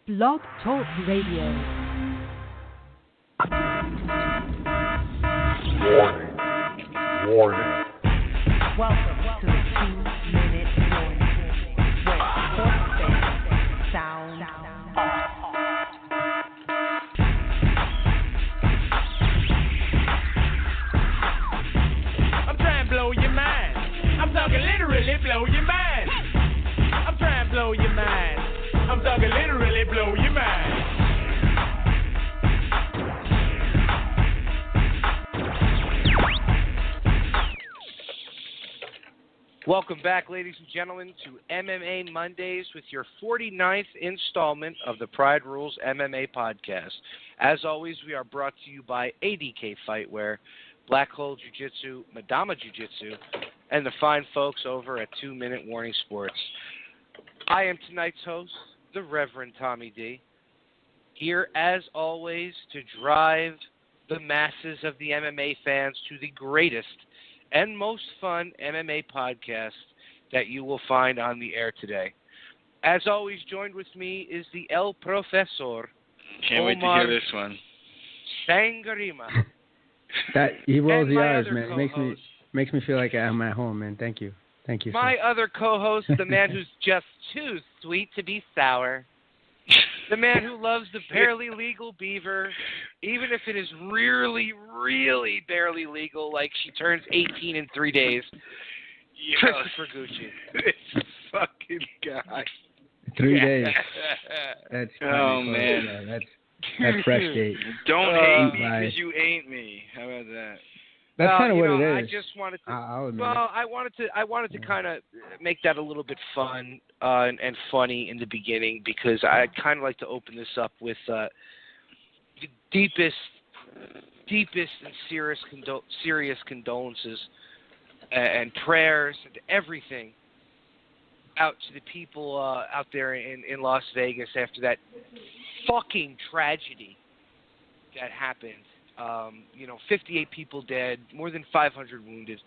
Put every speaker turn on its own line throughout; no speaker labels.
Blog Talk Radio.
Warning. Warning.
Welcome to the 2-minute warning. Where sports fans sound off.
I'm trying to blow your mind. I'm talking literally blow your mind. I'm trying to blow your mind. I'm talking literally blow your mind.
Welcome back, ladies and gentlemen, to MMA Mondays with your 49th installment of the Pride Rules MMA podcast. As always, we are brought to you by ADK Fightwear, Black Hole Jiu-Jitsu, Madama Jiu-Jitsu, and the fine folks over at 2-Minute Warning Sports. I am tonight's host, the Reverend Tommy D, here as always to drive the masses of the MMA fans to the greatest and most fun MMA podcast that you will find on the air today. As always, joined with me is the El Profesor.
Can't wait to hear this one.
Sangarima.
That he rolls
And
the
my
R's,
other
man. It
co-host.
makes me feel like I'm at home, man. Thank you,
My
sir.
other co-host, the man who's just too sweet to be sour. The man who loves the barely legal beaver, even if it is really, really barely legal, like she turns 18 in 3 days. Christopher Gucci.
This fucking guy.
3 days. That's
Oh,
kinda
man.
close, yeah. That's fresh date.
Don't hate me
Bye.
because you ain't me. How about that?
That's kind of what
it
it
is.
is.
I just wanted to.
I'll admit
Well, I wanted to kind of make that a little bit fun and funny in the beginning because I kind of like to open this up with the deepest and serious condolences and prayers and everything out to the people out there in Las Vegas after that fucking tragedy that happened. 58 people dead, more than 500 wounded.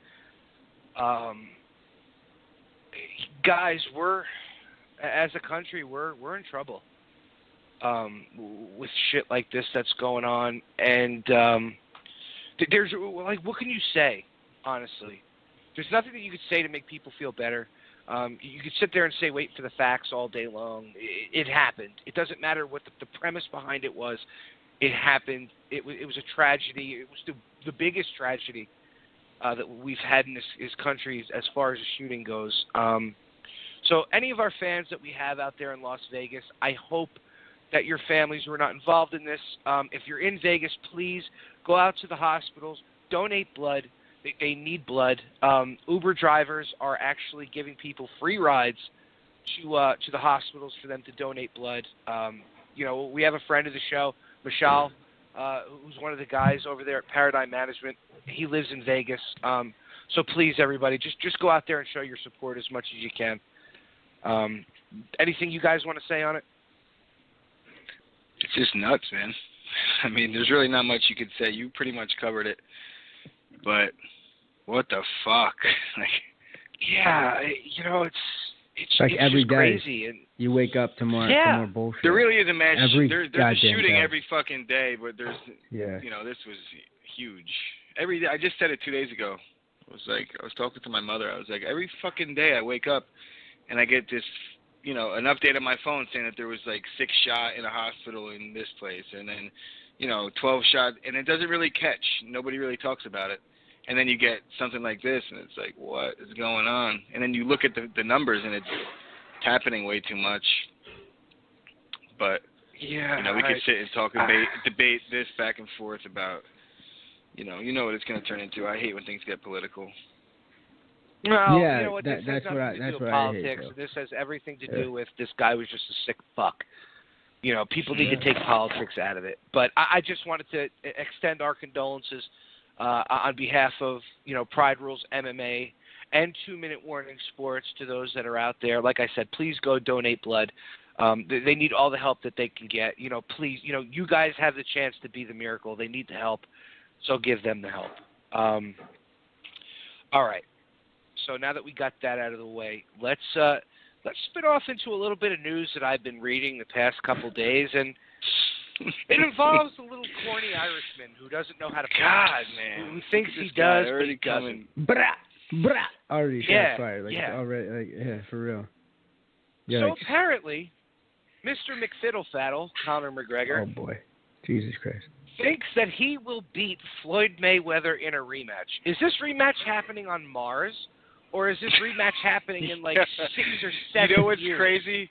Guys, as a country, we're in trouble with shit like this that's going on. And there's like, what can you say? Honestly, there's nothing that you could say to make people feel better. You could sit there and say, wait for the facts all day long. It happened. It doesn't matter what the premise behind it was. It happened. It was a tragedy. It was the biggest tragedy that we've had in this country as far as the shooting goes. So any of our fans that we have out there in Las Vegas, I hope that your families were not involved in this. If you're in Vegas, please go out to the hospitals, donate blood. They need blood. Uber drivers are actually giving people free rides to the hospitals for them to donate blood. We have a friend of the show, Michal, who's one of the guys over there at Paradigm Management. He lives in Vegas. So please, everybody, just go out there and show your support as much as you can. Anything you guys want to say on it?
It's just nuts, man. I mean, there's really not much you could say. You pretty much covered it. But what the fuck?
Yeah, it's
like every
just
day
crazy. And
you wake up to more bullshit.
There really is a mass. There's a
goddamn
shooting
day.
every fucking day, but there's, this was huge. Every day. I just said it 2 days ago. I was talking to my mother. I was like, every fucking day I wake up and I get this, an update on my phone saying that there was like 6 shot in a hospital in this place, and then, 12 shot, and it doesn't really catch. Nobody really talks about it. And then you get something like this, and it's like, what is going on? And then you look at the numbers, and it's happening way too much. But
yeah,
we could sit and talk debate this back and forth about, you know what it's going to turn into. I hate when things get political.
Well,
Yeah,
you know what, this has nothing to do with politics. This has everything to do with this guy was just a sick fuck. People need to take politics out of it. But I just wanted to extend our condolences on behalf of, Pride Rules MMA and 2-Minute Warning Sports to those that are out there. Like I said, please go donate blood. They need all the help that they can get. Please, you guys have the chance to be the miracle. They need the help, so give them the help. All right. So now that we got that out of the way, let's let's spin off into a little bit of news that I've been reading the past couple days, and it involves a little corny Irishman who doesn't know how to
God, man.
who thinks
This
he
guy
does, but
already
he doesn't.
Brah. Already shot fired. Like,
yeah.
already, like, yeah, for real.
So
Yikes.
apparently, Mr. McFiddlefaddle, Conor McGregor,
Oh, boy. Jesus Christ.
thinks that he will beat Floyd Mayweather in a rematch. Is this rematch happening on Mars, or is this rematch happening in like 6 or 7 years?
You know what's crazy?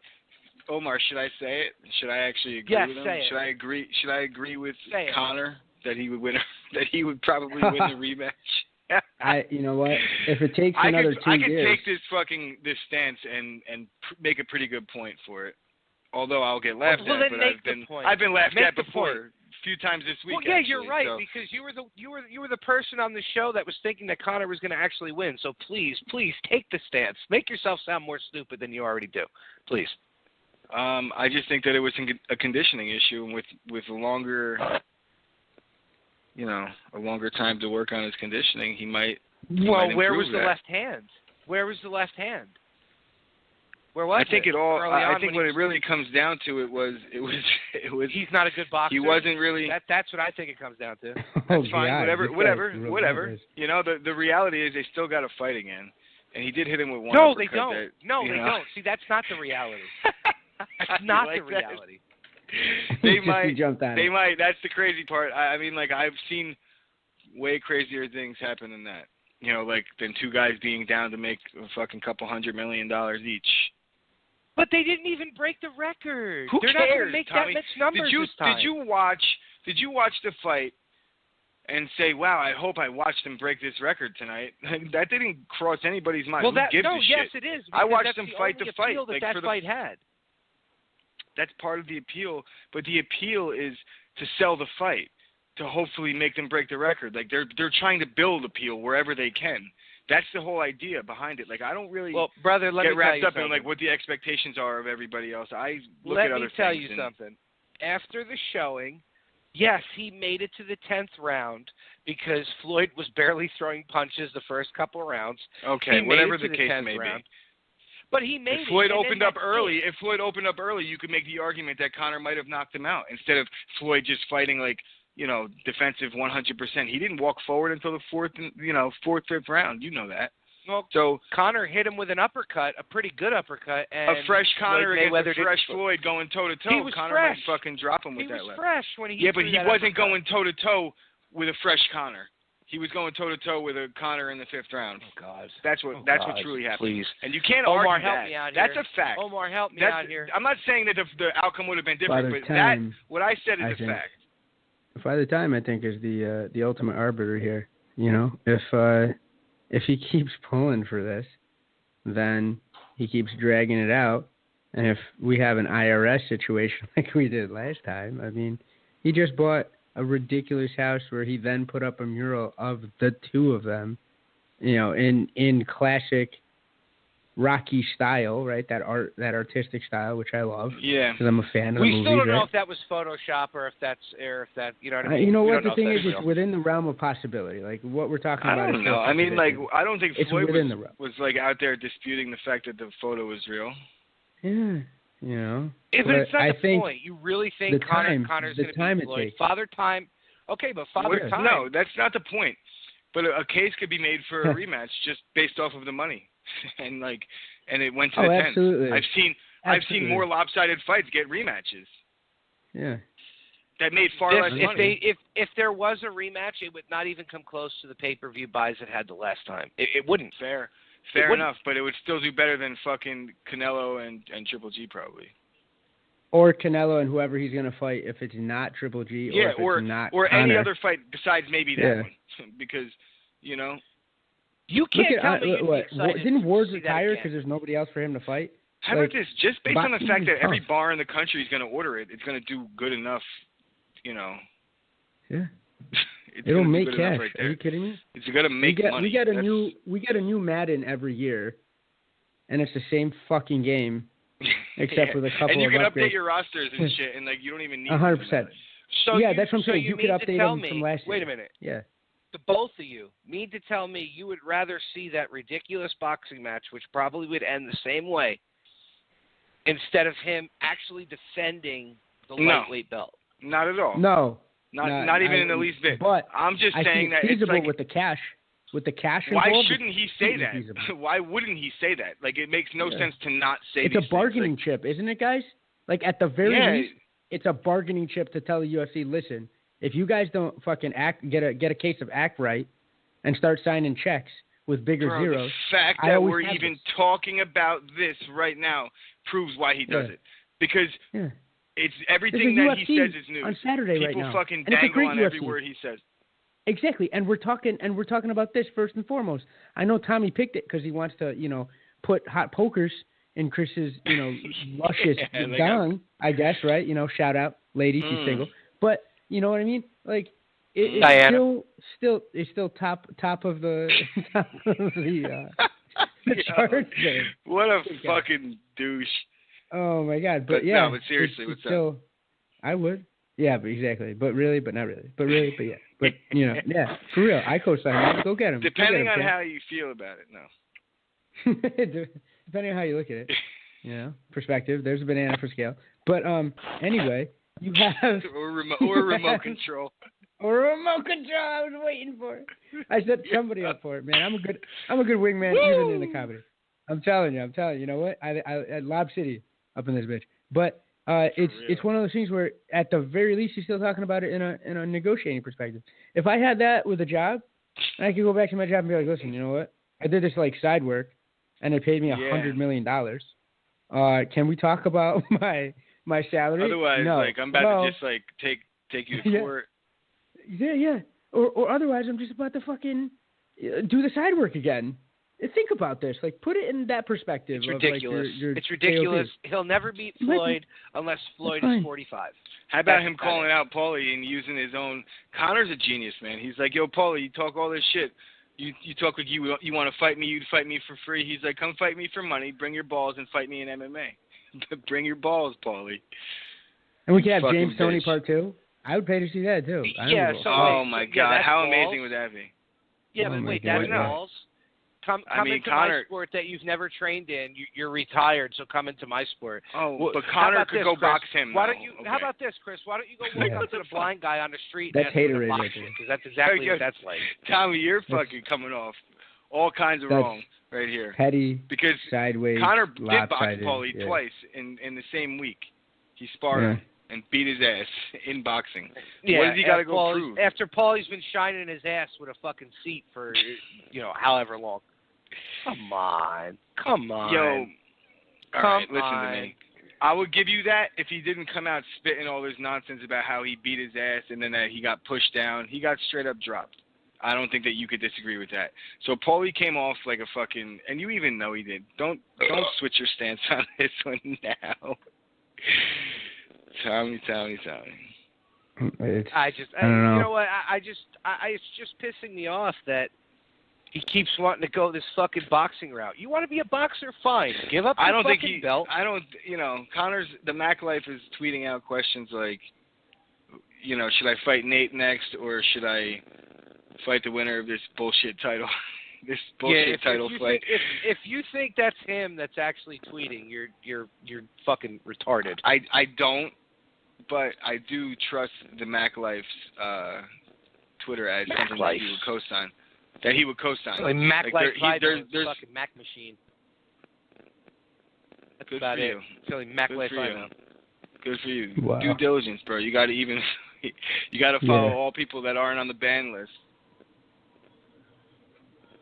Omar, should I say it? Should I actually agree with him?
Say it.
Should I agree with
Say
Conor that he would win? That he would probably win the rematch?
You know what? If it takes another 2
I could
years.
take this stance and make a pretty good point for it. Although I'll get laughed at, but I've been laughed at before a few times this week.
Well, yeah,
actually,
you're right,
so.
because you were the person on the show that was thinking that Conor was going to actually win. So please take the stance. Make yourself sound more stupid than you already do. Please.
I just think that it was a conditioning issue, and with a longer time to work on his conditioning, he might.
Well, where was the
that.
left hand? Where was the left hand? Where was
I think it all. I think what it really
was
comes down to it was.
He's not a good boxer.
He wasn't really.
That's what I think it comes down to.
That's fine.
God,
Whatever. You know, the reality is they still got to fight again, and he did hit him with one.
No, they
uppercut
don't.
They
don't. See, that's not the reality. That's not the reality.
They might.
Jumped on
They
it.
might. That's the crazy part. I mean, like I've seen way crazier things happen than that. You know, like than two guys being down to make a fucking couple $100 million each.
But they didn't even break the record.
Who
They're
cares,
not going to make
Tommy?
that much numbers this time.
Did you watch the fight and say, "Wow, I hope I watched him break this record tonight"? That didn't cross anybody's mind.
Well,
Who gives a
yes,
shit?
it is.
I watched
that's
them
the
fight
only
the fight.
appeal that
Like,
that fight had.
That's part of the appeal, but the appeal is to sell the fight, to hopefully make them break the record. Like they're trying to build appeal wherever they can. That's the whole idea behind it. Like I don't really
brother, let
get
me
wrapped
tell
up
you
in like what the expectations are of everybody else. I look
let
at other
me tell
things
you something. After the showing, yes, he made it to the 10th round because Floyd was barely throwing punches the first couple of rounds.
Okay,
he
whatever
made it
the
to
case
the 10th
may
round.
be.
But he made
If Floyd
it.
opened up early, you could make the argument that Conor might have knocked him out instead of Floyd just fighting like, you know, defensive 100%. He didn't walk forward until the fourth, fifth round. You know that.
Well,
so
Conor hit him with an uppercut, a pretty good uppercut, and
a fresh Conor against a fresh
didn't.
Floyd going toe to toe.
He was
Conor
fresh.
might fucking drop him with
he
that
was
left.
fresh when he.
Yeah, but
threw
he
that
wasn't
uppercut.
going toe to toe with a fresh Conor. He was going toe to toe with a Conor in the 5th round.
Oh God,
that's what truly happened.
Please.
And you can't
Omar,
argue
help
that.
me out
That's
here.
a fact.
Omar, help me out here.
I'm not saying that the outcome would have been different,
Father
but
Time,
what I said is
I
a
think.
fact.
Father Time, I think, is the ultimate arbiter here. You know, if he keeps pulling for this, then he keeps dragging it out. And if we have an IRS situation like we did last time, I mean, he just bought a ridiculous house where he then put up a mural of the two of them, you know, in classic Rocky style, right? That artistic style, which I love.
Yeah.
Because I'm a fan of the
We
movies,
still don't know
right?
if that was Photoshop or if that, you know what I mean?
You know
We
what?
don't
The thing
if
is,
that's
it's
real.
within the realm of possibility. Like, what we're talking about.
I don't
is
know. I mean, like, I don't think
it's
Floyd
within the realm.
was like out there disputing the fact that the photo was real.
Yeah, you know.
But it's not
I
the
think
point. You really think Conor's going to beat Floyd? Father Time. Okay, but Father Time.
No, that's not the point. But a case could be made for a rematch just based off of the money, and it went to the 10th.
Absolutely.
I've seen more lopsided fights get rematches.
Yeah.
That made far less money.
If there was a rematch, it would not even come close to the pay-per-view buys it had the last time. It wouldn't.
Fair enough, but it would still do better than fucking Canelo and Triple G probably.
Or Canelo and whoever he's going to fight if it's not Triple G or if it's not
or
Conor.
any other fight besides maybe that one. Because, you know.
You can't tell me you'd be excited
didn't Ward
to see that
retire
again.
because there's nobody else for him to fight?
How about this? Just based on the fact that every
tough.
bar in the country is going to order it, it's going to do good enough, you know.
Yeah.
It's
It'll
gonna
make
do good enough
cash.
right there.
Are you kidding me?
It's going to make money.
We get a new Madden every year, and it's the same fucking game, except with a couple of
and you can
upgrades.
update your rosters and shit, and you don't even need
100%.
So
yeah, that's what I'm saying. You could
mean
update
to tell
them
me,
from last year.
Wait a minute.
Yeah.
The both of you mean to tell me you would rather see that ridiculous boxing match, which probably would end the same way, instead of him actually defending the lightweight belt.
Not at all.
No.
Not even in the least bit.
But
I'm just saying that
feasible
it's like,
with the cash. With the cash
why
involved,
shouldn't he say that? Why wouldn't he say that? Like, it makes no sense to not say
it's
these
a bargaining
things.
chip, isn't it, guys? Like, at the very least, it's a bargaining chip to tell the UFC, listen, if you guys don't fucking get a case of act right and start signing checks with bigger zeros.
The fact that we're even talking about this right now proves why he does it. Because it's everything that he says is news.
On Saturday
People
right now.
fucking
and
dangle on
UFC.
every word he says.
Exactly, and we're talking about this first and foremost. I know Tommy picked it because he wants to, put hot pokers in Chris's, luscious dong. I guess, right? Shout out, lady, she's single. But you know what I mean? Like, it's still top of the the chart there.
What a fucking douche!
Oh my God!
But seriously, what's up?
I would. Yeah, but exactly. But really, but not really. But really, but yeah. But, for real. I co-sign that. Go get him.
Depending on how you feel about it, no.
Depending on how you look at it. Perspective. There's a banana for scale. But anyway, you have...
or remote control.
Or a remote control. I was waiting for it. I set somebody up for it, man. I'm a good wingman even in the comedy. I'm telling you. You know what? I Lob City up in this bitch. But... it's one of those things where, at the very least, he's still talking about it in a negotiating perspective. If I had that with a job, I could go back to my job and be like, listen, you know what? I did this side work, and they paid me $100 million. Can we talk about my salary?
Otherwise,
no.
I'm about to just take you to court.
Yeah. Or otherwise, I'm just about to fucking do the side work again. Think about this. Put it in that perspective.
It's ridiculous. It's ridiculous. He'll never beat Floyd unless Floyd is 45.
How about him calling out Paulie and using his own? Conor's a genius, man. He's like, yo, Paulie, you talk all this shit. You talk like you want to fight me. You'd fight me for free. He's like, come fight me for money. Bring your balls and fight me in MMA. Bring your balls, Paulie.
And we could have James Toney Part 2. I would pay to see that, too.
Oh, my God. How amazing would that be?
Yeah, but wait, that's balls. Come into
Conor,
my sport that you've never trained in. You're retired, so come into my sport.
Oh, but Conor could go box him.
Why don't you? Okay. How about this, Chris? Why don't you go walk up to the blind guy on the street?
That's haterade,
because that's exactly what that's like.
Tommy, you're fucking coming off all kinds of wrong right here.
Petty,
because
sideways,
Conor did box
lopsided,
Paulie twice in the same week. He sparred him and beat his ass in boxing.
Yeah,
what does he got to go prove?
After Paulie's been shining his ass with a fucking seat for however long. Come on.
Yo, all right, listen to me. I would give you that if he didn't come out spitting all this nonsense about how he beat his ass and then that he got pushed down. He got straight up dropped. I don't think that you could disagree with that. So Paulie came off like a fucking, and you even know he did. Don't switch your stance on this one now. Tommy.
I don't know.
You know what? It's just pissing me off that he keeps wanting to go this fucking boxing route. You want to be a boxer? Fine. Give up your fucking belt.
Conor's, the Mac Life is tweeting out questions like, should I fight Nate next or should I fight the winner of this bullshit title? This bullshit title fight.
If you think that's him that's actually tweeting, you're fucking retarded.
I don't, but I do trust the Mac Life's Twitter ad, something that he would co-sign. That he would co-sign.
Like Mac Life there's fucking Mac machine. That's
good
about
for
it.
you.
It's the only Mac Life I know.
Good for you.
Wow.
Due diligence, bro. You got to follow all people that aren't on the ban list.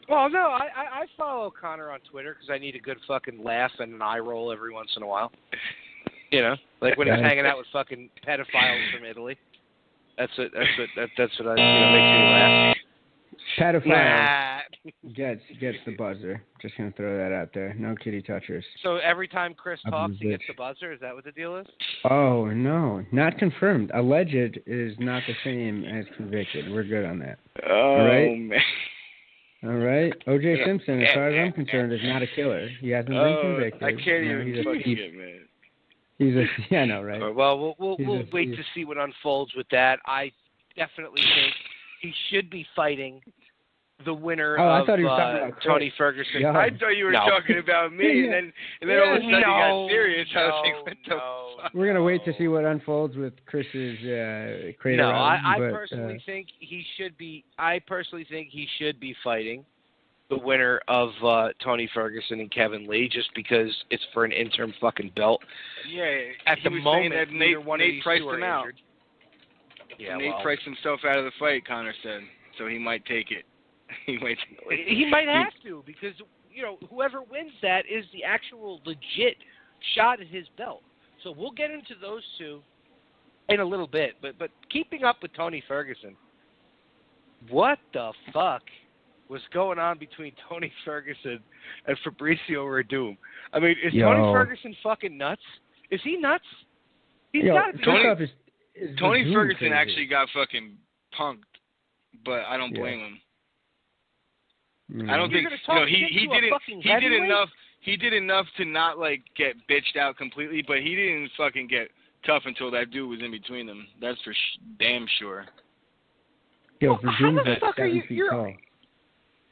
Well, no, I follow Conor on Twitter because I need a good fucking laugh and an eye roll every once in a while. Like when he's hanging out with fucking pedophiles from Italy. That's what makes me laugh.
Pedophile gets the buzzer. Just gonna throw that out there. No kitty touchers.
So every time Chris talks, he gets the buzzer. Is that what the deal is?
Oh no, not confirmed. Alleged is not the same as convicted. We're good on that.
Oh
all right?
Man.
All right. O.J. Simpson, as far as I'm concerned, is not a killer. He hasn't been convicted.
I can't even fucking get, man.
I know, right?
Well, we'll wait to see what unfolds with that. I definitely think he should be fighting the winner
I
of
thought he was talking about
Tony Ferguson.
Yeah.
I thought you were talking about me, and then all of a sudden you got serious. I was like, what the fuck?
We're gonna wait to see what unfolds with Chris's crater.
No, I
but,
personally think he should be. I personally think he should be fighting the winner of Tony Ferguson and Kevin Lee, just because it's for an interim fucking belt.
Yeah,
At the moment,
that Nate priced him out.
Injured. Yeah,
Nate priced himself out of the fight, Conor said, so he might take it. He
might have to, because whoever wins that is the actual legit shot at his belt. So we'll get into those two in a little bit. But keeping up with Tony Ferguson, what the fuck was going on between Tony Ferguson and Fabricio Verdum? I mean, is Tony Ferguson fucking nuts? Is he nuts? He's got to be.
Tony Ferguson actually got fucking punked, but I don't blame him. I don't think he did enough to not like get bitched out completely, but he didn't fucking get tough until that dude was in between them. That's for damn sure.
Yo, Verdum's like 7 feet tall.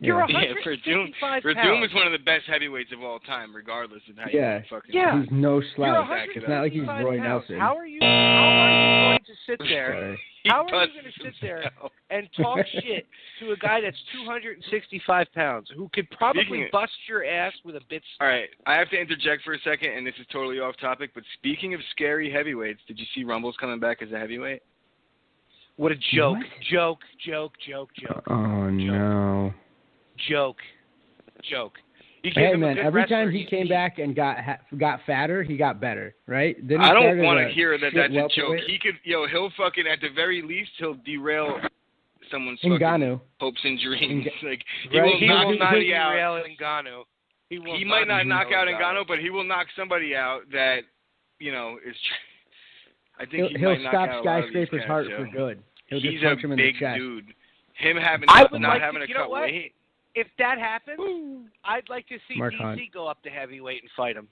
You're 165 pounds.
Verdum is one of the best heavyweights of all time, regardless of how you fucking.
He's no slouch. It's not like he's Roy Nelson.
How are you going to sit there? How are you going to sit there and talk shit to a guy that's 265 pounds who could probably bust your ass with a bit?
All right, I have to interject for a second, and this is totally off topic, but speaking of scary heavyweights, did you see Rumble's coming back as a heavyweight?
What a joke. Joke.
Oh, no.
Joke.
Hey, man, every time he came back and got fatter, he got better, right? Then
I don't want to hear that that's a joke. He could, he'll fucking, at the very least, he'll derail someone's fucking hopes and dreams. He will not derail
Ngannou.
He might not knock out Ngannou, but he will knock somebody out that, is. I think
he'll stop Skyscraper's heart for good. He's just punch him in the chest.
He's a big dude. Him not having to cut weight.
If that happens, I'd like to see DC go up to heavyweight and fight him.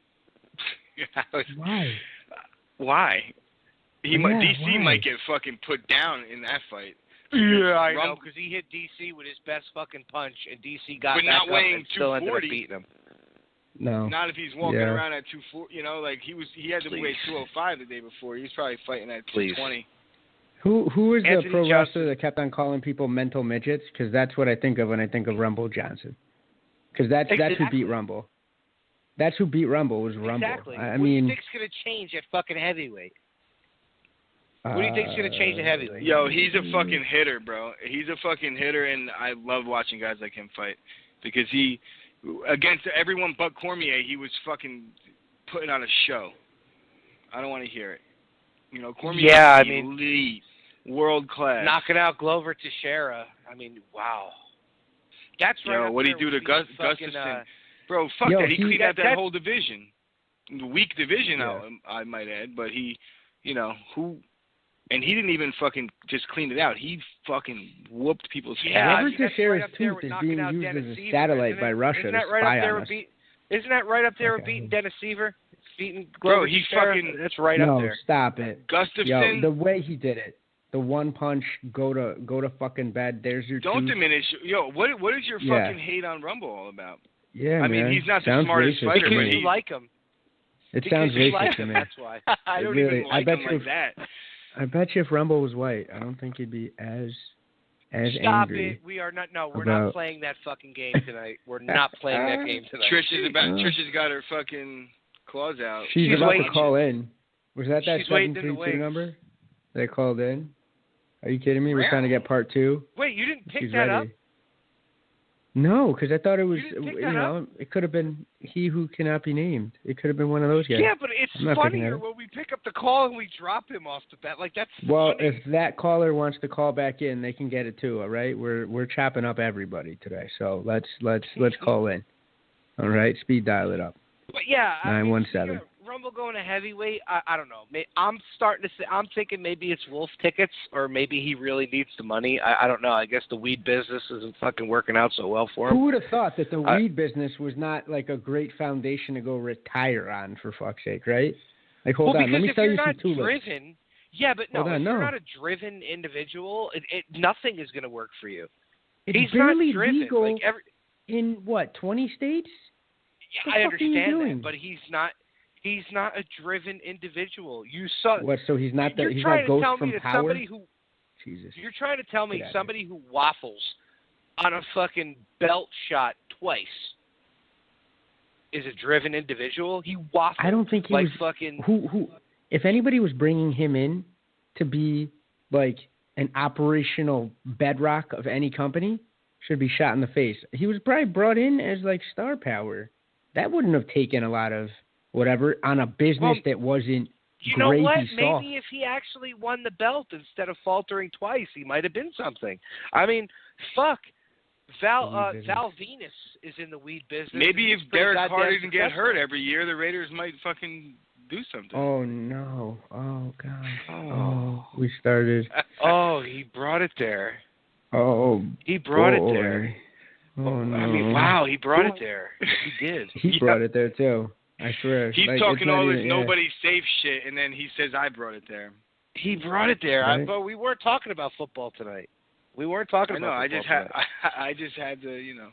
Why?
DC might get fucking put down in that fight.
Yeah, I know, because he hit DC with his best fucking punch, and DC got back up and still ended up beating him.
No.
Not if he's walking around at 240. He had to weigh 205 the day before. He was probably fighting at 220.
Who was the pro wrestler that kept on calling people mental midgets? Because that's what I think of when I think of Rumble Johnson. Because that's who beat Rumble. That's who beat Rumble was Rumble.
Exactly. What do you think's going to change at fucking heavyweight? What do you think's going to change at heavyweight?
Yo, he's a fucking hitter, bro. He's a fucking hitter, and I love watching guys like him fight. Because he, against everyone but Cormier, he was fucking putting on a show. I don't want to hear it. Cormier elite, world class.
Knocking out Glover Teixeira. I mean, wow. That's right.
What did he do to Gustafson? Bro, fuck that. He cleaned out that whole division. The weak division, I might add. But he, and he didn't even fucking just clean it out. He fucking whooped people's ass.
Glover Teixeira's tooth is being used as a satellite by Russia to spy on us.
Isn't that right up there with beating Dennis Seaver? Bro,
he's fucking.
That's right up there.
No, stop it.
Gustafson.
The way he did it, the one punch, go to fucking bed. There's your.
Don't
tooth.
diminish. What is your fucking hate on Rumble all about?
Yeah,
I mean, he's not the smartest fighter,
because
but
you like him.
It sounds racist to me.
That's why.
I don't even like him like that.
I bet you if Rumble was white, I don't think he'd be as
Stop
angry.
it. We are not. No, we're not playing that fucking game tonight. We're not playing that game tonight.
Trish has got her fucking claws out.
She's about to call in. Was that 732 number? They called in. Are you kidding me? We're trying to get part 2.
Wait, you didn't pick that up?
No, because I thought it was, it could have been he who cannot be named. It could have been one of those guys.
Yeah, but it's funnier when we pick up the call and we drop him off the bat. Like, that's
well,
funny.
If that caller wants to call back in, they can get it too. All right, we're chopping up everybody today, so let's call in. All right, speed dial it up.
But yeah,
917.
Rumble going to heavyweight. I don't know. I'm thinking maybe it's Wolf tickets, or maybe he really needs the money. I don't know. I guess the weed business isn't fucking working out so well for him.
Who would have thought that the weed business was not like a great foundation to go retire on, for fuck's sake, right? Like, hold on, let me tell you some tulips.
Yeah, but no, if you're not a driven individual, nothing is going to work for you.
It's
He's not
barely
driven.
legal
Like
in what 20 states.
yeah, I understand that, but he's not a driven individual. You saw
what? So he's not
you're
he's
trying
not
to
Ghost
tell
from
me that
Power.
somebody who
Jesus.
You're trying to tell me
Get out of
somebody who waffles on a fucking belt shot twice is a driven individual? He waffles.
I don't think he
like
was
fucking.
Who? If anybody was bringing him in to be like an operational bedrock of any company, should be shot in the face. He was probably brought in as like star power. That wouldn't have taken a lot of whatever on a business that wasn't.
You know
great
what?
he saw.
Maybe if he actually won the belt instead of faltering twice, he might have been something. I mean, fuck. Val Venus is in the weed business.
Maybe if Derek Carr didn't get
successful.
hurt every year, the Raiders might fucking do something.
Oh no! Oh god! Oh, we started.
Oh, he brought it there.
Oh,
he brought
boy.
it there.
Oh no!
I mean, wow, he brought it there. He did.
He brought it there too. I swear.
He's
like,
talking all this
even,
nobody safe shit, and then he says I brought it there.
He brought it there,
Right.
but we weren't talking about football tonight. We weren't talking
I know.
about football
I just had to, you know.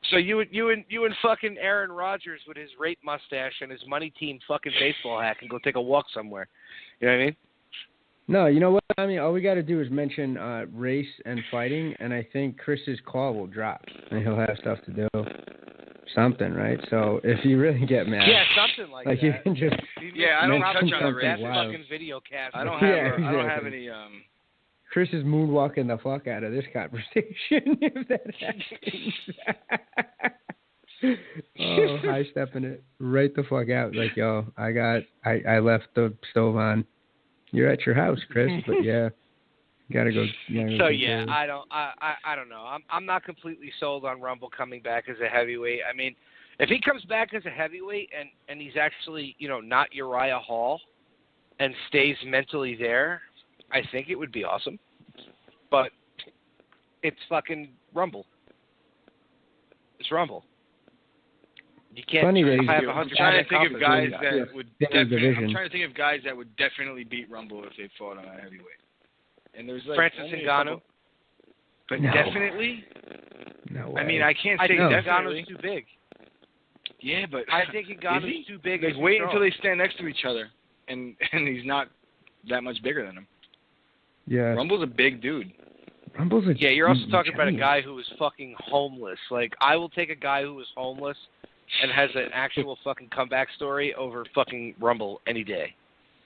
So you and fucking Aaron Rodgers with his rape mustache and his money team fucking baseball hat can go take a walk somewhere. You know what I mean?
No, you know what? I mean, all we got to do is mention race and fighting, and I think Chris's call will drop, and he'll have stuff to do. Something, right? So if you really get mad,
yeah, something like that.
you can just
I don't touch on the
something
race.
wild.
Fucking video cast.
I don't have.
Yeah,
I don't have
exactly.
any.
Chris is moonwalking the fuck out of this conversation. If that happens. Oh, high stepping it right the fuck out. Like, yo, I left the stove on. You're at your house, Chris, but yeah, gotta go.
So yeah, I don't know. I'm not completely sold on Rumble coming back as a heavyweight. I mean, if he comes back as a heavyweight and he's actually, you know, not Uriah Hall and stays mentally there, I think it would be awesome. But it's fucking Rumble. It's Rumble. You can't
Funny that
have
he's-
100%
I'm trying to think of guys
confidence.
that would.
Division.
I'm trying to think of guys that would definitely beat Rumble if they fought on a heavyweight. And there's like
Francis
only a
Ngannou.
couple- But
No.
definitely.
No way.
I mean, I can't
I
say
think
definitely.
Ngannou's too big.
Yeah, but
I think
is
Ngannou's
he?
too big.
Like,
and
wait
strong.
until they stand next to each other, and he's not that much bigger than him.
yeah,
Rumble's a big dude.
Rumble's a
Yeah, you're also talking about a
giant.
guy who was fucking homeless. Like, I will take a guy who was homeless and has an actual fucking comeback story over fucking Rumble any day.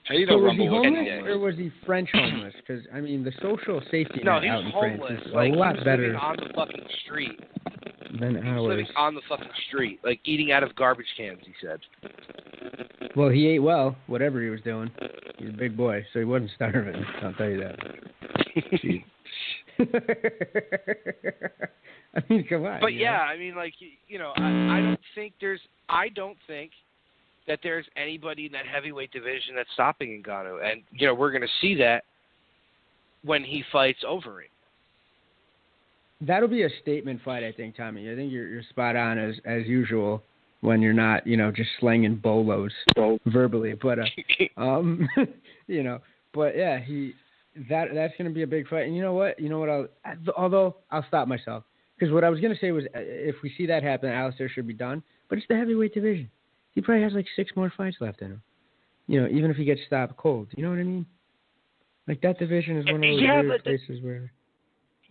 How do you
So
know
was he
Rumble was
homeless
homeless?
or was he French homeless? Because I mean, the social safety
No,
net
he
out
was
in France
homeless.
is
Like,
a
he
lot
was
better
living on the fucking street.
than
He was living
ours.
on the fucking street, like eating out of garbage cans, he said.
Well, he ate well, whatever he was doing. He's a big boy, so he wasn't starving. I'll tell you that. Jeez. I mean, come on.
But
you
yeah,
know?
I mean, like, you know, I don't think that there's anybody in that heavyweight division that's stopping Ngannou, and you know, we're going to see that when he fights Overeem.
That'll be a statement fight, I think, Tommy. I think you're spot on as usual when you're not, you know, just slanging bolos verbally. But you know, but yeah, that's going to be a big fight. And you know what? Although I'll stop myself because what I was going to say was if we see that happen, Alistair should be done. But it's the heavyweight division. He probably has like 6 more fights left in him. You know, even if he gets stopped cold. You know what I mean? Like that division is one of those weird places where.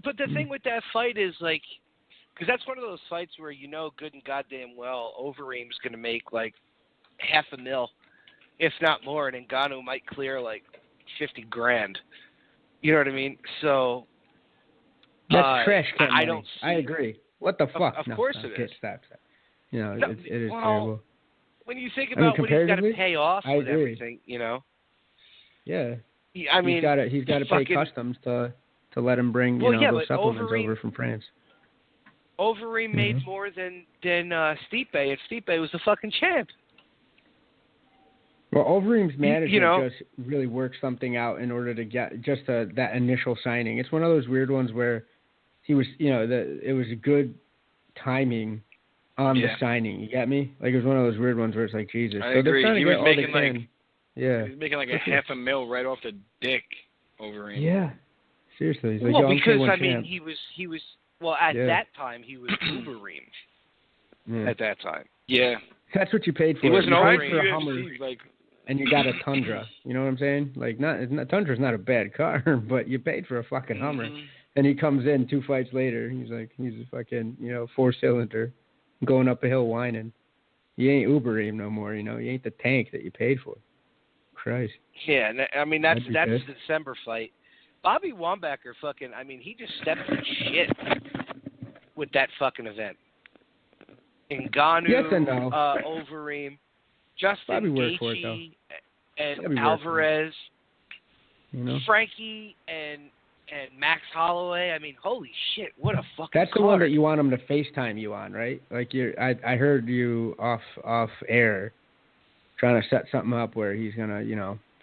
But the thing with that fight is, like, because that's one of those fights where you know good and goddamn well Overeem's going to make, like, $500,000, if not more, and Ngannou might clear, like, $50,000. You know what I mean? So...
That's trash can money.
I don't see...
I agree. What the fuck?
Of course it is.
Stop. You know,
No,
it is
well,
terrible.
When you think about what he's got to
comparatively,
pay off
I
with
agree.
everything, you know?
Yeah.
I mean...
He's got to pay customs to let him bring, those supplements over from France.
Overeem made more than Stipe, and Stipe was the fucking champ.
Well, Overeem's management
just
really worked something out in order to get just that initial signing. It's one of those weird ones where he was, it was good timing on the signing. You get me? Like, it was one of those weird ones where it's like, Jesus.
I agree.
He was
making
he
was making like $500,000 right off the dick, Overeem.
Yeah. Seriously. He's
well,
like,
because
I'm
I mean,
champ.
he was Well, at that time, he was Uberim.
Yeah.
At that time.
Yeah.
That's what you paid for.
He wasn't
you
over
paid for a Hummer,
like,
and you got a Tundra. You know what I'm saying? Like, Tundra's not a bad car, but you paid for a fucking Hummer. And he comes in 2 fights later. He's a fucking, 4-cylinder going up a hill whining. You ain't Uberim no more, You ain't the tank that you paid for. Christ.
Yeah, I mean, that's the December fight. Bobby Wambacher he just stepped in shit with that fucking event. Ngannou,
yes and no.
Overeem, Justin
Bobby worked for it, though.
and Alvarez,
it.
Frankie and Max Holloway. I mean, holy shit, what a fucking
That's the
card.
one that you want him to FaceTime you on, right? Like I heard you off air trying to set something up where he's gonna,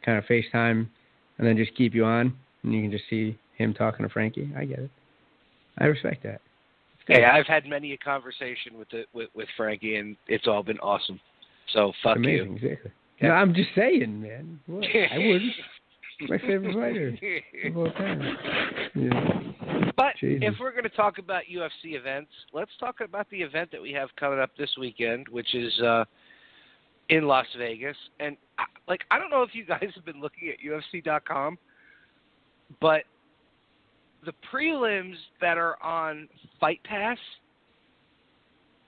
kind of FaceTime and then just keep you on, and you can just see him talking to Frankie. I get it. I respect that.
Hey, I've had many a conversation with Frankie, and it's all been awesome. So fuck
amazing,
you.
Exactly. Yeah. No, I'm just saying, man. What? I wouldn't. My favorite fighter of all time. Yeah.
But
Jesus.
if we're going to talk about UFC events, let's talk about the event that we have coming up this weekend, which is in Las Vegas. And I don't know if you guys have been looking at UFC.com, but the prelims that are on Fight Pass,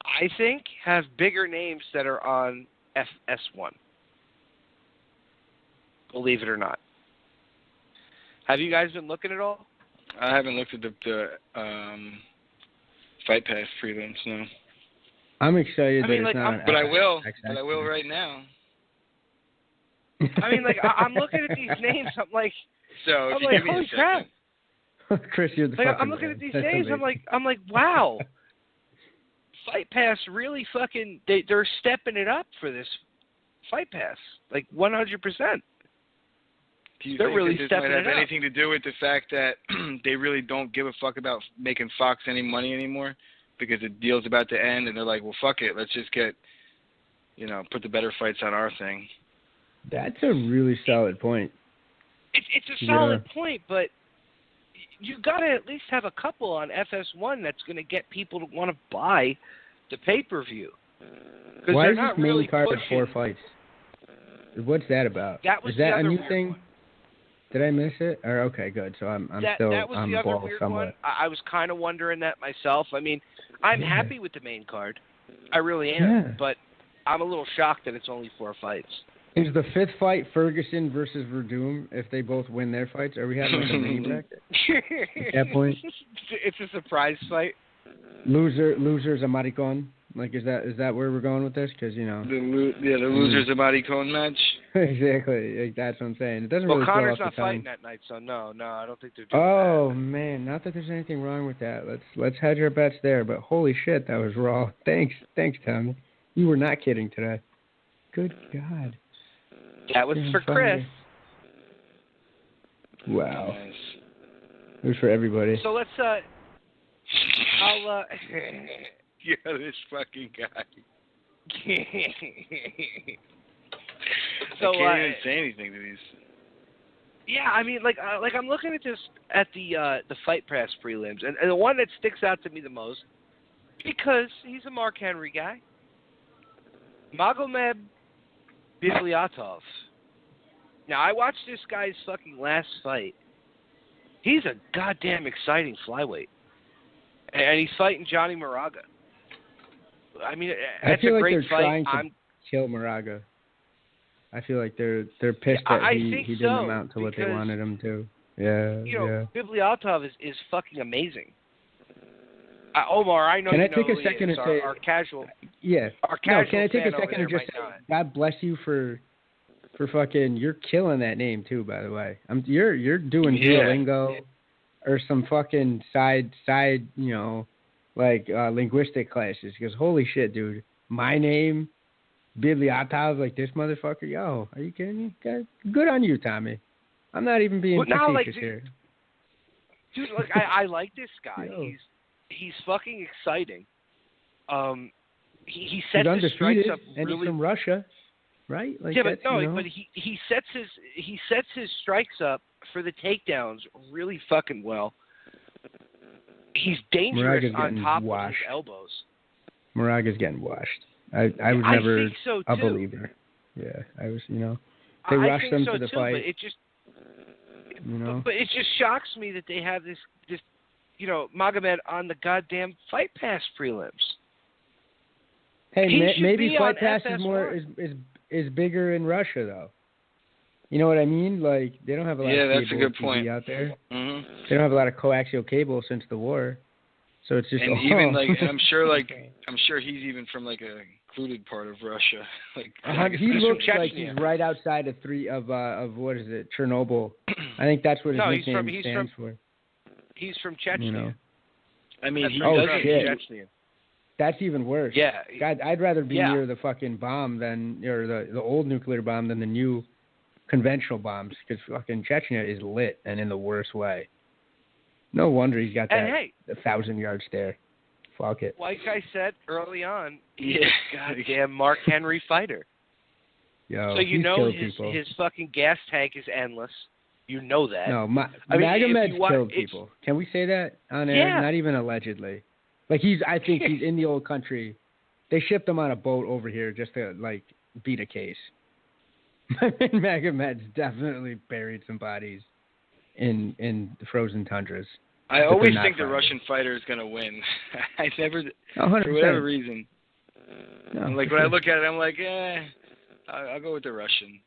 I think, have bigger names that are on FS1. Believe it or not. Have you guys been looking at all?
I haven't looked at the Fight Pass prelims, no.
I'm excited that it's not.
But I will. But I will right now.
I mean, I'm looking at these names. I'm like, holy crap.
Chris, you're the fucking
I'm looking at these
That's
names.
amazing.
I'm like, wow. Fight Pass really fucking. They're stepping it up for this Fight Pass, 100%.
Do you
They're
think
really
this
stepping
might have
it up.
anything to do with the fact that they really don't give a fuck about making Fox any money anymore because the deal's about to end and they're like, well, fuck it, let's just get, put the better fights on our thing.
That's a really solid point.
It's a solid point, but you got to at least have a couple on FS1 that's going to get people to want to buy the pay-per-view.
Why is this main card at 4 fights? What's that about? Is that a new thing?
One.
Did I miss it? Or okay, good. So I'm still on the ball somewhat.
One. I was kind of wondering that myself. I mean, I'm happy with the main card. I really am.
Yeah.
But I'm a little shocked that it's only 4 fights.
Is the 5th fight Ferguson versus Verdum? If they both win their fights, are we having a mini bracket at that point?
It's a surprise fight.
Loser's a maricon. Is that where we're going with this? Because the
loser's a maricon match.
Exactly. That's what I'm saying. It doesn't really
Connor's
throw off
not
the time.
fighting that night, so no, I don't think they're doing
that.
Oh
man, not that there's anything wrong with that. Let's hedge our bets there. But holy shit, that was raw. Thanks, Tommy. You were not kidding today. Good God.
That was for Chris.
Wow. Nice. It was for everybody.
So let's I'll
Yeah, this fucking guy.
So,
I can't even say anything to these.
Yeah, I mean, I'm looking at this at the Fight Pass prelims, and the one that sticks out to me the most, because he's a Mark Henry guy, Magomed Bibliatov. Now, I watched this guy's fucking last fight. He's a goddamn exciting flyweight, and he's fighting Johnny Moraga. I mean, it's a great fight.
Trying to kill Moraga. I feel like they're pissed that he didn't amount to what they wanted him to. Yeah,
Bibliatov is fucking amazing. Omar, I know
can
you
I take
know
a second
to say our casual?
Yeah.
Our casual
can I take a
fan
second and just say, God bless you for fucking, you're killing that name too, by the way. You're doing Duolingo or some fucking side linguistic classes, because holy shit, dude, my name Bibliatov, like this motherfucker. Yo, are you kidding me? Good on you, Tommy. I'm not even being facetious here.
Dude, I like this guy.
Yo.
He's fucking exciting. He sets his strikes up
and
really.
He's from Russia, right?
But he sets his strikes up for the takedowns really fucking well. he's dangerous
Moraga's
on
getting
top
washed.
of his elbows.
Moraga's getting washed. I was
I
never
think so,
a
too.
believer. Yeah, I was, They
I
rushed
think
him
so
to the
too,
fight.
But it just,
You
but it just shocks me that they have this, Magomed on the goddamn Fight Pass prelims.
Hey,
He should
maybe
be
Fight
on
Pass
FS1.
is bigger in Russia though. You know what I mean? Like they don't have a lot of
that's a
cable
good
TV
point.
out there.
Mm-hmm.
They don't have a lot of coaxial cable since the war, so it's just.
And even and I'm sure he's even from like a included part of Russia.
He looks like he's right outside of what is it, Chernobyl. I think that's what his nickname stands for.
He's from Chechnya.
I mean,
he
oh
does
shit.
Chechnya.
That's even worse.
Yeah.
God, I'd rather be near the fucking bomb or the old nuclear bomb than the new conventional bombs, because fucking Chechnya is lit and in the worst way. No wonder he's got that 1,000-yard stare. Fuck it.
Like I said early on, he's
Yeah.
a goddamn Mark Henry fighter.
Yo,
So his fucking gas tank is endless. You know that.
No,
I mean,
Magomed's killed people. Can we say that on air?
Yeah.
Not even allegedly. Like I think he's in the old country. They shipped him on a boat over here just to beat a case. Magomed's definitely buried some bodies in the frozen tundras.
I always think the Russian fighter is going to win. I never,
100%.
for whatever reason.
No,
when I look at it, I'm like, I'll go with the Russian.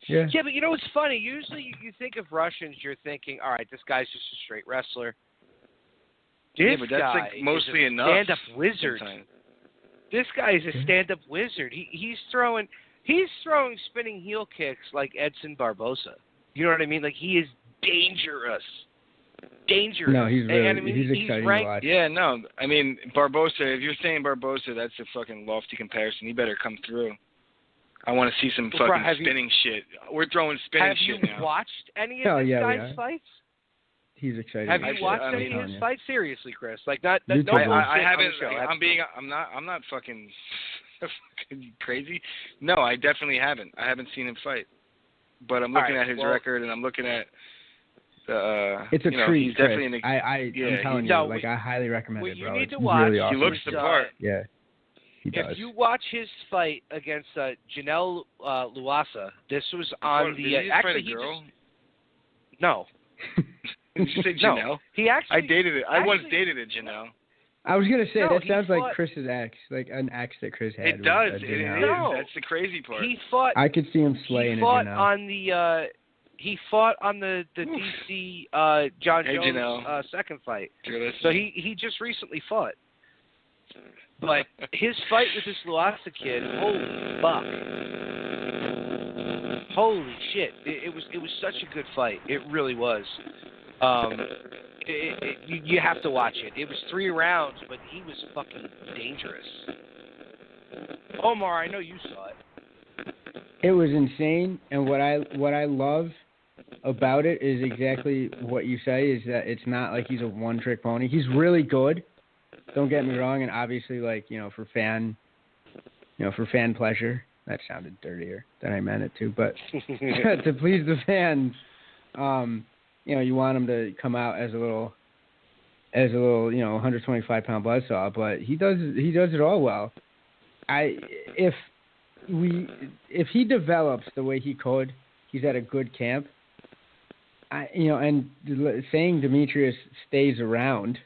Yeah.
Yeah, but you know what's funny? Usually you think of Russians, you're thinking, all right, this guy's just a straight wrestler. This
but that's
guy
mostly
is a
enough.
stand-up wizard.
Sometimes.
This guy is a stand-up wizard. He's throwing spinning heel kicks like Edson Barboza. You know what I mean? Like he is dangerous. Dangerous.
No, he's really
and, I mean,
he's exciting
ranked,
to watch.
Yeah, no. I mean, Barboza, if you're saying Barboza, that's a fucking lofty comparison. He better come through. I want to see some fucking spinning shit. We're throwing spinning shit now.
Have you watched any of this guy's fights?
He's exciting.
Have you watched any of his fights? Seriously, Chris. Like not no
I haven't.
I'm
I'm not fucking crazy. No, I definitely haven't. I haven't seen him fight. But I'm looking at his record, and I'm looking at
it's a treat.
He's definitely
I'm telling you, I highly recommend it, bro.
You need to watch.
Really awesome.
He looks the part.
Yeah. He does.
If you watch his fight against Janelle Luasa, this was on
Did he
actually
fight a girl?
No.
Did you say Janelle?
No. He actually.
I once dated a Janelle.
I was gonna say that sounds
like
Chris's ex, like an ex that Chris had.
It does.
It
is.
No.
That's the crazy part.
He fought.
I could see him slaying
He fought
Janelle.
on the. He fought on the DC John Jones second fight. So he just recently fought. But his fight with this Luasa kid, holy fuck. Holy shit. It was such a good fight. It really was. You have to watch it. It was 3 rounds, but he was fucking dangerous. Omar, I know you saw it.
It was insane, and what I love about it is exactly what you say, is that it's not like he's a one-trick pony. He's really good. Don't get me wrong, and obviously, for fan pleasure. That sounded dirtier than I meant it to, but to please the fans, you want him to come out as a little 125-pound buzzsaw, but he does it all well. If he develops the way he could, he's at a good camp. And saying Demetrius stays around,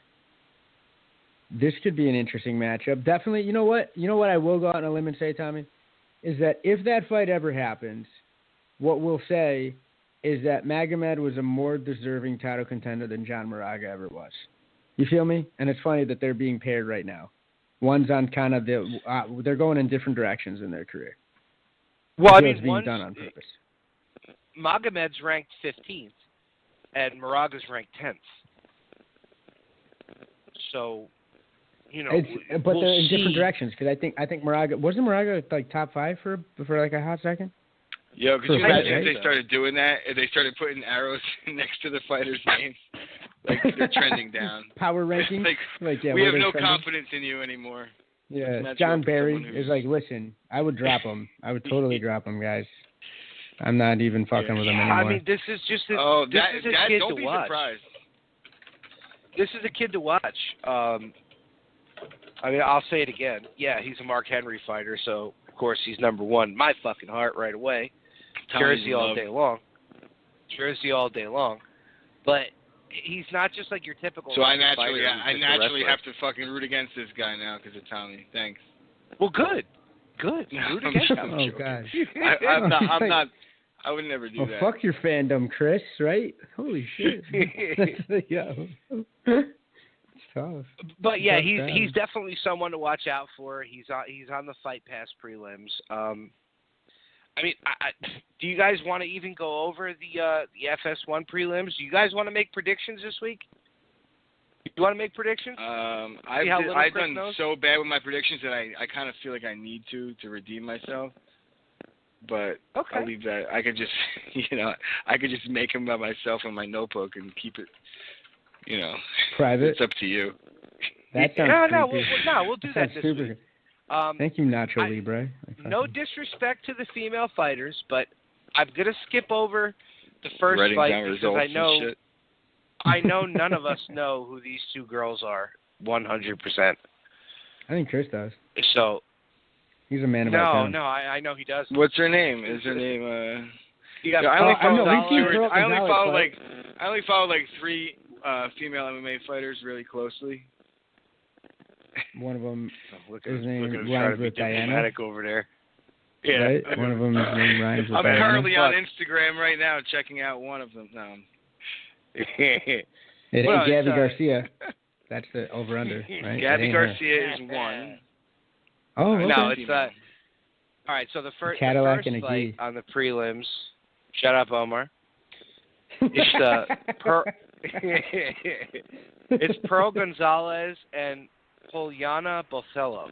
this could be an interesting matchup. Definitely. You know what I will go out on a limb and say, Tommy, is that if that fight ever happens, what we'll say is that Magomed was a more deserving title contender than John Moraga ever was. You feel me? And it's funny that they're being paired right now. One's on kind of they're going in different directions in their career.
Well,
it's being done on purpose.
Magomed's ranked 15th, and Moraga's ranked 10th. So,
but
we'll
they're in
see.
different directions, because I think Moraga wasn't Moraga top 5 for like a hot second.
Yo, could you imagine if they started doing that? If they started putting arrows next to the fighters' names, like they're trending down.
Power rankings.
We have no confidence in you anymore.
Yeah, John Barry is like, listen, I would drop him. I would totally drop him, guys. I'm not even fucking with him anymore.
I mean, this is just this is a kid
don't
to
be
watch.
surprised.
this is a kid to watch. I mean, I'll say it again. Yeah, he's a Mark Henry fighter, so of course he's number one. My fucking heart right away. Jersey all day long. Jersey all day long. But he's not just like your typical.
So I naturally
fighter,
have to fucking root against this guy now because of Tommy. Thanks.
Well, good. Root against him.
Oh God.
I'm not. I would never do that.
Fuck your fandom, Chris. Right? Holy shit. Yeah. It's tough.
But yeah, he's definitely someone to watch out for. He's on the Fight Pass prelims. I mean, do you guys want to even go over the FS1 prelims? Do you guys want to make predictions this week? You want to make predictions?
I've done so bad with my predictions that I kind of feel like I need to redeem myself. But
okay.
I'll leave that. I could just, I could just make them by myself in my notebook and keep it,
private.
It's up to you.
That sounds
we'll do that this week.
Thank you, Nacho Libre.
No disrespect to the female fighters, but I'm gonna skip over the first fight because I know none of us know who these two girls are 100%.
I think Chris does.
So
he's a man about town.
No, I know he does.
What's her name? Is her name?
I
only follow like 3 female MMA fighters really closely.
One of them, his
name
rhymes with Diana.
Over there.
Yeah. Right? One of them, his name rhymes with
I'm
Diana.
currently on Instagram right now checking out one of them. No.
It ain't Gabby Garcia. That's the over-under, right?
Gabby Garcia is 1.
Oh, okay.
No, it's all right, so the first fight on the prelims, shut up, Omar. It's Pearl Gonzalez and Poliana Bocello.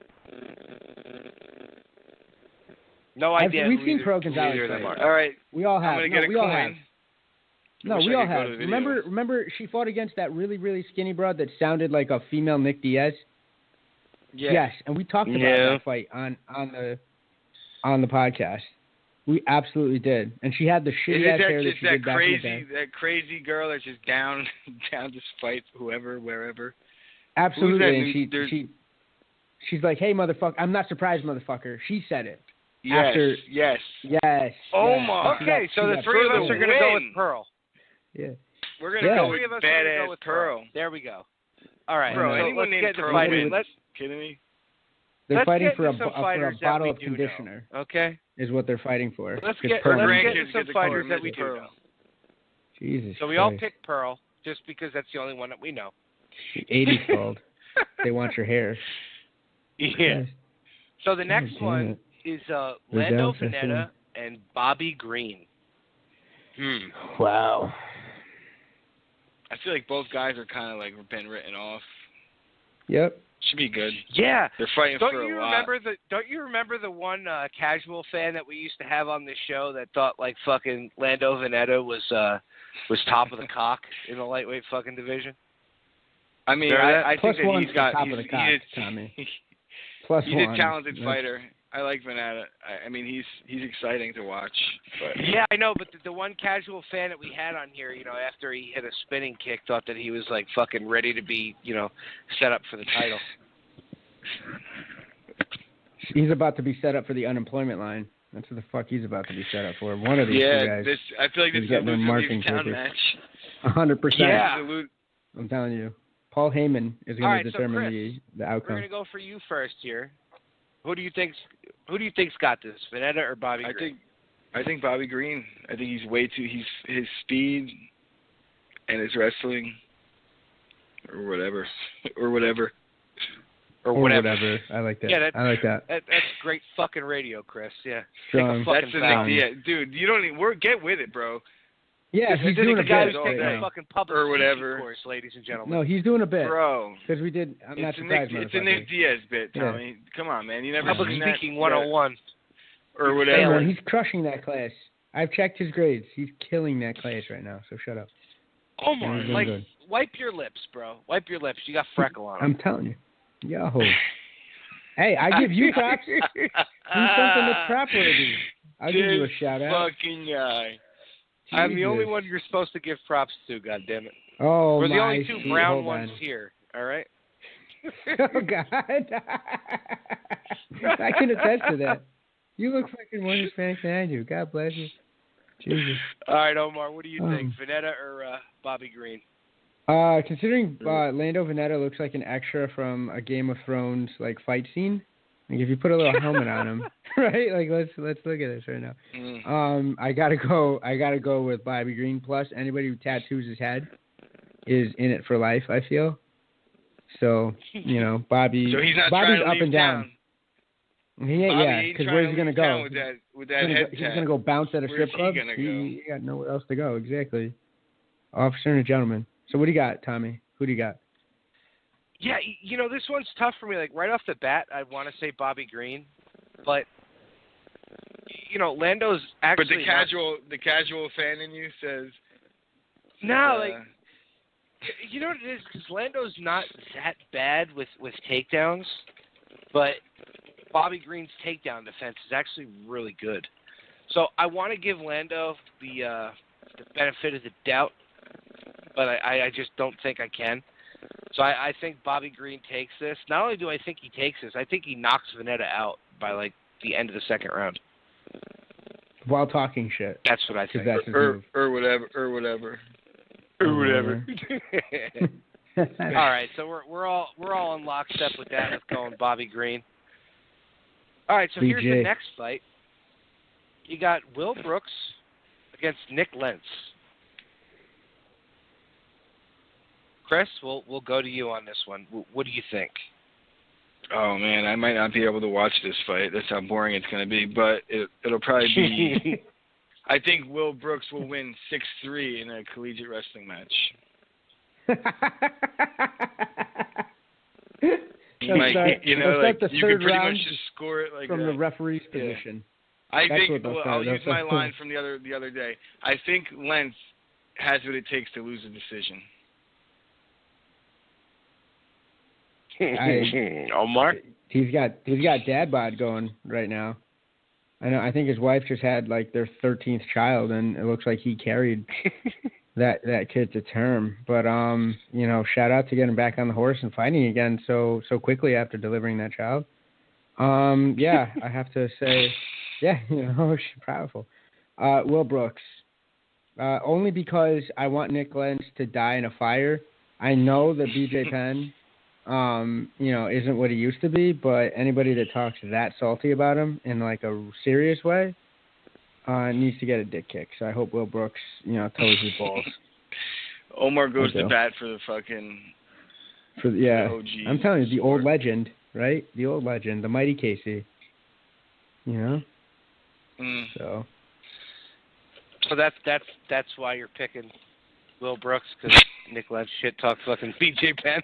No idea.
We've seen Pearl Gonzalez.
All right.
We all have.
We all have.
Remember she fought against that really, really skinny broad that sounded like a female Nick Diaz? Yes, and we talked about that fight on the podcast. We absolutely did. And she had the shitty ass hair that she did back in the day.
That crazy girl that's just down to fight whoever, wherever.
Absolutely. And she's like, hey, motherfucker. I'm not surprised, motherfucker. She said it.
Yes.
Oh, my. Okay, so the three of us are going to go with Pearl.
Yeah.
We're going to go with badass Pearl.
There we go. All right.
Bro,
so
anyone named Pearl wins. Kidding me?
They're fighting for a bottle of conditioner.
Okay.
Is what they're fighting for.
Let's get into some fighters that we do know.
Jesus.
So we all picked Pearl just because that's the only one that we know.
80's old. They want your hair.
Yeah. So the next one is Lando Veneta and Bobby Green.
Wow.
I feel like both guys are kind of like been written off.
Yep.
Should be good.
Yeah.
They're fighting for a lot.
Don't you remember the one casual fan that we used to have on this show that thought like fucking Lando Veneta was top of the cock in the lightweight fucking division?
I mean, I think that he's got
top of the cock, Tommy.
He's a talented fighter. I like Veneta. I mean, he's exciting to watch. But.
Yeah, I know, but the one casual fan that we had on here, after he hit a spinning kick, thought that he was like fucking ready to be, set up for the title.
He's about to be set up for the unemployment line. That's what the fuck he's about to be set up for. One of these two guys.
I feel like this is a loser town match.
100%.
Yeah.
I'm telling you. Paul Heyman is going to determine the outcome.
We're going to go for you first here. Who do you think's got this, Veneta or Bobby Green?
I think Bobby Green. I think he's his speed and his wrestling or whatever.
I like that.
Yeah,
I like that.
That's great fucking radio, Chris. Yeah.
Strong.
That's the idea. Dude, you don't need get with it, bro.
Yeah, he's doing a
guy
bit.
Who's taking a fucking public
or whatever.
Course, ladies and gentlemen.
No, he's doing a bit.
Bro.
Because we did. I'm not surprised.
It's a Nick Diaz bit, Tommy. Yeah. Come on, man. You never
public
seen
speaking 101.
Or whatever.
He's crushing that class. I've checked his grades. He's killing that class right now. So shut up.
Omar, wipe your lips, bro. Wipe your lips. You got freckle on them.
I'm telling you. Yo. Hey, I give you props. Do something that's prop worthy. I'll give you a shout out.
Fucking guy.
I'm the only one you're supposed to give props to, goddammit.
Oh,
We're
my
the only two brown
hold
ones
on.
here, all right?
Oh, God. I can attest to that. You look fucking more Hispanic than I do. God bless you. Jesus.
All right, Omar, what do you think? Vanetta or Bobby Green?
Considering Lando Veneta looks like an extra from a Game of Thrones like fight scene, like if you put a little helmet on him, right? Like let's look at this right now. I gotta go with Bobby Green. Plus, anybody who tattoos his head is in it for life. I feel. So Bobby.
So he's not
Bobby's
trying to
up
leave
and down.
town.
He ain't, yeah, because where's he gonna go?
With that head
he's gonna go bounce at a strip club.
Where's he gonna go?
He got nowhere else to go. Exactly. Officer and a gentleman. So what do you got, Tommy? Who do you got?
Yeah, this one's tough for me. Like right off the bat, I want to say Bobby Green, but Lando's actually.
But the casual fan in you says.
No, you know what it is? Because Lando's not that bad with takedowns, but Bobby Green's takedown defense is actually really good. So I want to give Lando the benefit of the doubt, but I just don't think I can. So I think Bobby Green takes this. Not only do I think he takes this, I think he knocks Veneta out by like the end of the second round.
While talking shit.
That's what I think.
That's his move.
Or whatever.
All right, so we're all in lockstep with that. Let's go on Bobby Green. All right, so here's the next fight. You got Will Brooks against Nick Lentz. Chris, we'll go to you on this one. What do you think?
Oh man, I might not be able to watch this fight. That's how boring it's going to be. But it'll probably be. I think Will Brooks will win 6-3 in a collegiate wrestling match. You pretty much just score it like
from
that.
the referee's position.
I think I'll use my line from the other day. I think Lentz has what it takes to lose a decision.
Omar?
He's got dad bod going right now. I think his wife just had like their 13th child, and it looks like he carried that kid to term. But shout out to getting back on the horse and fighting again so quickly after delivering that child. I have to say, she's powerful. Will Brooks, only because I want Nick Lentz to die in a fire. I know that BJ Penn, isn't what he used to be, but anybody that talks that salty about him in like a serious way needs to get a dick kick. So I hope Will Brooks, toes his balls.
Omar goes to bat for the fucking.
The
OG
I'm telling you, the
sport.
old legend, right? The old legend, the mighty Casey. So
that's why you're picking Will Brooks, because Nick Lentz shit talks fucking BJ Penn.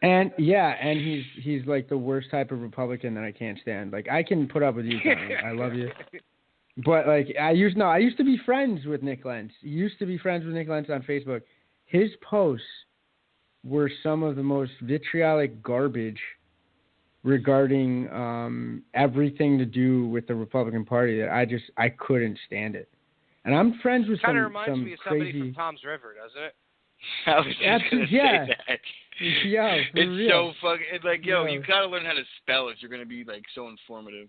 and he's like the worst type of Republican that I can't stand. Like I can put up with you, Conor. I love you. But like I used to be friends with Nick Lentz. Used to be friends with Nick Lentz on Facebook. His posts were some of the most vitriolic garbage regarding everything to do with the Republican Party that I couldn't stand it. And I'm friends with
Kind of
some
reminds me of somebody
crazy...
from Tom's River, doesn't it?
I was just going to say that.
Yeah,
it's
real.
So fucking... It's like, you got to learn how to spell if you're going to be, like, so informative.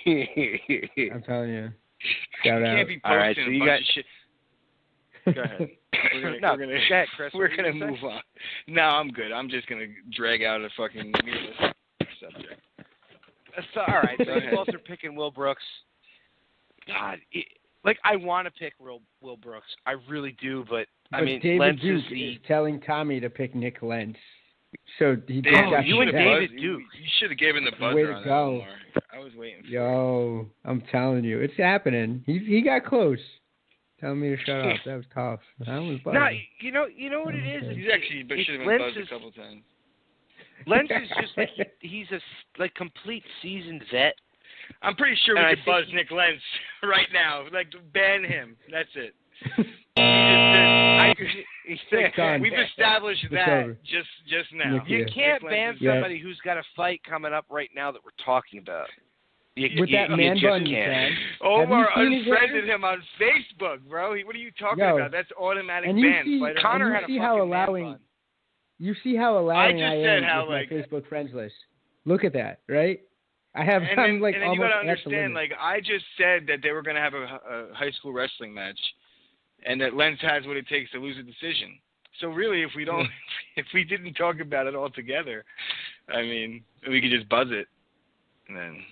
I'm telling you. Shout out.
Can't be posting
all right, so
a bunch of shit. Go ahead. We're gonna move on. No, I'm good. I'm just gonna drag out a fucking meaningless subject.
So, all right, so you both are picking Will Brooks. God, I want to pick Will Brooks. I really do, but I mean,
David
Lentz
Duke
is
telling Tommy to pick Nick Lentz. So he did
you and David Duke.
You should have given the buzzer
way to
on
go.
that, Omar. I was waiting for
Yo, I'm telling you, it's happening. He got close. Telling me to shut up. That was tough. I was buzzing.
No, you know what it is?
He's actually should have been buzzed a couple times.
Lentz is just like he's a complete seasoned vet.
I'm pretty sure we could buzz Nick Lentz right now. Like ban him. That's it. We've established that just now.
You can't ban somebody who's got a fight coming up right now that we're talking about.
With that man
just
bun,
can't.
Omar unfriended him on Facebook, bro. What are you talking about? That's automatic ban.
Connor had a fucking man bun.
You see how allowing I am with my
like,
Facebook friends list. Look at that, right? I'm like
and then
almost
you gotta
at the
understand,
limit.
like I just said that they were gonna have a high school wrestling match, and that Lentz has what it takes to lose a decision. So really, if we don't, if we didn't talk about it all together, I mean, we could just buzz it, and then.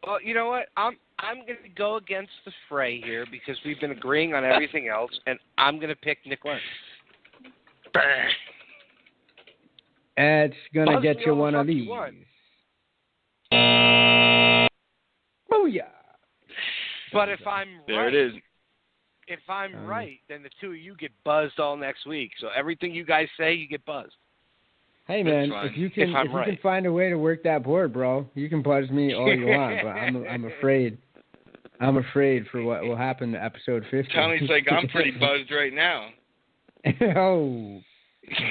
Well, you know what? I'm going to go against the fray here because we've been agreeing on everything else, and I'm going to pick Nick Lentz.
It's going to get you one of these. Oh, yeah.
But if I'm
there
right,
it is.
If I'm right, then the two of you get buzzed all next week. So everything you guys say, you get buzzed.
Hey man, if you can find a way to work that board, bro, you can buzz me all you want. But I'm afraid for what will happen to episode 50.
Tommy's like, I'm pretty buzzed right now.
Oh,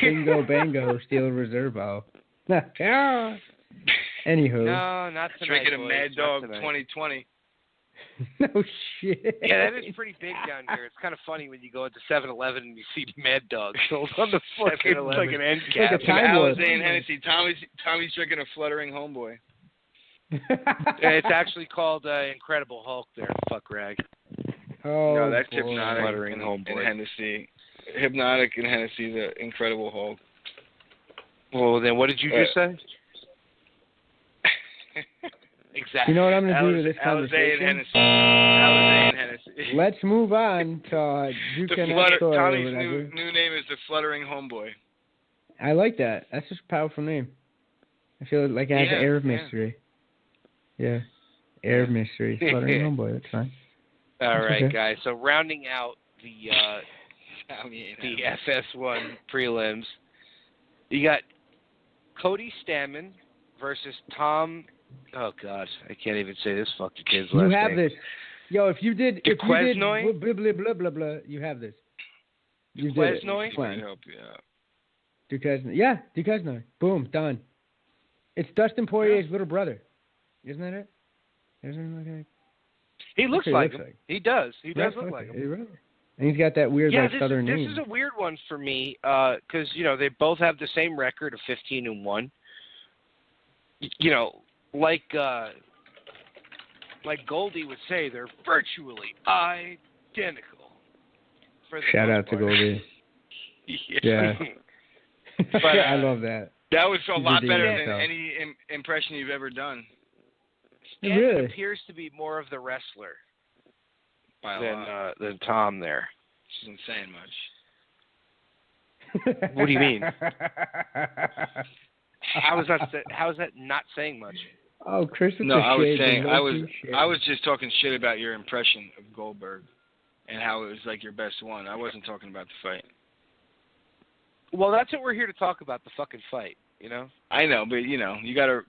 bingo bango, steel reservo. Anywho.
No, not tonight.
Drinking a Mad Dog 2020.
No shit.
Yeah, that is pretty big down here. It's kind of funny when you go into 7-Eleven and you see Mad Dog sold on the fucking like an end cap.
Like a time warp.
Alizé and Hennessy. Tommy's drinking a Fluttering Homeboy.
It's actually called Incredible Hulk there, fuck rag.
Oh,
no, that's
boy.
Hypnotic
Fluttering
and
Homeboy.
Hennessy. Hypnotic and Hennessy, the Incredible Hulk.
Well, then what did you just say? Exactly.
You know what I'm going to do to this conversation?
Alizé and Hennessy.
Let's move on to
Tommy's new name is the Fluttering Homeboy.
I like that. That's just a powerful name. I feel like it has an air of mystery. Yeah. Air of mystery. Fluttering Homeboy. That's fine.
All right, guys. So rounding out the FS1 prelims, you got Cody Stammen versus Tom. Oh God, I can't even say this fucking kid's last name.
You have this. Yo, if you did blah, blah, blah, blah, blah, you have this. You did it. Duquesnoy. Yeah, Duquesnoy. Boom, done. It's Dustin Poirier's little brother. Isn't that it? Isn't it like
he looks like him. He does. He does look like him.
And he's got that weird southern name.
This is a weird one for me because they both have the same record of 15-1. Like Goldie would say, they're virtually identical.
Shout out to Goldie. Yeah. But I love that.
That was a lot better than any impression you've ever done.
Stammen appears to be more of the wrestler than Tom there.
Which isn't saying much.
What do you mean? How is that not saying much?
Oh, Chris,
no, I was just talking shit about your impression of Goldberg and how it was like your best one. I wasn't talking about the fight.
Well, that's what we're here to talk about, the fucking fight,
I know, but you gotta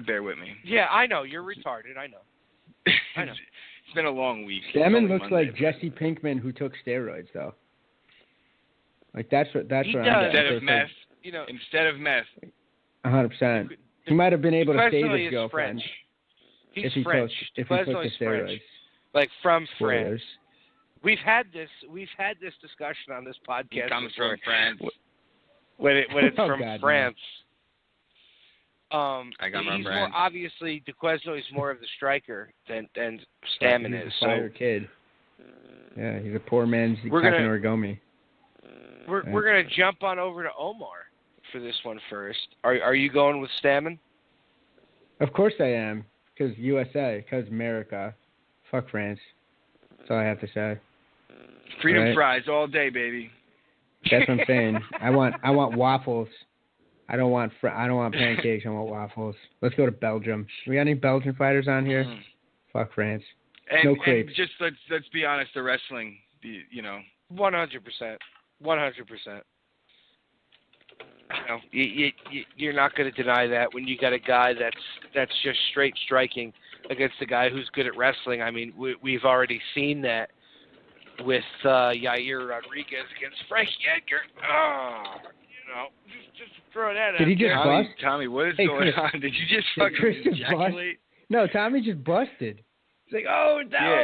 bear with me.
Yeah, I know. You're retarded, I know.
It's been a long week.
Stammen looks like Jesse Pinkman who took steroids though. Like that's what I'm
instead of meth. Instead of meth.
100%. He might have been able to save his girlfriend.
He's French.
If he took the steroids.
French. Like from
Spoilers.
France. We've had this discussion on this podcast.
It comes from France.
When it's from France.
I got my brand.
Obviously, Duquesnoy is more of the striker than Stammen is.
He's a fire kid. Yeah, he's a poor man's origami.
We're gonna jump on over to Omar for this one first. Are you going with Stammen?
Of course I am, because USA, because America. Fuck France. That's all I have to say.
Freedom fries all day, baby.
That's what I'm saying. I want waffles. I don't want pancakes. I want waffles. Let's go to Belgium. We got any Belgian fighters on here? Fuck France. No crepes.
And just let's be honest. The wrestling,
100%. 100%. You're not going to deny that when you got a guy that's just straight striking against a guy who's good at wrestling. I mean, we've already seen that with Yair Rodriguez against Frankie Edgar. Just throw that out.
Did he just bust?
Tommy, what is going on? Did you just fucking ejaculate?
No, Tommy just busted. It's like, oh,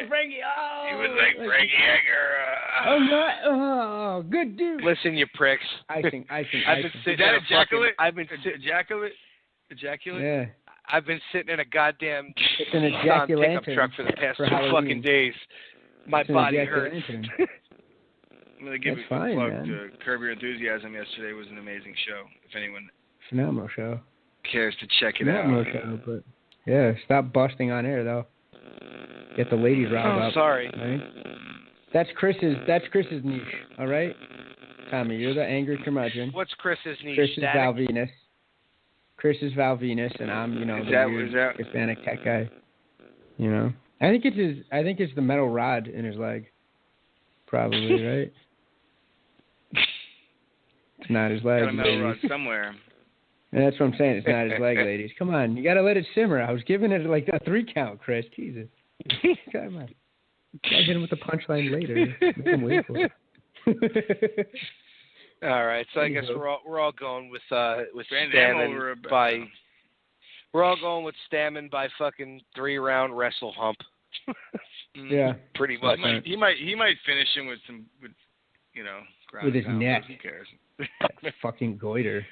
Frankie, oh.
He was like Frankie Edgar.
Oh, not, oh, good dude.
Listen, you pricks.
Icing.
I've been sitting
Is that
in a
ejaculate?
fucking,
Ejaculate?
Yeah.
I've been sitting in a goddamn
It's an
Nissan
ejaculate
pickup truck for the past
for
2
Halloween.
fucking days. My body hurts.
I'm going to give
That's
a
fine,
plug
man.
to Curb Your Enthusiasm. Yesterday was an amazing show. If anyone
Phenomenal show.
cares to check it
Phenomenal
out.
show, but yeah, stop busting on air though. Get the ladies riled up.
Sorry.
Right? That's Chris's niche. All right, Tommy, you're the angry curmudgeon.
What's Chris's niche?
Chris is
Static?
Val Venus. Chris is Val Venus, and I'm, the weird Hispanic tech guy. I think it's the metal rod in his leg. Probably, right? It's not his leg.
Got a metal rod
ladies.
somewhere.
And that's what I'm saying. It's not his leg, ladies. Come on, you gotta let it simmer. I was giving it like a 3 count, Chris. Jesus. Come on. Gotta hit him with the punchline later. Make him wait for it.
All right, so I guess we're all going with
Van
Stammen by. We're all going with Stammen by fucking 3-round wrestle hump.
Yeah.
Pretty much.
He might finish him with ground
with his
pound,
neck.
Who cares?
That fucking goiter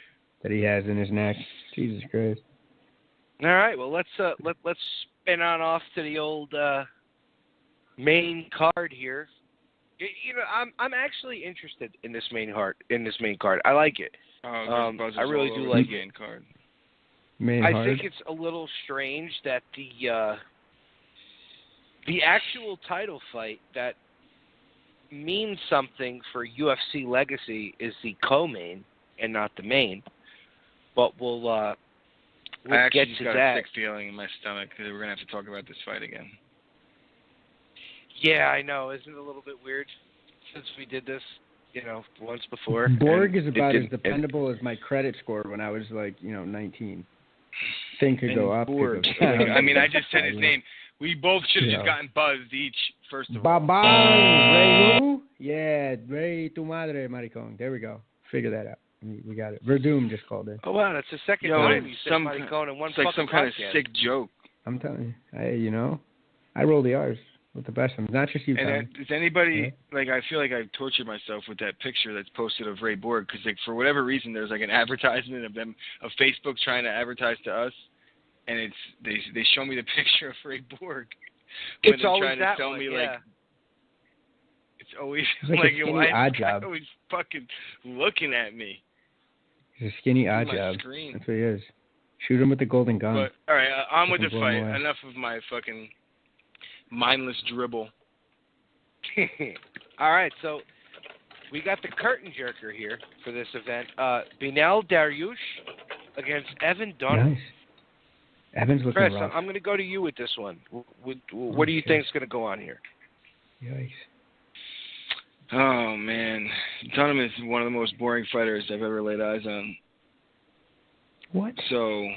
that he has in his neck. Jesus Christ.
All right, well let's spin on off to the old main card here. I'm actually interested in this main card. I like it. I really do like it.
Main card.
I think it's a little strange that the actual title fight that means something for UFC Legacy is the co-main and not the main. But we'll
actually
get to
got
that.
a sick feeling in my stomach because we're gonna have to talk about this fight again.
Yeah, I know. Isn't it a little bit weird since we did this, once before?
Borg is about as dependable as my credit score when I was 19. Thing could go up.
Borg.
Could go down.
I mean, I just said his name. We both should have just gotten buzzed each, first of all.
Baba, Ray who? Yeah, Ray tu madre, maricón. There we go. Figure that out. We got it. Verdum just called in.
Oh, wow, that's the second time you said maricón in one
it's like some kind of sick joke.
I'm telling you. I roll the R's with the best of them. Not just you, Tommy.
And does anybody, I feel like I've tortured myself with that picture that's posted of Ray Borg, because for whatever reason there's an advertisement of Facebook trying to advertise to us, and they show me the picture of Ray Borg when
it's
they're
always
trying
that
to tell
one,
me
yeah.
It's like a skinny odd job.
Always fucking looking at me.
He's a skinny odd job.
Screen.
That's what he is. Shoot him with the golden gun.
But all right, on with the
Fucking
fight.
blow him away.
Enough of my fucking mindless dribble.
All right, so we got the curtain jerker here for this event. Binel Dariush against Evan Dunham.
Nice. Evan's looking
Chris,
rough.
I'm going to go to you with this one. What do you think is going to go on here?
Yikes.
Oh man, Dunham is one of the most boring fighters I've ever laid eyes on.
What?
So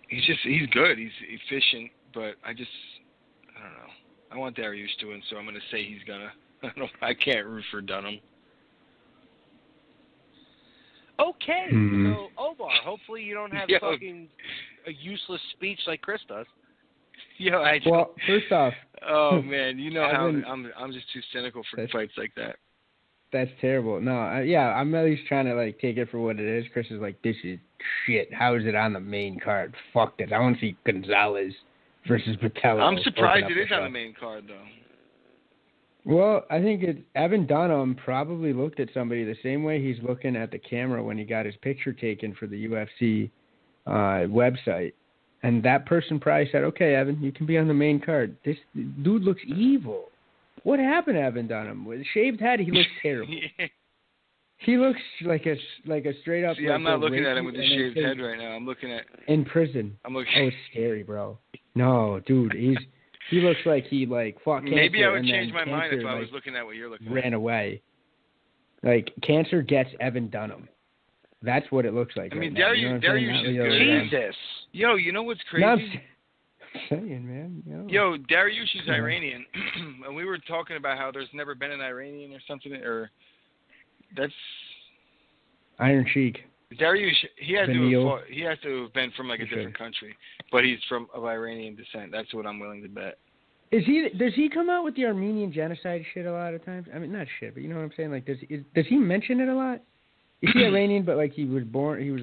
he's good. He's efficient, but I don't know. I want Dariush to win, so I'm going to say he's gonna. I can't root for Dunham.
Okay, so Omar, hopefully you don't have fucking a useless speech like Chris does.
Well, first off.
Oh man, how
Evan,
I'm just too cynical for fights like that.
That's terrible. No, I'm at least trying to take it for what it is. Chris is like, this is shit. How is it on the main card? Fuck this. I want to see Gonzalez versus Patello.
I'm surprised it is on the main card though.
Well, I think Evan Dunham probably looked at somebody the same way he's looking at the camera when he got his picture taken for the UFC website. And that person probably said, okay, Evan, you can be on the main card. This dude looks evil. What happened to Evan Dunham? With a shaved head, he looks terrible.
Yeah.
He looks like a straight up.
See, I'm not looking at him with a shaved head right now. I'm looking at
in prison.
I'm looking.
Oh, it's scary, bro. No, dude, he looks like he fought cancer.
Maybe I would
and
change
then
my mind
cancer,
if I was looking at what you're looking at.
Ran away. Cancer gets Evan Dunham. That's what it looks like.
I mean,
right
Dariush is good.
Jesus.
Yo, you know what's crazy?
No, I'm saying, man.
Yo, Dariush is Iranian, and we were talking about how there's never been an Iranian or something, or that's
Iron Sheik.
Dariush, he has
Beneil.
to have been from like a different country, but he's of Iranian descent. That's what I'm willing to bet.
Does he come out with the Armenian genocide shit a lot of times? I mean, not shit, but you know what I'm saying? Like, does he mention it a lot? Is he Iranian, but like he was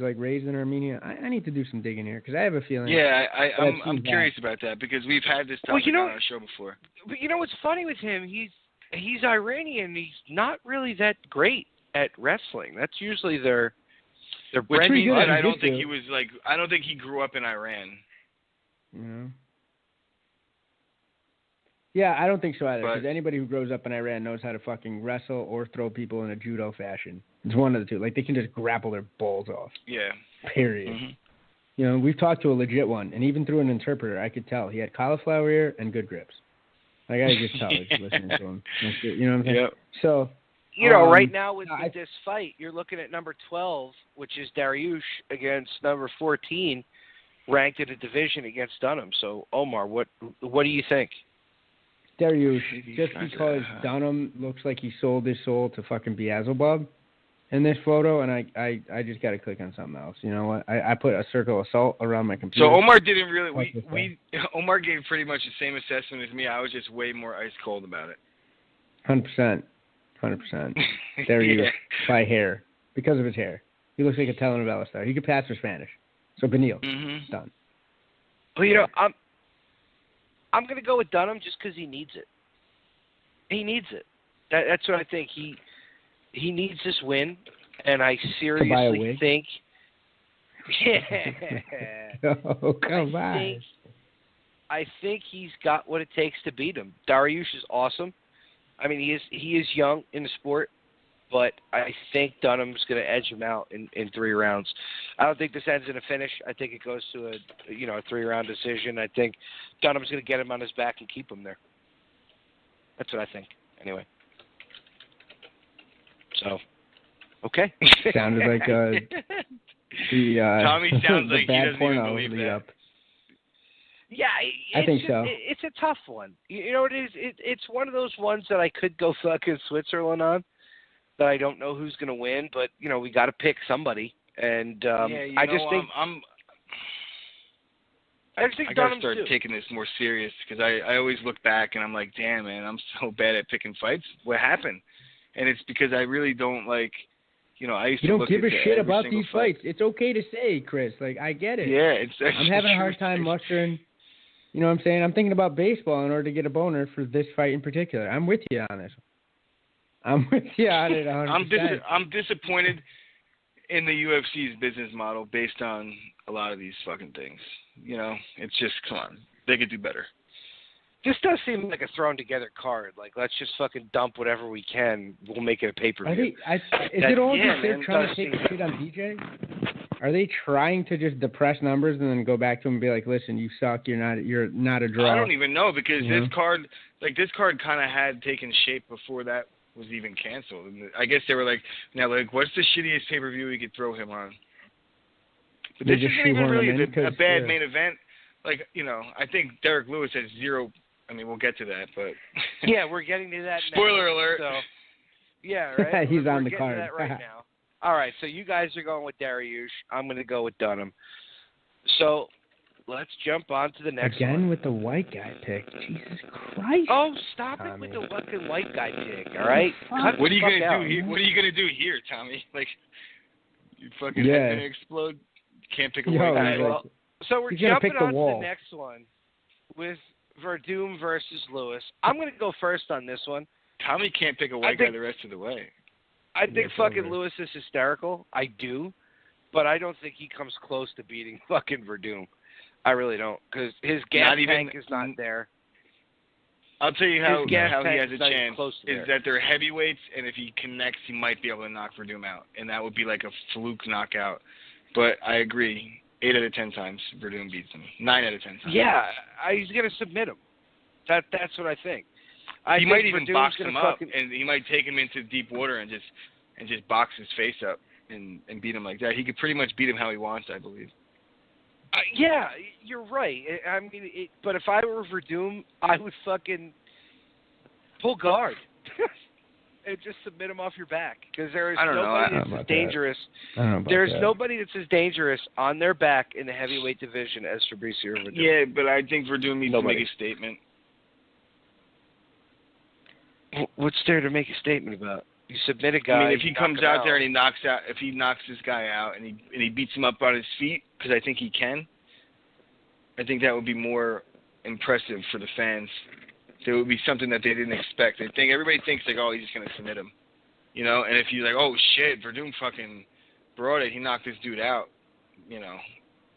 like raised in Armenia? I need to do some digging here because I have a feeling.
Yeah, I'm curious about that because we've had this topic on our show before.
But you know what's funny with him? He's Iranian. He's not really that great at wrestling. That's usually their branding.
But I don't think he was like. I don't think he grew up in Iran.
Yeah. Yeah, I don't think so either. Because anybody who grows up in Iran knows how to fucking wrestle or throw people in a judo fashion. It's one of the two. Like, they can just grapple their balls off.
Yeah.
Period. Mm-hmm. You know, we've talked to a legit one, and even through an interpreter, I could tell he had cauliflower ear and good grips. Like, I could just tell just listening to him. You know what I'm saying?
Yep.
So,
you know, right now with this fight, you're looking at number 12, which is Dariush, against number 14, ranked in a division against Dunham. So, Omar, what do you think?
Dariush, just because Dunham looks like he sold his soul to fucking Beelzebub in this photo, and I just got to click on something else. You know what? I put a circle of salt around my computer.
So Omar didn't really. Omar gave pretty much the same assessment as me. I was just way more ice cold about it.
100%. Dariush by hair, because of his hair. He looks like a telenovela star. He could pass for Spanish. So Beneil, done.
Well, you know, I'm going to go with Dunham just because he needs it. He needs it. That's what I think. He needs this win, and I seriously think. Yeah.
Oh, come on.
I think he's got what it takes to beat him. Dariush is awesome. I mean, he is young in the sport, but I think Dunham's going to edge him out in 3 rounds. I don't think this ends in a finish. I think it goes to a 3-round decision. I think Dunham's going to get him on his back and keep him there. That's what I think. Anyway. So, okay.
Sounded like
Tommy sounds like he doesn't even believe that.
Up.
Yeah,
I think so.
It's a tough one. You know what it is? It's one of those ones that I could go fucking Switzerland on. That I don't know who's going to win, but we got to pick somebody, and I just think I got to start taking this more serious because I always look back and I'm like, damn man, I'm so bad at picking fights. What happened? And it's because I really don't like, I used to
you
look
don't give
at
a shit about these
fight.
fights. It's okay to say, Chris. Like I get it.
Yeah,
I'm having a hard time mustering. You know what I'm saying? I'm thinking about baseball in order to get a boner for this fight in particular. I'm with you on this. I'm with you on it 100%.
I'm disappointed in the UFC's business model based on a lot of these fucking things. It's just, come on. They could do better.
This does seem like a thrown together card. Like, let's just fucking dump whatever we can. We'll make it a pay-per-view.
Is it all just they're trying to take shit on DJ? Are they trying to just depress numbers and then go back to him and be like, listen, you suck. You're not a draw.
I don't even know because this card kind of had taken shape before that was even canceled. And I guess they were like, what's the shittiest pay-per-view we could throw him on? But this isn't even really a bad main event. Like, I think Derek Lewis has 0. I mean, we'll get to that, but
yeah, we're getting to that.
Spoiler alert.
So, yeah, right.
He's on the
getting
card
to that right now. All right, so you guys are going with Dariush. I'm going to go with Dunham. So let's jump on to the next one.
Again with the white guy pick. Jesus Christ.
Oh, stop it with the fucking white guy pick, all right?
What are you going to do here? What are you going to do here, Tommy? Like, you fucking head going to explode? Can't pick a white guy.
Well, so we're jumping on to the next one with Verdum versus Lewis. I'm going to go first on this one.
Tommy can't pick a white guy the rest of the way.
I think fucking Lewis is hysterical. I do. But I don't think he comes close to beating fucking Verdum. I really don't. Because his gas tank is not there.
I'll tell you how he has a chance
is
that they're heavyweights, and if he connects, he might be able to knock Verdum out. And that would be like a fluke knockout. But I agree. 8 out of 10 times, Verdum beats him. 9 out of 10 times.
Yeah, he's going to submit him. That's what I think.
He might even box him up, and he might take him into deep water and just box his face up and beat him like that. He could pretty much beat him how he wants, I believe.
Yeah, you're right. I mean, but if I were Verdum, I would fucking pull guard. and just submit him off your back, because there is
I don't know.
nobody
I
that's
don't
as dangerous. There's nobody that's as dangerous on their back in the heavyweight division as Fabricio Verdum.
Yeah, but I think Verdum needs to make a statement.
What's there to make a statement about? You submit a guy.
I mean, if he comes out there and he knocks this guy out and he beats him up on his feet, because I think he can. I think that would be more impressive for the fans. There would be something that they didn't expect. Everybody thinks like, oh, he's just gonna submit him, you know. And if you're like, oh shit, Verdum fucking brought it, he knocked this dude out, you know,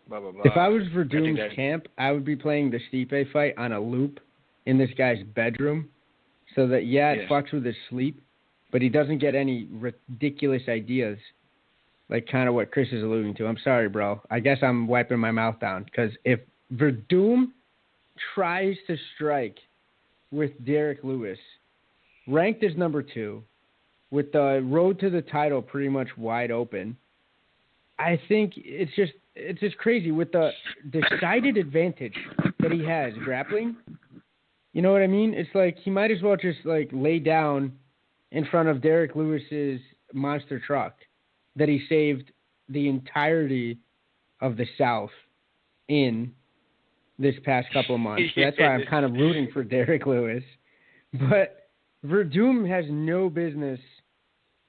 blah blah blah.
If I was Verdum's camp, I would be playing the Stipe fight on a loop in this guy's bedroom, so that it fucks with his sleep, but he doesn't get any ridiculous ideas, like kind of what Chris is alluding to. I'm sorry, bro. I guess I'm wiping my mouth down, because if Verdum tries to strike with Derek Lewis, ranked as number 2, with the road to the title pretty much wide open, I think it's just crazy with the decided advantage that he has grappling. You know what I mean? It's like he might as well just like lay down in front of Derek Lewis's monster truck that he saved the entirety of the South in this past couple of months. So that's why I'm kind of rooting for Derek Lewis. But Verdum has no business.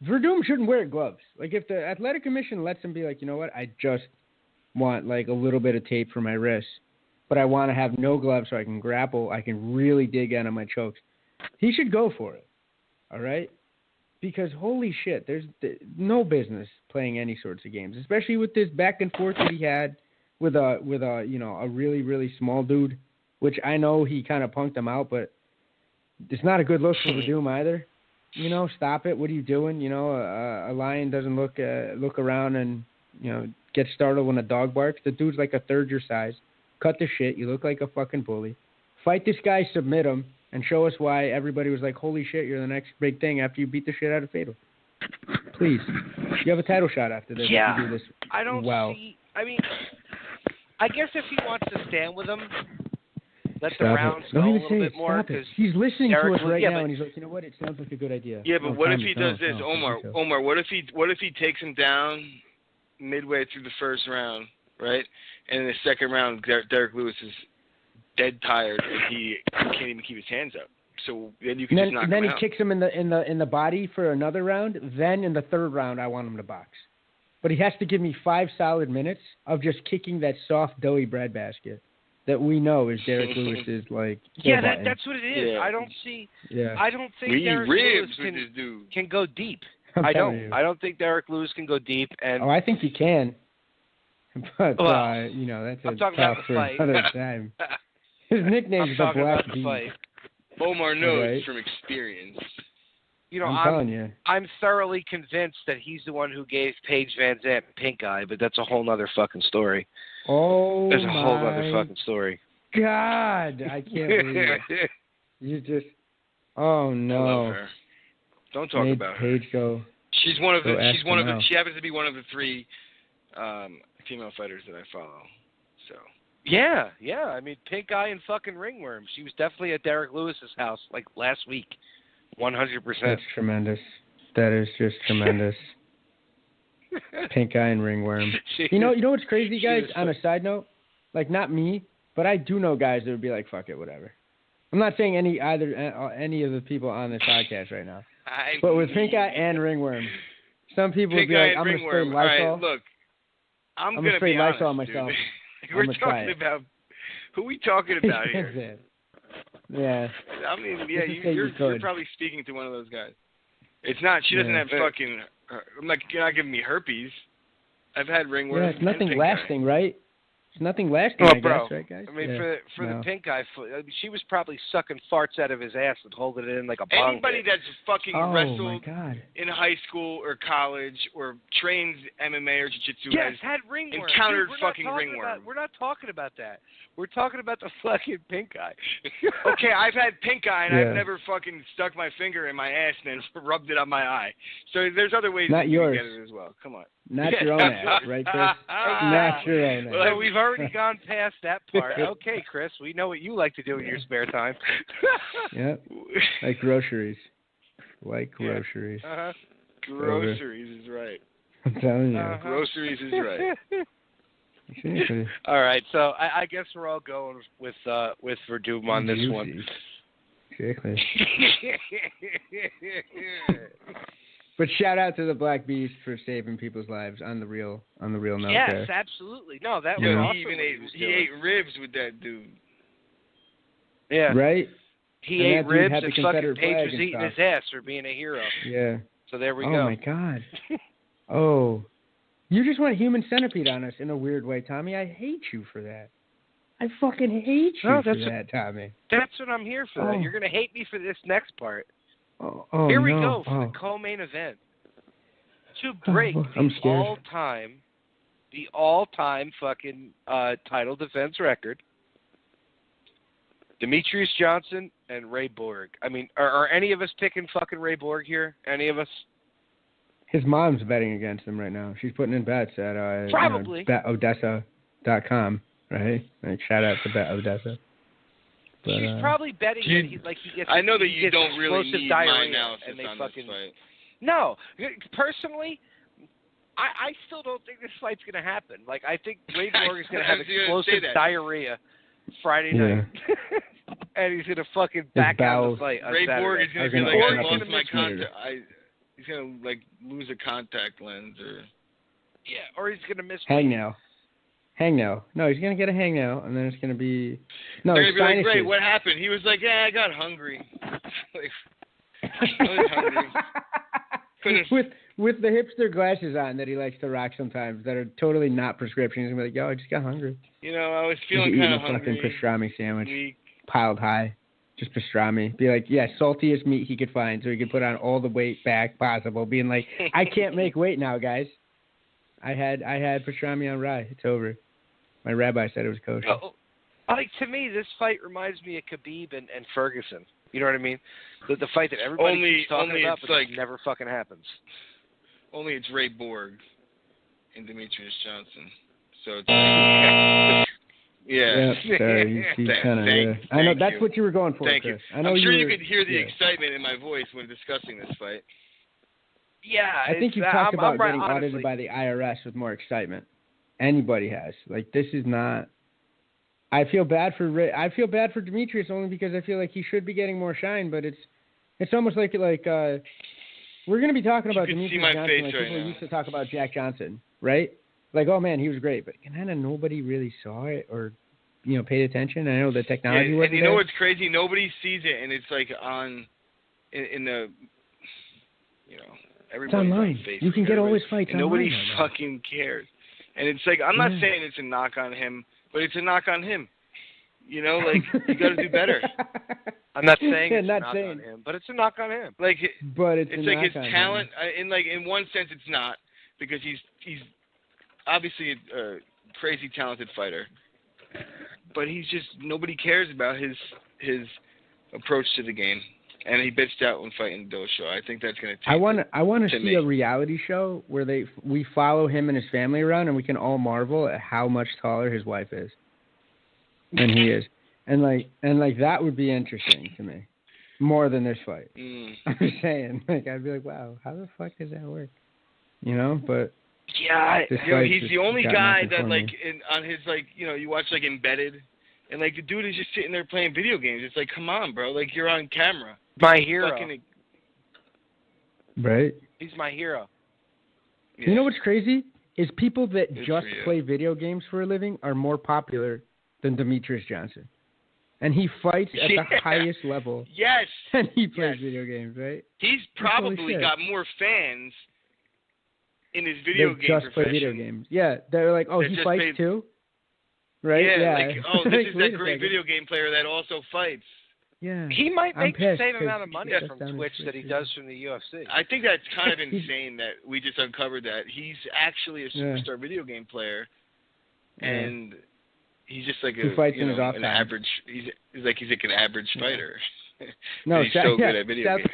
Verdum shouldn't wear gloves. Like, if the athletic commission lets him be like, you know what, I just want like a little bit of tape for my wrists, but I want to have no gloves so I can grapple, I can really dig in on my chokes, he should go for it. All right? Because holy shit, there's no business playing any sorts of games, especially with this back and forth that he had with a really, really small dude, which I know he kind of punked him out, but it's not a good look for Verdum either. You know, stop it. What are you doing? You know, a lion doesn't look around and, you know, get startled when a dog barks. The dude's like a third your size. Cut the shit. You look like a fucking bully. Fight this guy, submit him, and show us why everybody was like, holy shit, you're the next big thing after you beat the shit out of Fatal. Please. You have a title shot after this.
Yeah,
if you do this
I don't see. I mean, I guess if he wants to stand with him, let the rounds go a little bit more. Because
he's listening to us right now, and he's like, you know what? It sounds like a good idea.
Yeah, but what if he does this, Omar? Omar, what if he takes him down midway through the first round, right? And in the second round, Derek Lewis is dead tired, and he can't even keep his hands up. So then you can just knock him out.
Then he kicks him in the body for another round. Then in the third round, I want him to box. But he has to give me 5 solid minutes of just kicking that soft, doughy bread basket that we know is Derek Lewis's like.
That's what it is. Yeah. I don't see. Yeah. I don't think Derek Lewis can go deep. I don't think Derek Lewis can go deep. And
I think he can. But you know, that's a tough for another time. His nickname's the Black Beast.
Omar knows from experience.
You know, I'm thoroughly convinced that he's the one who gave Paige Van Zandt pink eye, but that's a whole nother fucking story.
Oh,
there's a whole other fucking story.
God, I can't believe it. You just, oh no.
I love her. Don't talk about her.
Paige go.
She's one of the. She's one of the. She happens to be one of the 3 female fighters that I follow. So.
Yeah.
I mean, pink eye and fucking ringworm. She was definitely at Derek Lewis's house like last week. 100%.
That's tremendous. That is just tremendous. Pink eye and ringworm. You know what's crazy, guys? On a side note, like not me, but I do know guys that would be like, "Fuck it, whatever." I'm not saying any of the people on this podcast right now, but with pink eye and ringworm, some people would be like, "I'm gonna spray Lysol."
All right, look, I'm gonna
spray
Lysol
on myself.
We're talking about who we talking about here?
Yeah.
I mean, yeah, you're probably speaking to one of those guys. It's not. She doesn't have fucking. You're not giving me herpes. I've had ringworm.
Yeah, it's nothing lasting, right? It's nothing lasting, I guess, right, guys?
I mean, for the pink guy, she was probably sucking farts out of his ass and holding it in like a bong.
Anybody that's fucking wrestled in high school or college or trains MMA or jiu-jitsu has
had ringworm.
Encountered fucking ringworm.
We're not talking about that. We're talking about the fucking pink eye.
Okay, I've had pink eye, and I've never fucking stuck my finger in my ass and then rubbed it on my eye. So there's other ways to get it as well. Come on.
Not your own ass, right, Chris? Not your own ass.
Well, we've already gone past that part. Okay, Chris, we know what you like to do in your spare time.
Yep, like groceries. like groceries.
Uh-huh.
Groceries is right.
I'm telling you.
Uh-huh.
Groceries is right.
Seriously.
All right, so I guess we're all going with Verdum on this one.
Exactly. But shout out to the Black Beast for saving people's lives on the real note.
Yes,
there.
absolutely. No, that was
Yeah,
awesome.
he even
what
ate ribs with that dude.
Yeah.
Right?
He
And
ate
that dude
ribs
had the
and fucking
Confederate
Paige
flag
was
and
eating
stuff.
his ass for being a hero.
Yeah.
So there we go.
Oh my God. Oh. You just went human centipede on us in a weird way, Tommy. I hate you for that. I fucking hate you for that, Tommy.
That's what I'm here for.
Oh.
You're going to hate me for this next part.
Oh,
Here we
no.
go for the co-main event. To break the all-time fucking title defense record, Demetrius Johnson and Ray Borg. I mean, are any of us picking fucking Ray Borg here? Any of us?
His mom's betting against him right now. She's putting in bets at
Probably
betodessa.com, right? Like, shout out to Bet Odessa. But,
she's probably betting that he gets.
I know that you don't really need my
diarrhea
analysis
and they
on
fucking,
this fight.
No, personally, I still don't think this fight's going to happen. Like, I think Ray Borg is going to have explosive diarrhea Friday night. And he's going to fucking back out of the fight on
Ray
Saturday.
Borg is going to be like, I lost my contact. He's going to, like, lose a contact lens or...
Yeah, or he's going to miss...
Hangnail. No, he's going to get a hangnail, and then it's going to be... No,
they're
it's
going to be like, Ray, what happened? He was like, yeah, I got hungry. Like, I was hungry.
With the hipster glasses on that he likes to rock sometimes that are totally not prescription, he's going to be like, yo, I just got hungry.
You know, I was feeling kind of hungry.
Fucking pastrami sandwich.
Weak.
Piled high. Just pastrami. Be like, yeah, saltiest meat he could find so he could put on all the weight back possible. Being like, I can't make weight now, guys. I had pastrami on rye. It's over. My rabbi said it was kosher.
Like, to me, this fight reminds me of Khabib and Ferguson. You know what I mean? The fight that everybody keeps talking about, but like, never fucking happens.
Only it's Ray Borg and Demetrius Johnson. So it's like, yeah.
Sorry, I know that's what you were going for.
Thank
Chris.
you. I'm sure you could hear the excitement in my voice when discussing this fight.
Yeah,
I think you talked about getting audited by the IRS with more excitement. Anybody has. Like, this is not. I feel bad for Demetrius only because I feel like he should be getting more shine, but it's almost like we're going to be talking about Demetrius Johnson like people used to talk about Jack Johnson, right? Like, oh man, he was great, but kind of nobody really saw it or paid attention. I know the technology wasn't
and you
there.
know what's crazy? Nobody sees it, and it's like in the everybody's
online.
On Facebook.
You can get all his fights
and nobody
online
fucking cares. And it's like, I'm not saying it's a knock on him, but it's a knock on him. You know, like, you got to do better.
I'm not saying it's a knock on him, but it's a knock on him.
Like,
but it's
like his talent. In one sense, it's not, because he's obviously a crazy talented fighter, but he's just, nobody cares about his approach to the game. And he bitched out when fighting Dillashaw. I think that's going to take.
I want to see a reality show where we follow him and his family around, and we can all marvel at how much taller his wife is than he is, and that would be interesting to me, more than this fight. I'm just saying, like, I'd be like, wow, how the fuck does that work? But
yeah, he's the only guy that on his you watch like Embedded, and like the dude is just sitting there playing video games. It's like, come on, bro, like you're on camera.
My hero.
Right?
He's my hero.
Yeah. You know what's crazy? Is people that just play video games for a living are more popular than Demetrius Johnson. And he fights at the highest level.
Yes.
And he plays video games, right?
He's probably got more fans in his video game
just play video games. Yeah. They're like, oh, he fights too? Right?
Yeah. Like, oh, this is that great video game player that also fights.
Yeah.
He might make the same amount of money from Twitch that he does from the UFC.
I think that's kind of insane that we just uncovered that. He's actually a superstar video game player, and he's just like an average. He's like an average fighter.
No,
he's so good at video games.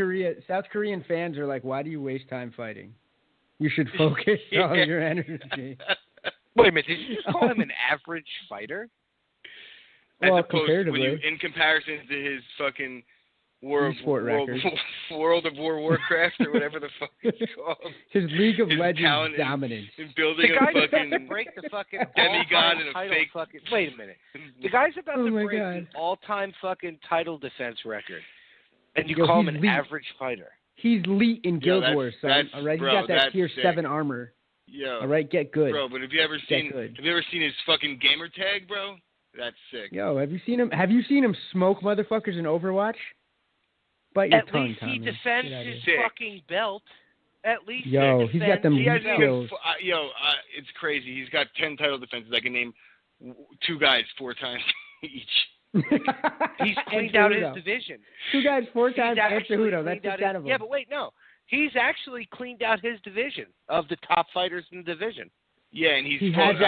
South Korean fans are like, why do you waste time fighting? You should focus all your energy.
Wait a minute, did you just call him an average fighter?
As opposed to in comparison to his fucking World of Warcraft or whatever the fuck it's called.
His League of Legends dominance.
In building
the guy's
a
about to
fucking
break the fucking
demigod and a
title
fake.
Fucking, wait a minute. The guy's about to break
God.
the all-time fucking title defense record, and you
Yo,
call him an
elite.
average fighter.
He's elite in Guild Wars, son. All right,
bro,
he's got that tier
sick.
7 armor.
Yo.
All right, get good.
Bro, but have you ever seen his fucking gamer tag, bro? That's sick.
Yo, have you seen him smoke motherfuckers in Overwatch? Bite your
At
tongue,
least
Tommy.
he defends his fucking belt. At least
Yo, he's got them skills.
It's crazy. He's got 10 title defenses. I can name 2 guys 4 times each.
He's cleaned out his division.
2 guys 4 times and Cejudo. That's
just
incredible.
Yeah, but wait, no. He's actually cleaned out his division of the top fighters in the division.
Yeah, and
he has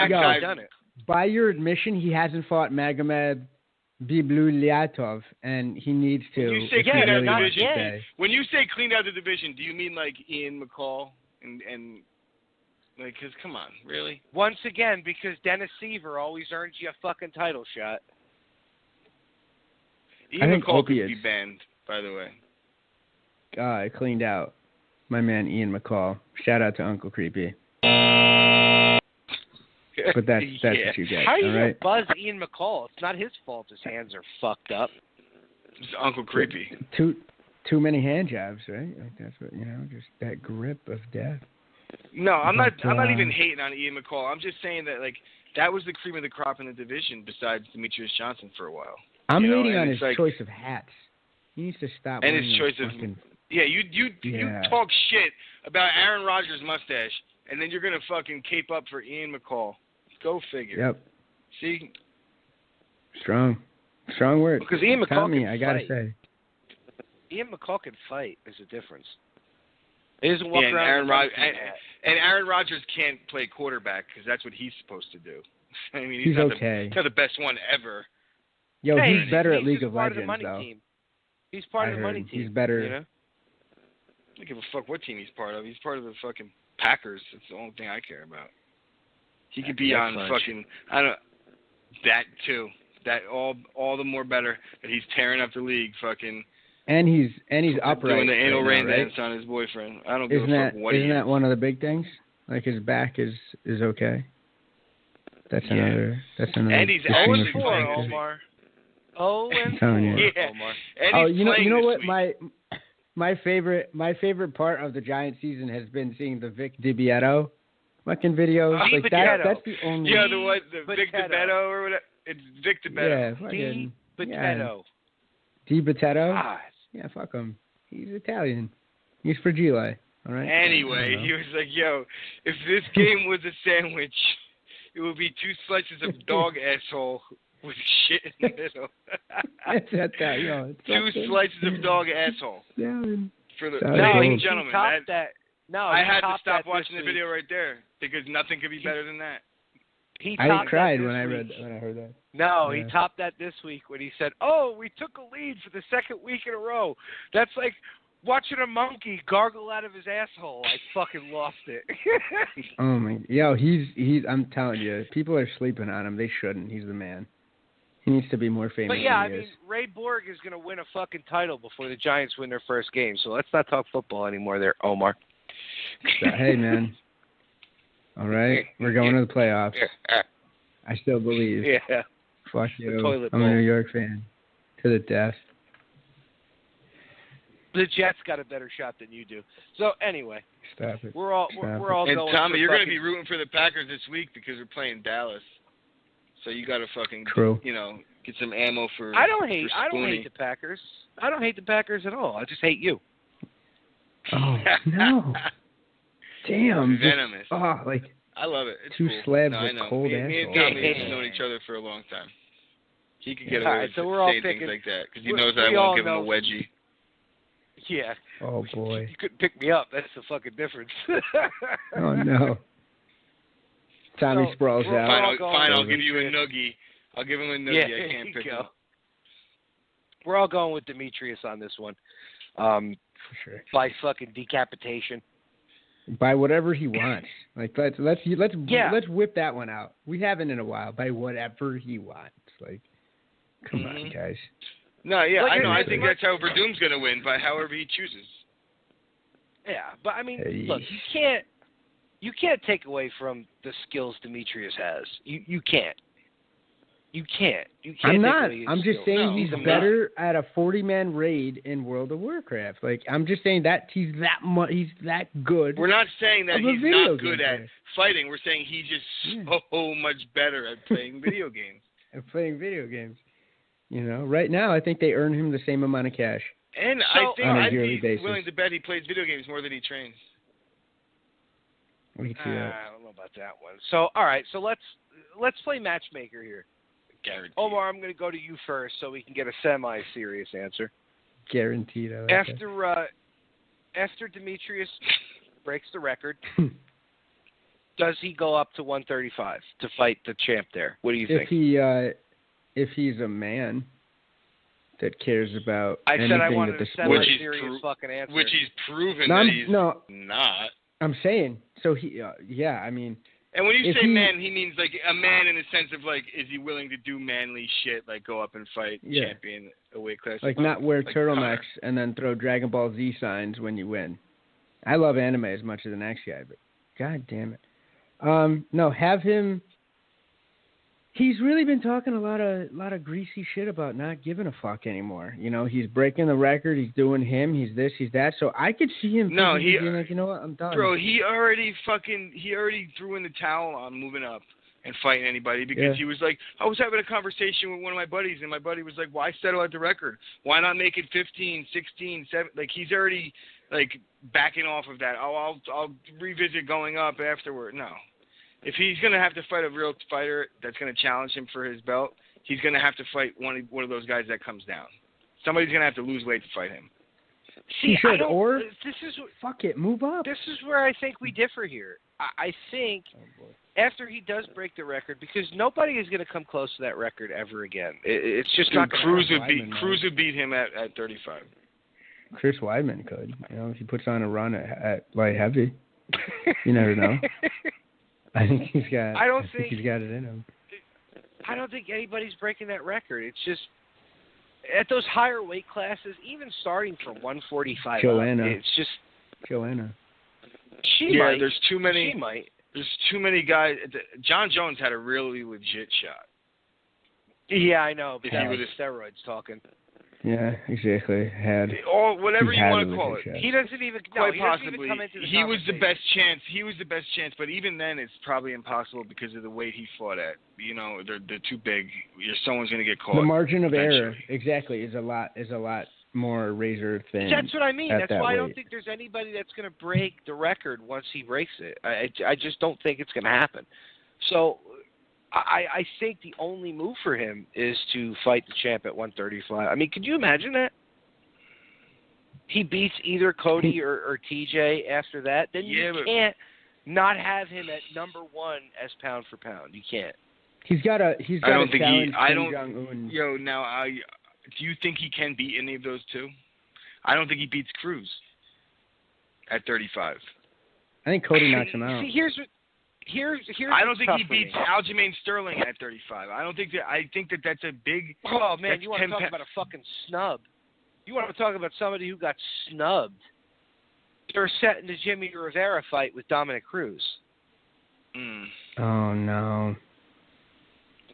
done it. By your admission, he hasn't fought Magomed Bibliatov, and he needs to.
When you say clean out the division, when you say cleaned out the division, do you mean like Ian McCall and like? Because come on, really?
Once again, because Dennis Seaver always earns you a fucking title shot.
Ian McCall could be banned, by the way.
Cleaned out. My man Ian McCall. Shout out to Uncle Creepy. But that's what you get.
How are you
gonna
buzz Ian McCall? It's not his fault. His hands are fucked up.
It's Uncle Creepy.
Too many hand jobs, right? Like that's what just that grip of death.
No, I'm not even hating on Ian McCall. I'm just saying that like that was the cream of the crop in the division. Besides Demetrius Johnson for a while.
I'm hating on his choice of hats. He needs to stop.
And his choice of you talk shit about Aaron Rodgers' mustache, and then you're gonna fucking cape up for Ian McCall. Go figure.
Yep.
See?
Strong word.
Because Ian McCall
Tommy,
can
I gotta
fight.
say.
Ian McCall can fight. There's a difference. He doesn't walk around.
And Aaron Rodgers can't play quarterback because that's what he's supposed to do. I mean,
he's
not
okay.
Not the best one ever.
Yo, he's better at League of Legends, though.
Team. He's part of the money team.
He's better.
You know?
I don't give a fuck what team he's part of. He's part of the fucking Packers. That's the only thing I care about. He could be on fucking that too. That all the more better that he's tearing up the league, fucking.
And he's upright.
Doing the anal rain
right?
dance on his boyfriend. I don't give a fuck what he is.
Isn't that one of the big things? Like his back is okay. That's another.
And he's actually playing
Omar. Oh, and
Omar. And
you know what? My favorite part of the Giant season has been seeing the Vic DiBietto fucking videos. Like that's the only.
Yeah, the Vic DiBietto or whatever. It's Vic DiBietto.
Yeah,
DiBietto.
DiBietto. Yeah, fuck him. He's Italian. He's fragile. All right.
Anyway, he was like, "Yo, if this game was a sandwich, it would be 2 slices of dog asshole with shit in the middle." Two slices of dog asshole.
Yeah.
For the ladies and gentlemen,
I
had to stop watching the video right there because nothing could be better than that.
I cried when I heard that.
No, he topped that this week when he said, "Oh, we took a lead for the 2nd week in a row." That's like watching a monkey gargle out of his asshole. I fucking lost it.
Oh my, he's. I'm telling you, people are sleeping on him. They shouldn't. He's the man. He needs to be more famous.
But yeah, I mean, Ray Borg is going to win a fucking title before the Giants win their first game. So let's not talk football anymore, there, Omar.
So, hey, man. All right, we're going to the playoffs. I still believe.
Yeah.
Fuck you. I'm a New York fan to the death.
The Jets got a better shot than you do. So anyway,
stop it.
We're all
and
going.
Tommy, you're going to be rooting for the Packers this week because we're playing Dallas. So you got to fucking get some ammo for.
I don't hate the Packers. I don't hate the Packers at all. I just hate you.
Oh no. Damn.
Venomous. I love it. It's
2
cool.
slabs of cold asshole.
Me and Tommy have known each other for a long time. He could get away with saying things like that because he knows I won't give him a wedgie.
Yeah.
Oh boy.
You couldn't pick me up. That's the fucking difference.
Oh no. Tommy sprawls out.
Fine, I'll give you a noogie. I'll give him a noogie.
Yeah,
I can't pick him.
We're all going with Demetrius on this one.
For sure.
By fucking decapitation.
By whatever he wants. Like let's whip that one out. We haven't in a while. By whatever he wants. Like, come on, guys.
No, yeah,
But
I know. I
you're-
think that's how Verdum's going to win, by however he chooses.
Yeah, but I mean,
Hey.
look, you can't take away from the skills Demetrius has. You can't. You can't.
I'm
take
not.
away his
I'm just
skills.
saying
No,
he's
I'm
better at a 40-man raid in World of Warcraft. Like, I'm just saying that he's that good.
We're not saying that
of a
he's
video
not good
game
at
player.
fighting. We're saying he's just so much better at playing video games.
At playing video games. You know, right now I think they earn him the same amount of cash.
And
So-
I think
On a
I'd
yearly
be
basis.
willing to bet he plays video games more than he trains.
We can see that.
I don't know about that one. So, all right. So let's play matchmaker here.
Guaranteed.
Omar, I'm going to go to you first so we can get a semi-serious answer.
Guaranteed. I like that.
After Demetrius breaks the record, does he go up to 135 to fight the champ there? What do you think?
If he's a man that cares about
I
anything
said I wanted
that
a
the sport,
semi-serious fucking answer.
Which he's proven
No,
that
I'm-
he's
no.
not.
I'm saying. So he, yeah, I mean,
And when you
If
say
he-
man, he means like a man in the sense of like, is he willing to do manly shit, like go up and fight
Yeah.
champion a weight class?
like not wear
like
turtlenecks
Conor.
and then throw Dragon Ball Z signs when you win. I love anime as much as the next guy, but god damn it. No, have him. He's really been talking a lot of greasy shit about not giving a fuck anymore. You know, he's breaking the record. He's doing him. He's this. He's that. So I could see him.
No,
thinking,
he-
being like, you know what, I'm done.
Bro, he already threw in the towel on moving up and fighting anybody because
Yeah.
he was like, I was having a conversation with one of my buddies, and my buddy was like, why settle at the record? Why not make it 15, 16, 7? Like, he's already, like, backing off of that. Oh, I'll revisit going up afterward. No. If he's going to have to fight a real fighter that's going to challenge him for his belt, he's going to have to fight one of those guys that comes down. Somebody's going to have to lose weight to fight him.
See,
He should,
I don't,
or-
this is
Fuck it, move up.
this is where I think we differ here. I think after he does break the record, because nobody is going to come close to that record ever again. It's just not going to
Cruz
happen.
would beat him at 35.
Chris Weidman could. You know, if he puts on a run at light heavy, you never know. I think he's got.
I don't
think
think-
he's got it in him.
I don't think anybody's breaking that record. It's just at those higher weight classes, even starting from 145
Joanna.
up, it's just
Joanna.
she might.
There's too many.
She might.
There's too many guys. John Jones had a really legit shot.
Yeah, I know. But
If
that
he
was
would've-
steroids talking.
Yeah, exactly.
Or whatever
He's
you
had
want
a
to call
legit
it.
shot.
He doesn't even. No,
Quite
he doesn't
possibly.
even come into the
He was the
conversation.
best chance. He was the best chance, but even then, it's probably impossible because of the weight he fought at. You know, they're too big. Someone's going to get caught.
The margin of error,
eventually.
exactly, is a lot more razor thin.
That's what I mean.
at
That's
that
why I don't
weight.
think there's anybody that's going to break the record once he breaks it. I just don't think it's going to happen. So I think the only move for him is to fight the champ at 135. I mean, could you imagine that? He beats either Cody or TJ after that. Then
Yeah,
you
but-
can't not have him at number one as pound for pound. You can't.
He's got
I don't
to
think
challenge
I
Kim
don't.
Jong-un.
Yo, now do you think he can beat any of those two? I don't think he beats Cruz at 35.
I think Cody knocks him out.
See, here's
I don't
what's
think
tough
he
for me.
beats Aljamain Sterling at 35. I don't think that. I think that's a big.
Oh man,
That's
you want to
10
talk
pa-
about a fucking snub? You want to talk about somebody who got snubbed? They're setting the Jimmy Rivera fight with Dominic Cruz.
Oh no.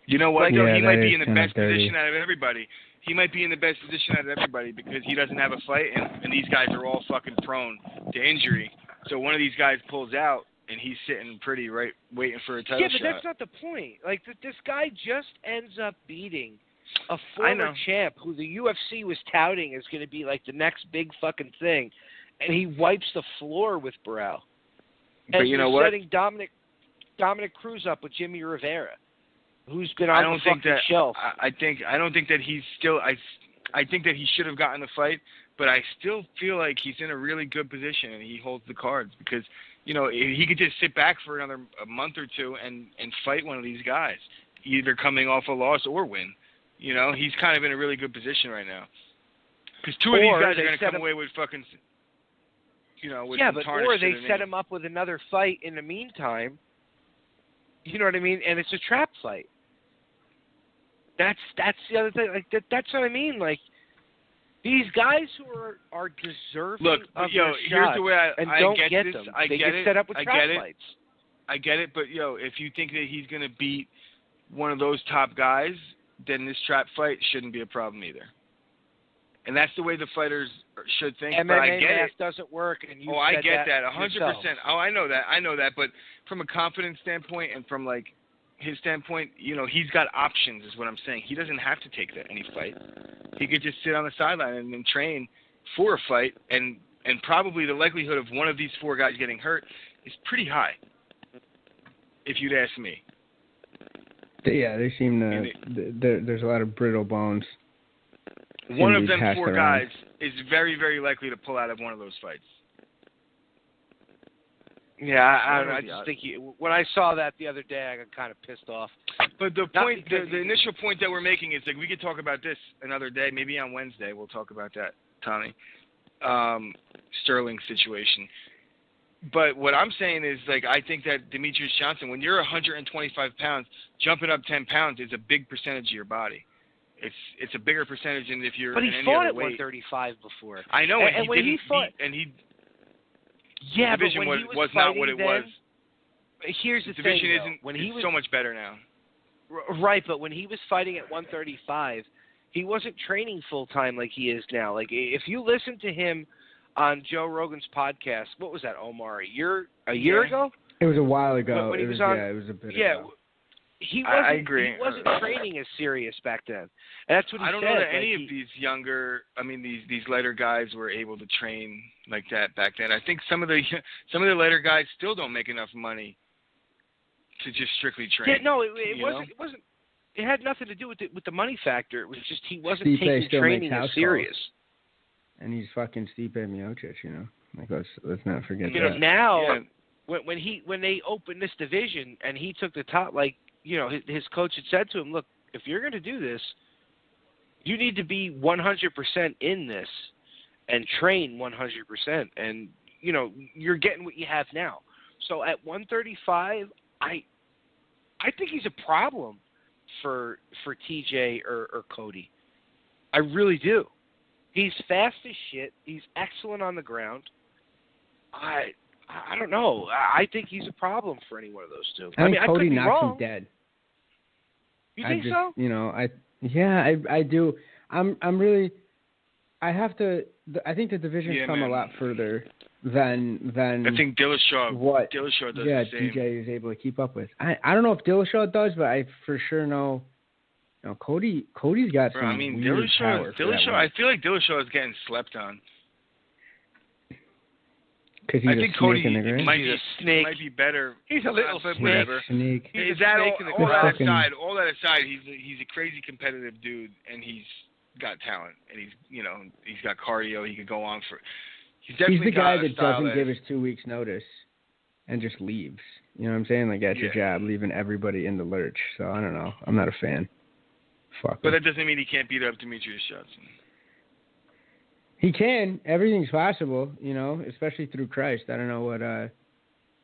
You know what?
Like,
though?
yeah,
He might
that
be
is
in the
kinda
best
dirty.
position out of everybody. He might be in the best position out of everybody because he doesn't have a fight, and these guys are all fucking prone to injury. So one of these guys pulls out, and he's sitting pretty right, waiting for a title
Yeah, but
shot.
that's not the point. Like this guy just ends up beating a
I
former
know.
champ who the UFC was touting as going to be like the next big fucking thing, and he wipes the floor with Burrell.
But
And
you know
you're
what?
setting Dominic Cruz up with Jimmy Rivera, who's been
I
on
don't
the
think
fucking
that.
shelf.
I don't think that he's still. I think that he should have gotten the fight, but I still feel like he's in a really good position and he holds the cards because he could just sit back for a month or two and fight one of these guys, either coming off a loss or win. He's kind of in a really good position right now because two of these
Or
guys
they
are going to
set
come
him-
away with fucking. With
Yeah,
some
but
tarnished
or they
to their
set
name.
him up with another fight in the meantime. You know what I mean? And it's a trap fight. That's the other thing. Like that's what I mean. Like These guys who are deserving
Look,
of
yo,
their
here's
shots
the way I
don't
get
get
this.
them.
I
they
get
get
it.
set up with
I
trap
get it.
fights.
I get it, but if you think that he's gonna beat one of those top guys, then this trap fight shouldn't be a problem either. And that's the way the fighters should think.
MMA
but I get
math
it.
doesn't work, and you
I
said
get that, 100%.
yourself.
Oh, I know that. But from a confidence standpoint and from like his standpoint, he's got options, is what I'm saying. He doesn't have to take any fight. He could just sit on the sideline and then train for a fight, and probably the likelihood of one of these 4 guys getting hurt is pretty high, if you'd ask me.
Yeah, they seem to. There's a lot of brittle bones.
One of them 4 guys is very, very likely to pull out of one of those fights.
Yeah, I just think when I saw that the other day, I got kind of pissed off.
But the point, the initial point that we're making is, like, we could talk about this another day. Maybe on Wednesday we'll talk about that, Tommy. Sterling situation. But what I'm saying is, like, I think that Demetrius Johnson, when you're 125 pounds, jumping up 10 pounds is a big percentage of your body. It's a bigger percentage than if you're.
But he
in any
fought
other
at
weight.
135 before.
I know,
and when he fought, yeah,
the division
but when he
was not what it
then,
was.
Here's the
division
thing,
isn't.
When he was
so much better now.
Right, but when he was fighting at 135, he wasn't training full time like he is now. Like, if you listen to him on Joe Rogan's podcast, what was that, Omar? A year ago?
It was a while ago.
When he was
on,
on,
it was a bit
I
ago.
agree. He wasn't training as serious back then. And that's what he said.
I don't know that any of these these lighter guys were able to train like that back then. I think some of the lighter guys still don't make enough money to just strictly train.
Yeah, no, it wasn't. It had nothing to do with the money factor. It was just he wasn't taking training as serious.
And he's fucking Stipe Miocic, Like let's not forget that.
Now, when they opened this division and he took the top, like his coach had said to him, look, if you're going to do this, you need to be 100% in this and train 100%. And you're getting what you have now. So at 135, I think he's a problem for TJ or Cody. I really do. He's fast as shit. He's excellent on the ground. I don't know. I think he's a problem for any one of those two.
I think Cody
could be
knocks
wrong.
him dead.
You think so?
I do. I'm really. I have to. I think the division's come a lot further than.
I think Dillashaw.
What
Dillashaw does
the
same.
TJ is able to keep up with. I don't know if Dillashaw does, but I for sure know. Cody's got some weird power.
Dillashaw. I feel like Dillashaw is getting slept on.
Because he's a snake in the grass.
Might be better.
He's a little
snake.
Is that all that aside, he's a crazy competitive dude, and he's got talent, and he's got cardio. He could go on for. He's the guy that doesn't give his 2 weeks notice, and just leaves. You know what I'm saying? Like that's your job, leaving everybody in the lurch. So I don't know. I'm not a fan. Fuck. But that doesn't mean he can't beat up Demetrius Johnson.
He can. Everything's possible, especially through Christ. I don't know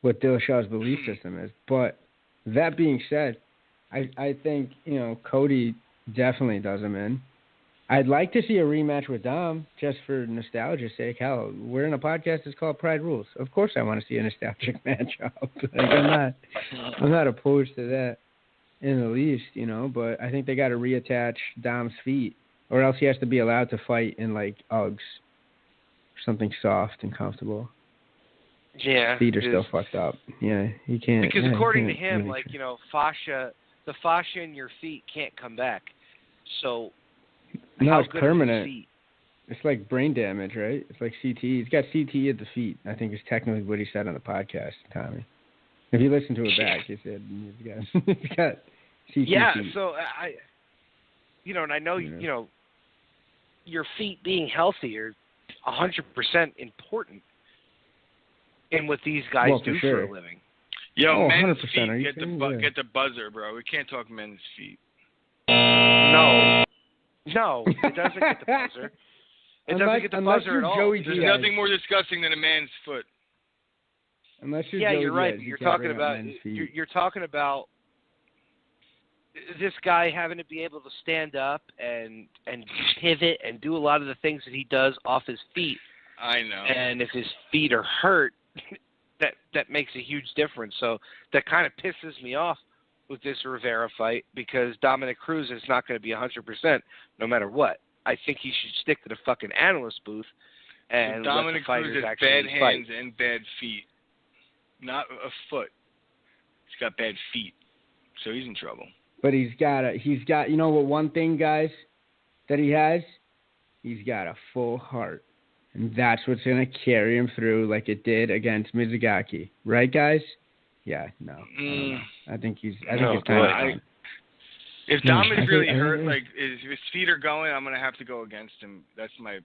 what Dillashaw's belief system is. But that being said, I think, Cody definitely does him in. I'd like to see a rematch with Dom just for nostalgia's sake. Hell, we're in a podcast that's called Pride Rules. Of course I want to see a nostalgic matchup. I'm not opposed to that in the least, but I think they got to reattach Dom's feet. Or else he has to be allowed to fight in, like, Uggs. Something soft and comfortable.
Yeah.
Feet are still fucked up. Yeah, he can't.
Because according to him,
really
the fascia in your feet can't come back. So,
no, it's permanent. It's like brain damage, right? It's like CT. He's got CT at the feet, I think is technically what he said on the podcast, Tommy. If you listen to it back, he said he's got CT
Yeah,
feet.
so and I know, your feet being healthy are 100% important in what these guys do for a living.
Yo, men's
100%.
feet, get the buzzer, bro. We can't talk men's feet.
No, it doesn't get the buzzer. It doesn't get the buzzer at all.
There's nothing more disgusting than a man's foot.
Unless you're
yeah,
Joey
you're right.
Diaz,
You're talking about this guy having to be able to stand up and pivot and do a lot of the things that he does off his feet.
I know.
And if his feet are hurt, that makes a huge difference. So that kind of pisses me off with this Rivera fight because Dominic Cruz is not going to be 100% no matter what. I think he should stick to the fucking analyst booth and
Dominic
let the
Cruz
fighters
has
actually
bad
fight.
hands and bad feet. Not a foot. He's got bad feet. So he's in trouble.
But he's got, you know what, one thing, guys, that he has? He's got a full heart. And that's what's going to carry him through like it did against Mizugaki. Right, guys? Yeah, no. I think he's kind of fine.
If Dominic's really hurt, like if his feet are going, I'm going to have to go against him. That's my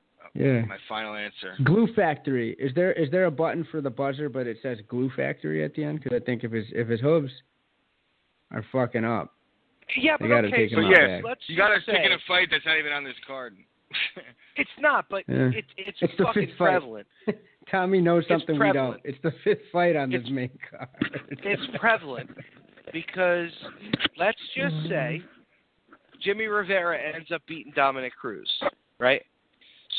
final answer.
Glue Factory. Is there a button for the buzzer, but it says Glue Factory at the end? Because I think if his hooves are fucking up,
yeah,
they
but
gotta
okay,
take him
so
out back.
you got to stick in a fight that's not even on this card.
It's not, but it's
the
fucking
fifth
prevalent.
Fight. Tommy knows something we don't. It's the fifth fight on this main card.
It's prevalent because let's just say Jimmy Rivera ends up beating Dominic Cruz, right?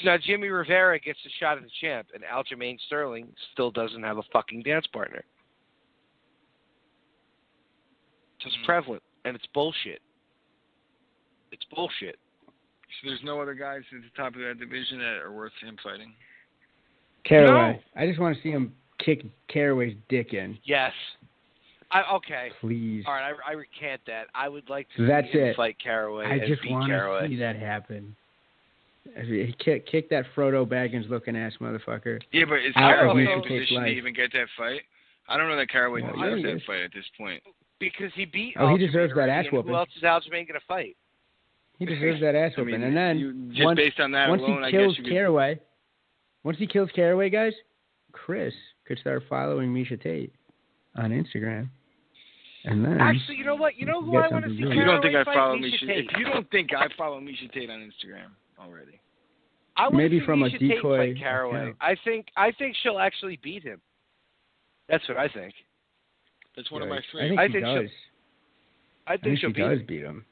So now Jimmy Rivera gets a shot at the champ, and Aljamain Sterling still doesn't have a fucking dance partner. It's prevalent, and it's bullshit. It's bullshit.
So there's no other guys at the top of that division that are worth him fighting?
Caraway. No. I just want to see him kick Caraway's dick in.
Yes. Okay.
Please.
All right, I recant that. I would like to see him fight Caraway
I just want to see that happen. He kick that Frodo Baggins looking ass motherfucker.
Yeah, but is Caraway in position to even get that fight? I don't know that Caraway deserves that fight at this point.
Because he beat
he deserves that ass whooping.
Who else is Aljamain going to fight?
He deserves that ass whooping. And then
based on that
once
alone,
he kills Caraway, once he kills Caraway, guys, Chris could start following Misha Tate on Instagram. And then
actually, you know what? You know who I want to see?
You don't think I follow
Misha Tate?
If you don't think I follow Misha Tate on Instagram already,
I want
maybe
to see
from
Misha
a decoy.
Tate fight Caraway. I think she'll actually beat him. That's what I think.
That's one of my three.
I think she does.
I think
she does beat him.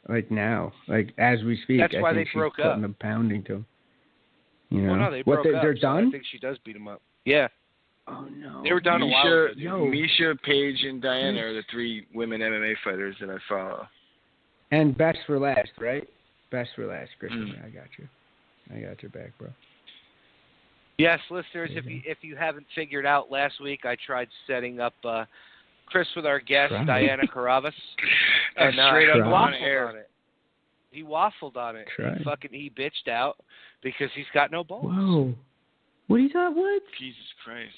Like now, like as we speak.
That's why they broke up.
Putting a pounding to him. You know?
Well, no, they broke up.
They're done?
I think she does beat him up. Yeah.
Oh no.
They were done a while ago.
Misha, Paige, and Diana are the three women MMA fighters that I follow.
And best for last, right? Best for last, Christian. I got you. I got your back, bro.
Yes, listeners, if you haven't figured out, last week I tried setting up Chris with our guest, Diana Caravas. And
straight up
on it. He waffled on it. He bitched out because he's got no balls.
Whoa. What are you talking about?
Jesus Christ.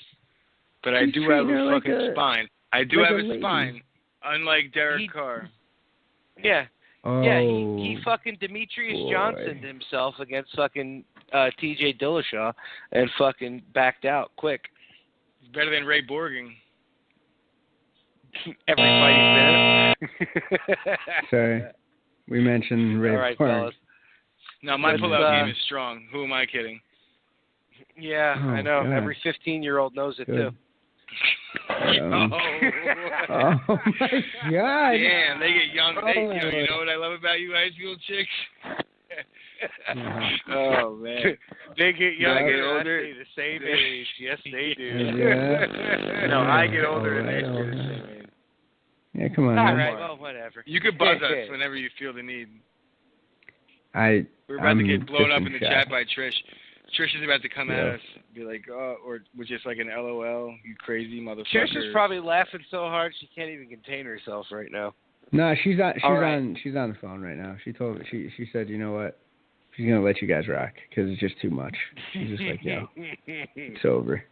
But I do have a fucking spine. I do have a spine, unlike Derek Carr.
Yeah.
Oh,
yeah, he fucking Demetrius Johnsoned himself against fucking TJ Dillashaw and fucking backed out quick.
He's better than Ray Borgen.
Every fight he's been in.
Sorry. We mentioned Ray
All right,
Borgen.
fellas.
No, my pull-out game is strong. Who am I kidding?
Yeah, I know. God. Every 15-year-old knows it, too.
Oh my God!
Damn, they get young. You know what I love about you high school chicks? Oh man,
they get younger.
I get older.
They the same age. Yes, they do.
Yeah.
No, I get older and they stay the same age.
Yeah, come on.
All right, well, whatever.
You could buzz us whenever you feel the need.
We're
about to get blown up in the chat by Trish. Trish is about to come at us, be like, oh, or with just like an LOL, you crazy motherfucker.
Trish is probably laughing so hard she can't even contain herself right now.
No, she's on the phone right now. She told me, she said, you know what, she's gonna let you guys rock because it's just too much. She's just like, yo, it's over.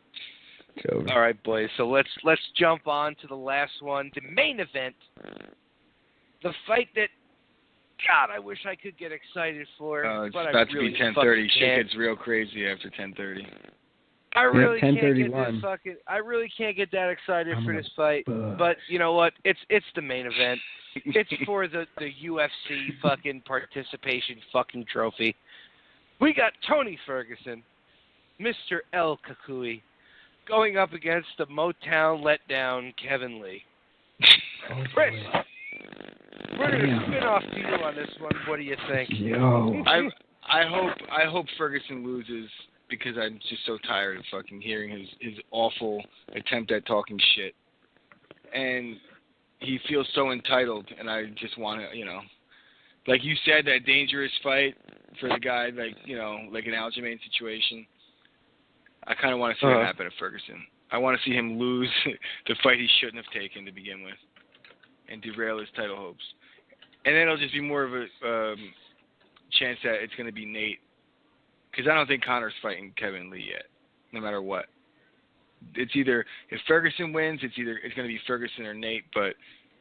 It's over.
All right, boys. So let's jump on to the last one, the main event, the fight that. God, I wish I could get excited for it.
It's about to be 10:30. Shit gets real crazy after 10:30.
I really can't get this fucking. I really can't get that excited for this fight. But you know what? It's the main event. It's for the UFC fucking participation fucking trophy. We got Tony Ferguson, Mr. El Kakui, going up against the Motown letdown Kevin Lee. Chris, We're gonna spin off to you on this one. What do you think?
Yo.
I hope Ferguson loses because I'm just so tired of fucking hearing his awful attempt at talking shit. And he feels so entitled, and I just want to, like you said, that dangerous fight for the guy, like an Aljamain situation. I kind of want to see that happen to Ferguson. I want to see him lose the fight he shouldn't have taken to begin with and derail his title hopes. And then it'll just be more of a chance that it's going to be Nate. Because I don't think Conor's fighting Kevin Lee yet, no matter what. It's either, if Ferguson wins, it's going to be Ferguson or Nate, but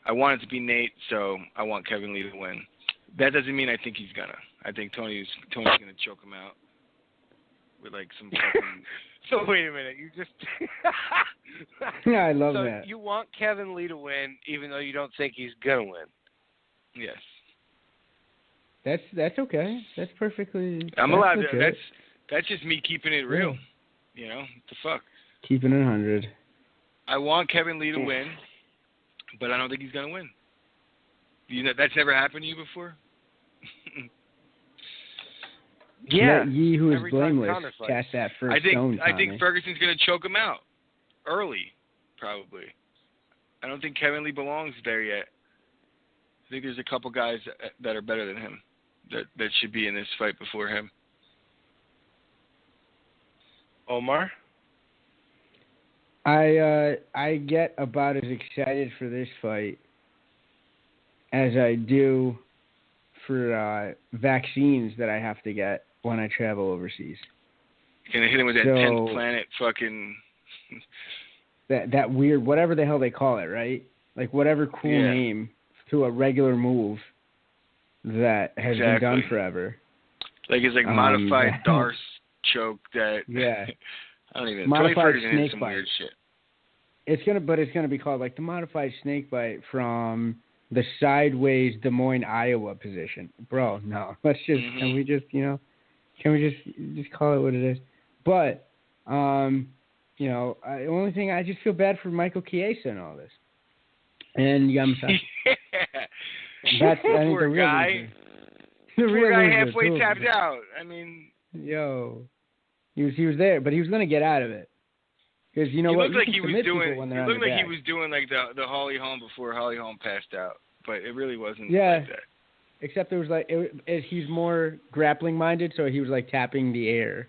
I want it to be Nate, so I want Kevin Lee to win. That doesn't mean I think he's going to. I think Tony's going to choke him out with like some fucking...
So wait a minute, you just...
Yeah, I love that.
So you want Kevin Lee to win, even though you don't think he's going to win?
Yes.
That's okay. That's perfectly...
I'm allowed to... That's just me keeping it real.
Yeah.
What the fuck?
Keeping it 100.
I want Kevin Lee to win, but I don't think he's going to win. That's never happened to you before?
Yeah. Let ye who is blameless cast that first stone,
I think Ferguson's going to choke him out early, probably. I don't think Kevin Lee belongs there yet. I think there's a couple guys that are better than him that should be in this fight before him.
Omar?
I get about as excited for this fight as I do for vaccines that I have to get when I travel overseas.
You're gonna hit him with that 10th planet fucking...
that weird, whatever the hell they call it, right? Like whatever cool name to a regular move that has been done forever.
Like it's like modified Darce choke that...
Yeah.
I don't even...
Modified
snake some bite. Weird shit.
It's gonna be called like the modified snake bite from the sideways Des Moines, Iowa position. Bro, no. Let's just can we just call it what it is? But the only thing, I just feel bad for Michael Chiesa and all this. And Yamasaki. That's I think the real guy.
The real guy halfway tapped out. I mean,
he was there, but he was gonna get out of it. Because he looked like he was
doing like the Holly Holm before Holly Holm passed out, but it really wasn't like that.
Except there was he's more grappling minded, so he was like tapping the air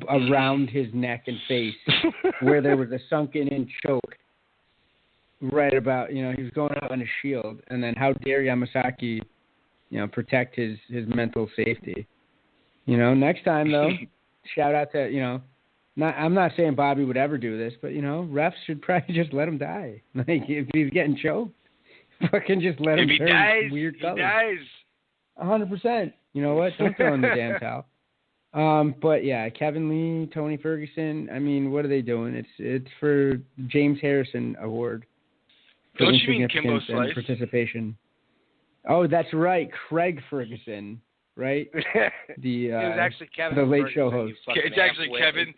around his neck and face, where there was a sunken in choke. Right about he was going out on a shield, and then how dare Yamasaki, protect his mental safety. Next time though, shout out to I'm not saying Bobby would ever do this, but refs should probably just let him die. Like if he's getting choked, fucking just let him turn weird colors.
He dies.
100%. You know what? Don't throw in the damn towel. But yeah, Kevin Lee, Tony Ferguson. I mean, what are they doing? It's for James Harrison Award.
Don't you mean Kimbo Slice?
Participation. Oh, that's right, Craig Ferguson. Right?
It was actually Kevin.
The Late
Ferguson,
Show host.
It's actually Kevin.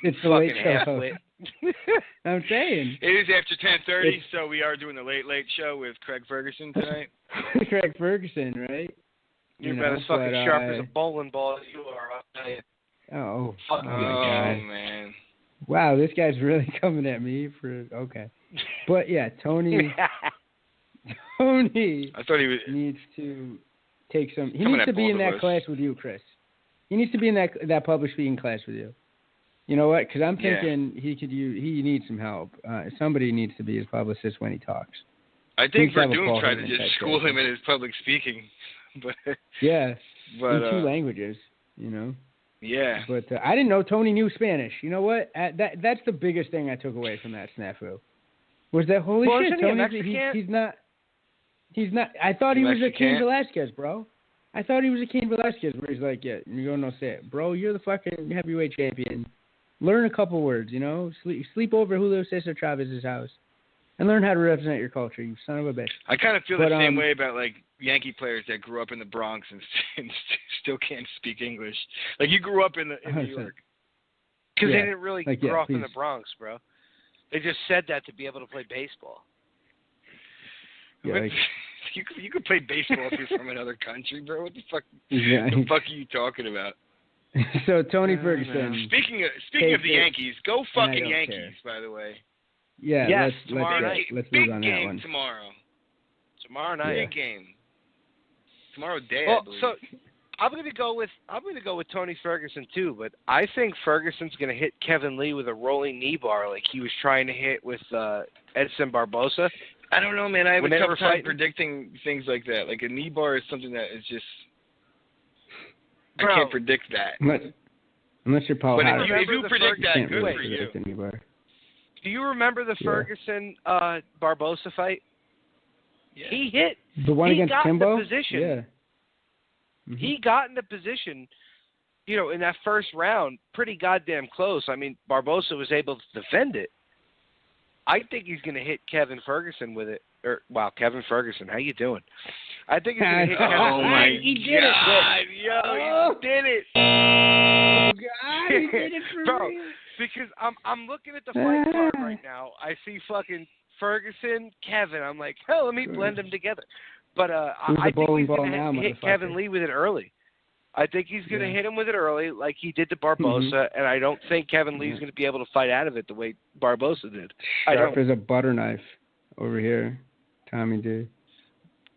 It's the Late Show host. I'm saying.
It is after 10:30, so we are doing the Late Show with Craig Ferguson tonight.
Craig Ferguson, right?
You're about as fucking sharp as a bowling ball as you are, I'll tell you.
Oh
my man.
Wow, this guy's really coming at me for okay. But yeah, Tony
I thought he
needs to take some. He needs to be in that class with you, Chris. He needs to be in that public speaking class with you. You know what? Because I'm thinking he needs some help. Somebody needs to be his publicist when he talks.
I think Verdun tried to just school him in his public speaking, but in
2 languages.
Yeah.
But I didn't know Tony knew Spanish. You know what? That's the biggest thing I took away from that snafu. Was that holy shit? Tony, he's not. I thought he was a Cain Velasquez, bro. I thought he was a Cain Velasquez, where he's like, yeah, you don't know say it, bro. You're the fucking heavyweight champion. Learn a couple words, Sleep over Julio Cesar Chavez's house, and learn how to represent your culture. You son of a bitch.
I kind of feel the same way about like Yankee players that grew up in the Bronx and still can't speak English. Like you grew up in New York.
Because they didn't really grow up in the Bronx, bro. They just said that to be able to play baseball.
Yeah,
You could play baseball if you're from another country, bro. What the fuck?
Yeah.
The fuck are you talking about?
So Tony Ferguson.
Speaking of the Yankees, go fucking Yankees.
Care.
By the way.
Yeah.
Yes,
Let's
big
move on
game
that one.
tomorrow.
Tomorrow night.
Big game. Tomorrow day.
Well,
I believe.
so I'm gonna go with Tony Ferguson too, but I think Ferguson's gonna hit Kevin Lee with a rolling knee bar like he was trying to hit with Edson Barbosa.
I don't know, man. I have
When
a
they
tough
were
time
fighting.
predicting things like that. Like a knee bar is something that is just.
Bro.
I can't predict that.
Unless you're Paul
But
Howard.
if you predict that,
Can't
good
really
for you.
predict anybody.
Do you remember the Ferguson Barbosa fight?
Yeah.
He hit.
The one
he
against
got
Kimbo?
in the position.
Yeah.
He got in the position, in that first round, pretty goddamn close. I mean, Barbosa was able to defend it. I think he's going to hit Kevin Ferguson with it. Kevin Ferguson, how you doing? I think he's going to hit Kevin.
Oh my
He did it.
God, yo, he did it.
Oh God, he did it for
Bro,
real.
because I'm looking at the fight card right now. I see fucking Ferguson, Kevin. I'm like, hell, let me blend them together. But
Who's
I
the
think
bowling
he's
ball
going
now,
to hit
motherfucker?
Kevin Lee with it early. I think he's going to hit him with it early like he did to Barbosa, and I don't think Kevin Lee's going to be able to fight out of it the way Barbosa did.
Sharp as a butter knife over here, Tommy D.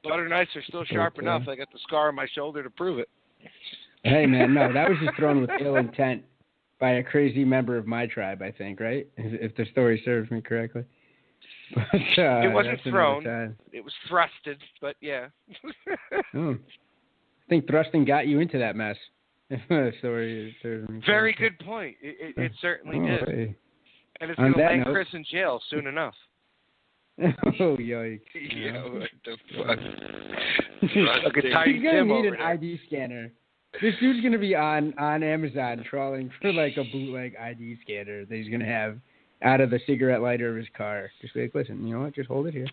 Butter knives are still sharp
Okay.
enough. I got the scar on my shoulder to prove it.
Hey, man, no, that was just thrown with ill intent by a crazy member of my tribe, I think, right? If the story serves me correctly. But,
It wasn't
that's another
thrown.
time.
It was thrusted, but yeah.
Oh. I think thrusting got you into that mess. If the story serves me
Very
correctly.
good point. It certainly
Oh,
did.
hey.
And it's
On
going to
that
land
note-
Chris in jail soon enough.
Oh, yikes.
Yeah, what the fuck?
Like a tiny
He's going
Tim
to need
over
an
there.
ID scanner. This dude's going to be on Amazon trawling for like a bootleg ID scanner that he's going to have out of the cigarette lighter of his car. Just be like, listen, you know what? Just hold it here.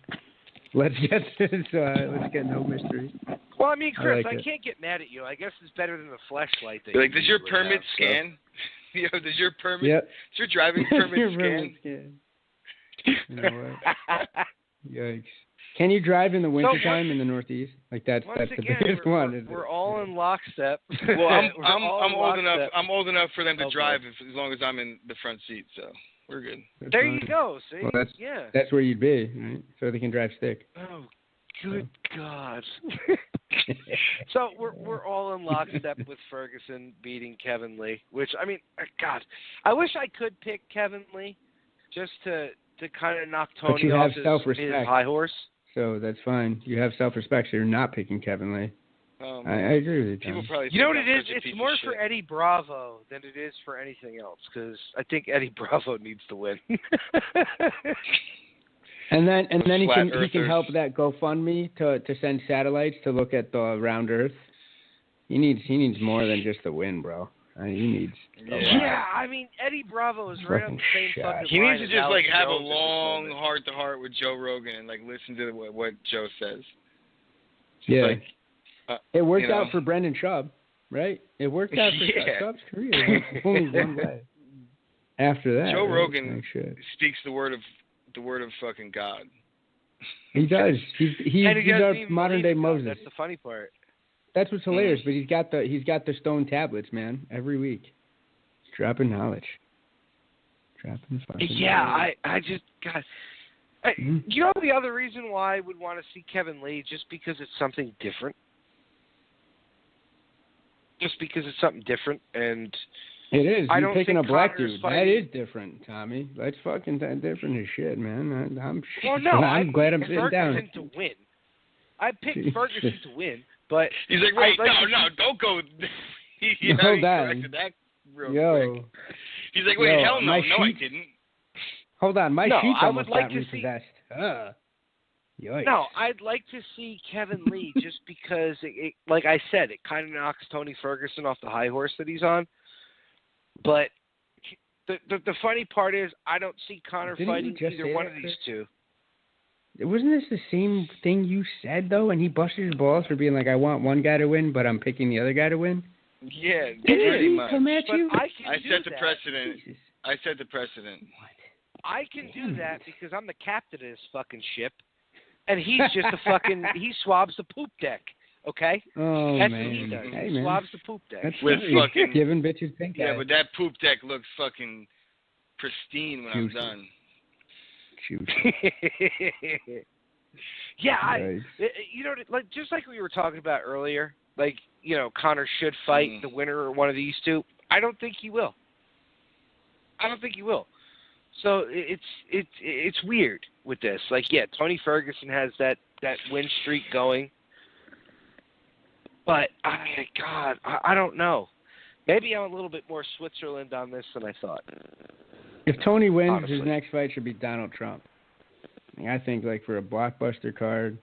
Let's get this. Let's get no mystery.
Well, I mean, Chris, I
like it.
can't get mad at you. I guess it's better than the flashlight. That
Like,
you
does your
usually
permit
have, so.
scan? Yo, does your permit?
Yep.
Does your driving permit
Your
scan?
permit scan. You know what? Yikes. Can you drive in the wintertime in the Northeast? Like that's
Once
the
again,
biggest one. isn't
we're
it?
all in lockstep.
Well, I'm
We're all in
old enough.
lockstep.
I'm old enough for them to
Okay.
drive as long as I'm in the front seat. So we're good.
That's
There
fine.
you go. See?
Well,
yeah.
That's where you'd be, right? So they can drive stick.
Oh, good God. So we're all in lockstep with Ferguson beating Kevin Lee, which, I mean, God, I wish I could pick Kevin Lee just to kind of knock
But
Tony
you
off
have
his
self-respect.
high horse.
So that's fine. You have self-respect, so you're not picking Kevin Lee. I agree with you,
People
Tom.
probably
You know
think
what it
I'm
is?
such a piece
It's
of
more
shit.
for Eddie Bravo than it is for anything else, because I think Eddie Bravo needs to win.
And then he
Flat
can
earthers.
help that GoFundMe to send satellites to look at the round Earth. He needs more than just the win, bro. He needs a lot.
Yeah, I mean, Eddie Bravo is right on the same
Fucking
fucking
He
line
needs to
as
just
Alex
like have a
Jones at this
long
moment.
heart-to-heart with Joe Rogan and like listen to what Joe says. Just
Yeah.
like,
It worked
you know.
out for Brendan Schaub, right? It worked out for
Yeah.
Schaub's career. Like, only one way. After that,
Joe
right?
Rogan
Like, shit.
speaks the word of fucking God.
He does. He's
And he doesn't
our
even
modern day
believe in God.
Moses.
That's the funny part.
That's what's hilarious. But he's got the stone tablets, man. Every week, dropping knowledge. Dropping fucking.
Yeah,
knowledge.
I just God.
Mhm.
You know the other reason why I would want to see Kevin Lee, just because it's something different. Just because it's something different, and
It is.
I
You're
don't
picking
think
a black
Conor's
dude.
fighting-
That is different, Tommy. That's fucking different as shit, man.
well, no,
I'm glad I'm
picked
sitting down.
Ferguson to win. I picked
Jesus.
Ferguson to win, but
He's like, wait,
I'd like to
no, don't go. he
Hold on.
corrected that real
Yo,
quick. He's like, wait,
Yo,
hell no,
my
no, I
sheet-
didn't.
hold on. My
No,
sheets
I
almost
would like
got
to see-
repossessed. Yikes.
no, I'd like to see Kevin Lee just because, like I said, it kind of knocks Tony Ferguson off the high horse that he's on. But the funny part is, I don't see Conor
Didn't you
fighting
just
either
say
one
that,
of these
Chris?
two.
Wasn't this the same thing you said, though, and he busted his balls for being like, I want one guy to win, but I'm picking the other guy to win?
Yeah,
Didn't
pretty
he
much.
come at
But
you?
I can
I
do
set the
that.
precedent.
Jesus.
I set the precedent.
What?
I can do that because I'm the captain of this fucking ship. And he's just a fucking, he swabs the poop deck, okay?
Oh,
That's
man.
what he does.
Hey,
He
man.
swabs the poop deck.
That's
With fucking
giving bitches pink eye.
Yeah, but that poop deck looks fucking pristine when I'm done.
Yeah,
Nice.
you know, like just like we were talking about earlier, like, you know, Conor should fight the winner or one of these two. I don't think he will. So it's weird with this. Like, yeah, Tony Ferguson has that win streak going, but I don't know. Maybe I'm a little bit more Switzerland on this than I thought.
If Tony wins,
Honestly.
his next fight should be Donald Trump. I think, like, for a blockbuster card,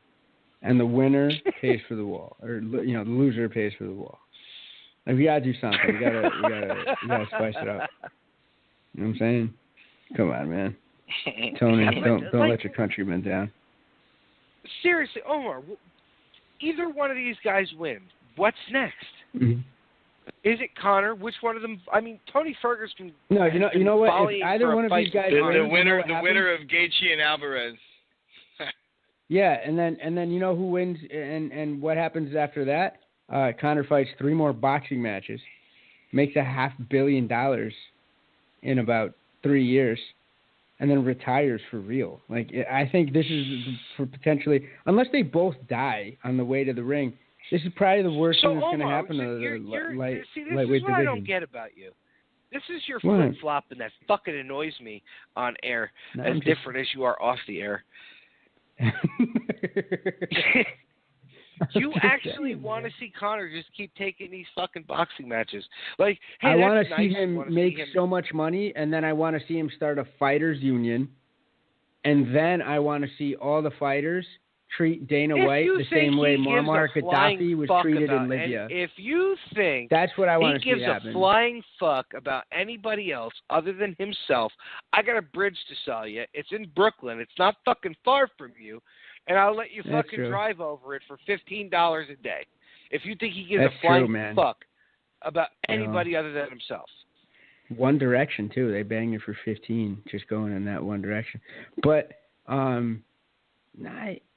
and the winner pays for the wall, or, you know, the loser pays for the wall. Like, we gotta do something. We gotta spice it up. You know what I'm saying? Come on, man. Tony, don't let your countrymen down.
Seriously, Omar, either one of these guys win. What's next?
Mm-hmm.
Is it Conor? Which one of them? I mean, Tony Ferguson.
No, you know what? If either one of these guys wins,
the winner of Gaethje and Alvarez.
Yeah, and then you know who wins and what happens after that? Conor fights 3 more boxing matches, makes $500 million in about 3 years, and then retires for real. Like, I think this is for potentially, unless they both die on the way to the ring, this is probably the worst thing that's going to happen to the lightweight division.
This is what I don't get about you. This is your flip-flop, and that fucking annoys me on air, as different as you are off the air. You actually want to see Conor just keep taking these fucking boxing matches. Like, hey,
I want to
nice.
see him make so much money, and then I want to see him start a fighters union, and then I want to see all the fighters treat Dana White the same way Muammar Gaddafi was treated in Libya.
If you think
that's what I want to see happen.
He gives a flying fuck about anybody else other than himself, I got a bridge to sell you. It's in Brooklyn. It's not fucking far from you, and I'll let you fucking drive over it for $15 a day. If you think he gives a flying fuck about anybody other than himself.
One Direction too. They banged it for 15, just going in that one direction. But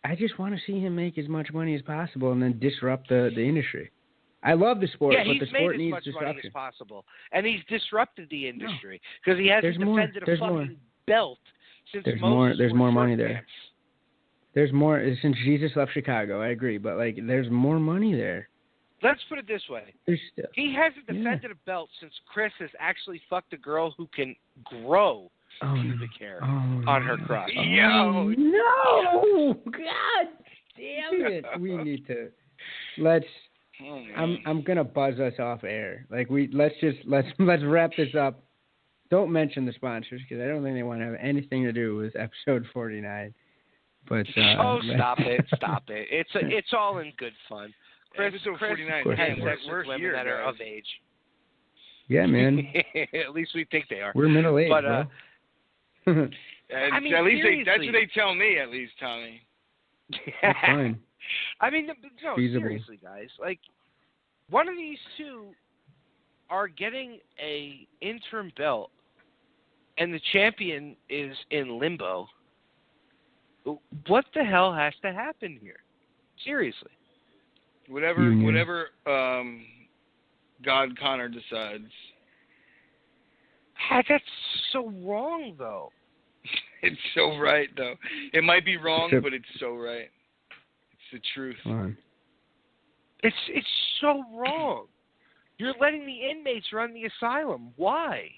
I just want to see him make as much money as possible and then disrupt the industry. I love the sport, but the sport needs disruption.
Money as possible, and he's disrupted the industry because he hasn't defended a fucking belt since
There's more money there.
Pants.
There's more since Jesus left Chicago. I agree, but like, there's more money there.
Let's put it this way: he hasn't defended a belt since Chris has actually fucked a girl who can grow pubic hair on her crotch.
Yo, no! God damn it! We need to. I'm gonna buzz us off air. Like, let's wrap this up. Don't mention the sponsors because I don't think they want to have anything to do with episode 49. But
stop it! It's all in good fun. Chris 49 has sex with women that are of age.
Yeah, man.
At least we think they are.
We're middle aged, bro.
I mean,
at least that's what they tell me, at least, Tommy.
That's fine.
I mean, no, seriously, guys. Like, one of these two are getting a interim belt, and the champion is in limbo. What the hell has to happen here? Seriously.
Whatever God Conor decides.
That's so wrong, though.
It's so right, though. It might be wrong, but it's so right. It's the truth.
It's so wrong. You're letting the inmates run the asylum. Why?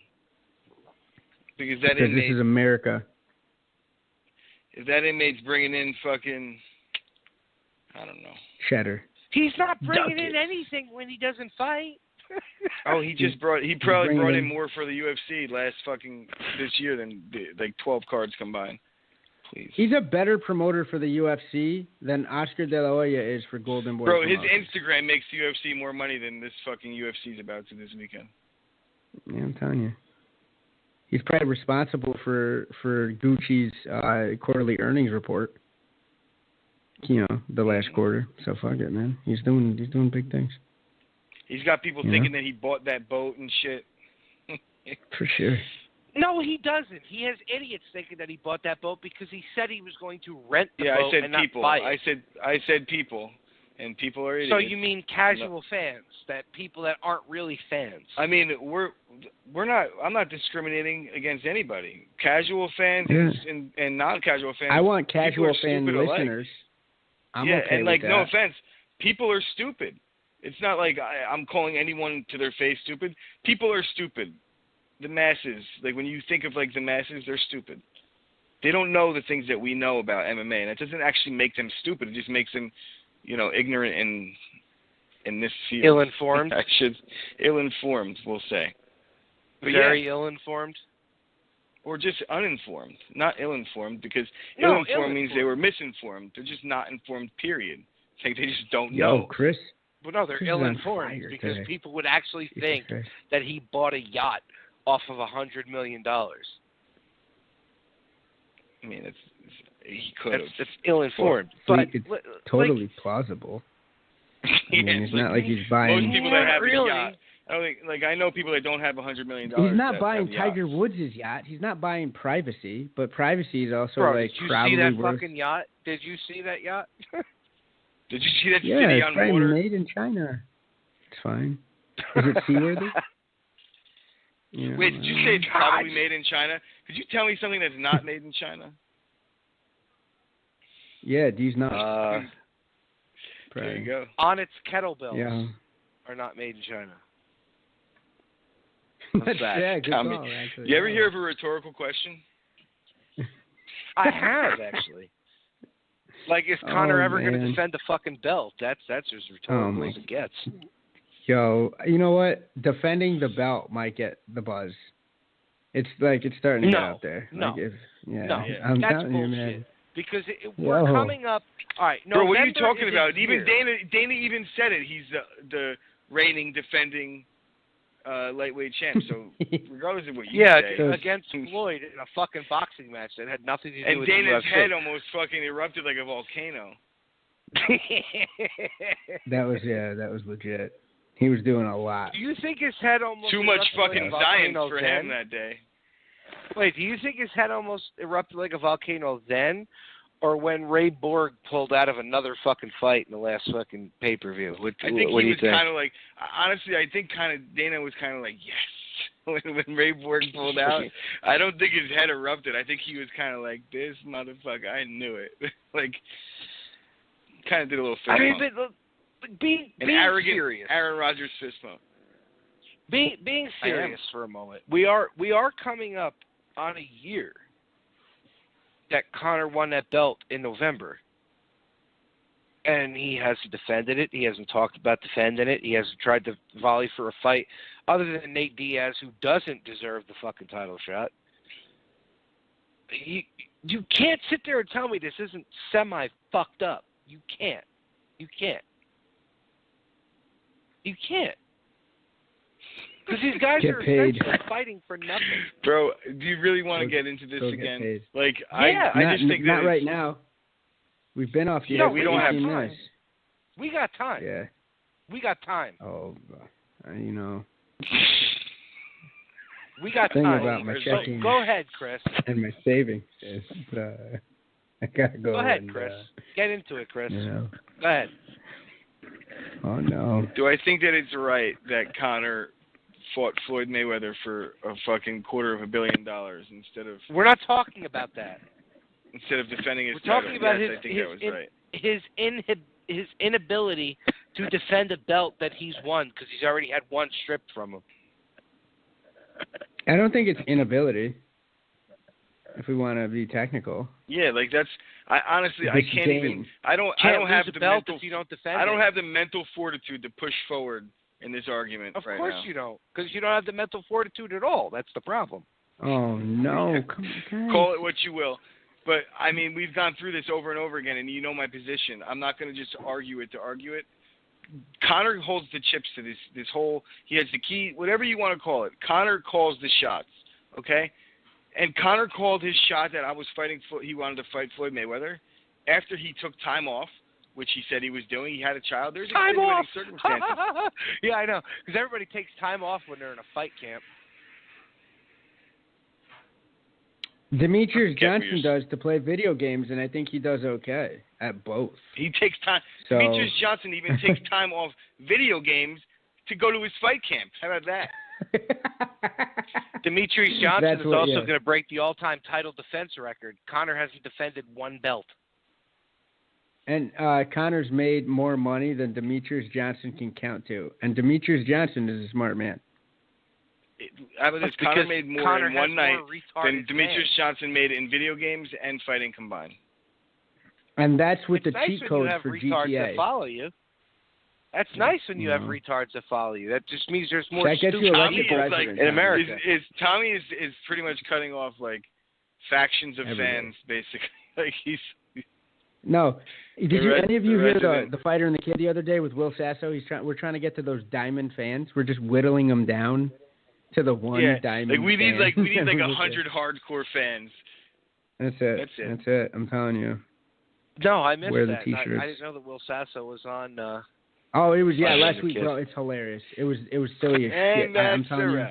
Because
this is America.
If that inmate's bringing in fucking, I don't know.
Cheddar.
He's not bringing in anything when he doesn't fight.
He probably brought in more for the UFC this year than like 12 cards combined. Please.
He's a better promoter for the UFC than Oscar De La Hoya is for Golden Boy.
Bro, his Instagram makes the UFC more money than this fucking UFC's about to this weekend.
Yeah, I'm telling you. He's probably responsible for Gucci's quarterly earnings report. You know, the last quarter. So fuck it, man. He's doing big things.
He's got people thinking that he bought that boat and shit.
For sure.
No, he doesn't. He has idiots thinking that he bought that boat because he said he was going to rent the
Yeah,
boat
I said
and
people.
not buy it.
I said people, and people are idiots.
So you mean casual fans, that people that aren't really fans?
I mean, we're not. I'm not discriminating against anybody. Casual fans and non-casual fans.
I want casual fan
stupid alike.
listeners. I'm
yeah,
okay
and
with
like,
that.
no offense, people are stupid. It's not like I'm calling anyone to their face stupid. People are stupid. The masses, like when you think of like the masses, they're stupid. They don't know the things that we know about MMA, and it doesn't actually make them stupid. It just makes them, ignorant in this field.
Ill-informed.
Ill-informed, we'll say. But
Very ill-informed.
Or just uninformed, not ill-informed, because
No,
ill-informed means they were misinformed. They're just not informed. Period. It's like they just don't
Yo,
know.
Chris.
Well, no, they're
Chris is on
ill-informed
fire
because
today.
people would actually
Jesus
think
Christ.
that he bought a yacht off of $100 million.
I mean, he could have.
That's ill-informed.
Well,
but
it's totally plausible. I mean, it's not like he's buying.
Most people that have
really.
a yacht. I don't think, I know people that don't have $100 million.
He's not buying
have
Tiger
yachts.
Woods' yacht. He's not buying privacy, but privacy is also
Bro,
like
did you
probably
see that
worth.
fucking yacht? Did you see that yacht?
Did you see that
Yeah,
city
it's
on
probably
water?
made in China. It's fine. Is it seaworthy?
Wait, did you say it's probably made in China? Could you tell me something that's not made in China?
Yeah, these not.
There you go.
On its kettlebells
Yeah.
are not made in China.
Yeah, good
Tell
call,
me.
actually.
You ever hear of a rhetorical question?
I have, actually. Like, is Conor ever going to
man.
defend the fucking belt? That's as rhetorical as it gets.
Yo, you know what? Defending the belt might get the buzz. It's starting to get out there.
No.
Like
No,
I'm
that's
telling
bullshit.
you, man.
Because we're coming up. All right,
Bro, what are you
November
talking
is
about?
a
Even
year.
Dana even said it. He's the reigning, defending lightweight champ. So regardless of what you say.
Against Floyd in a fucking boxing match that had nothing to do
And
with
Dana's
the UFC.
head almost fucking erupted like a volcano.
That was legit. He was doing a lot.
Do you think his head almost
Too much
erupted
fucking
like a
science
volcano
for
then?
him that day.
Wait, do you think his head almost erupted like a volcano then, or when Ray Borg pulled out of another fucking fight in the last fucking pay-per-view?
I think
what do
he
you
was
think?
kind of like, honestly, I think kind of Dana was kind of like, yes, when Ray Borg pulled out. I don't think his head erupted. I think he was kind of like, this motherfucker, I knew it. Like, kind of did a little fist
I mean,
bump.
but being
arrogant
serious.
Aaron Rodgers fist bump.
Being serious for a moment, we are coming up on a year that Conor won that belt in November, and he hasn't defended it. He hasn't talked about defending it. He hasn't tried to volley for a fight, other than Nate Diaz, who doesn't deserve the fucking title shot. You can't sit there and tell me this isn't semi fucked up. You can't. Because these guys
Get
are
paid.
essentially fighting for nothing.
Bro, do you really want to get into this
Go get
again?
paid.
Like,
Yeah.
I just think that
not
it's-
right now. We've been off the
Yeah,
air
we
for
don't have
18
time.
minutes.
We got time.
Yeah.
We got time.
Oh, you know.
We got
Thing
time.
about my
So,
checking.
go ahead, Chris.
And my savings is, I gotta go.
Go ahead,
and,
Chris. Get into it, Chris.
You know.
Go ahead.
Oh no.
Do I think that it's right that Conor fought Floyd Mayweather for a fucking $250 million instead of
We're not talking about that.
defending his
We're
title?
talking about
Yes, I think that was right.
his inability to defend a belt that he's won because he's already had one stripped from him.
I don't think it's inability. If we want to be technical.
Yeah, like that's. I honestly, I can't
Disdain.
even. I don't
Can't
have
lose
the
a belt
mental.
if you don't defend
I don't
it.
have the mental fortitude to push forward in this argument
Of
right
course
now.
you don't, because you don't have the mental fortitude at all. That's the problem.
Oh no! Come on,
Call it what you will. But, I mean, we've gone through this over and over again, and you know my position. I'm not going to just argue it to argue it. Conor holds the chips to this whole – he has the key, whatever you want to call it. Conor calls the shots, okay? And Conor called his shot that I was fighting – he wanted to fight Floyd Mayweather after he took time off, which he said he was doing. He had a child. There's
Time off!
circumstances.
Yeah, I know, because everybody takes time off when they're in a fight camp.
Demetrius Johnson does to play video games, and I think he does okay at both.
He takes time.
So...
Demetrius Johnson even takes time off video games to go to his fight camp. How about that?
Demetrius Johnson is also going to break the all-time title defense record. Conor hasn't defended one belt.
And Conor's made more money than Demetrius Johnson can count to. And Demetrius Johnson is a smart man.
Conor made more in one night than Demetrius Johnson made in video games and fighting combined.
And that's with
the
cheat codes for GTA.
That follow you. That's nice when you have retards that follow you. That just means there's more stupid people in America.
Tommy is pretty much cutting off like factions of fans, basically. Like he's.
No, did any of you hear the Fighter and the Kid the other day with Will Sasso? We're trying to get to those diamond fans. We're just whittling them down to the one diamond.
Like we need
fan.
100 hardcore fans.
That's it. I'm telling you.
No, I missed
Wear
that.
The t-shirts.
I didn't know that Will Sasso was on.
Oh, it was last week, bro. It's hilarious. It was silly as shit. I'm telling you.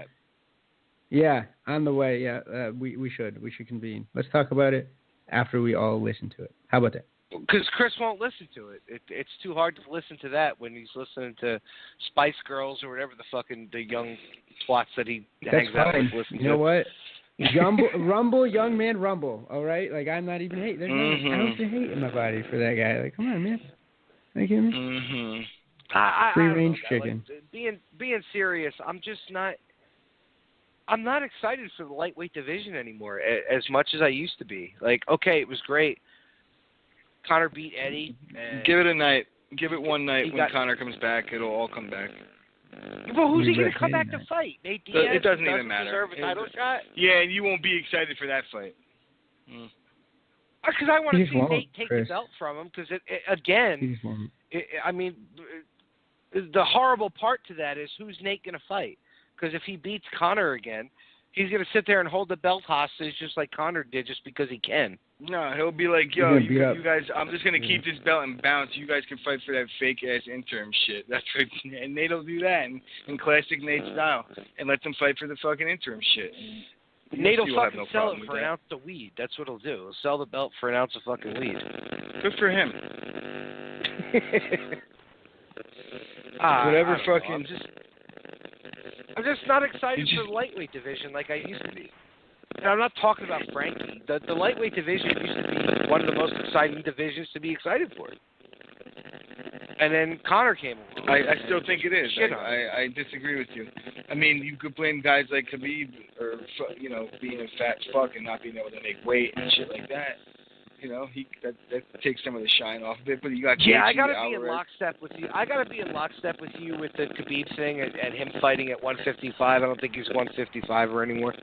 Yeah, on the way. Yeah, we should convene. Let's talk about it after we all listen to it. How about that?
Because Chris won't listen to it. It's too hard to listen to that when he's listening to Spice Girls or whatever the young twats that he hangs out with listen to.
You know what? Rumble, young man, rumble. All right, like I'm not even hating. There's no ounce of hate in my body for that guy. Like, come on, man. Are you kidding me? Free range chicken.
Like, being serious, I'm just not. I'm not excited for the lightweight division anymore as much as I used to be. Like, okay, it was great. Conor beat Eddie.
Give it a night. Give it one night when Conor comes back. It'll all come back.
Well, who's he going to come back to fight? Nate Diaz?
It doesn't even matter.
Deserve a title shot?
Yeah, and you won't be excited for that fight.
Because I want to see Nate take the belt from him. Because I mean, the horrible part to that is who's Nate going to fight? Because if he beats Conor again, he's going to sit there and hold the belt hostage just like Conor did just because he can.
No, he'll be like, yo, you guys, I'm just going to keep this belt and bounce. You guys can fight for that fake-ass interim shit. That's right. And Nate'll do that in classic Nate style and let them fight for the fucking interim shit.
Nate'll fucking sell it for an ounce of weed. That's what he'll do. He'll sell the belt for an ounce of fucking weed.
Good for him. Whatever fucking...
I'm just not excited for the lightweight division like I used to be. And I'm not talking about Frankie. The lightweight division used to be one of the most exciting divisions to be excited for. And then Conor came along.
I still think it is. I disagree with you. I mean, you could blame guys like Khabib or, being a fat fuck and not being able to make weight and shit like that. You know, that takes some of the shine off of it. But you got
I gotta be in lockstep with you. I gotta be in lockstep with you with the Khabib thing and him fighting at 155. I don't think he's 155er anymore.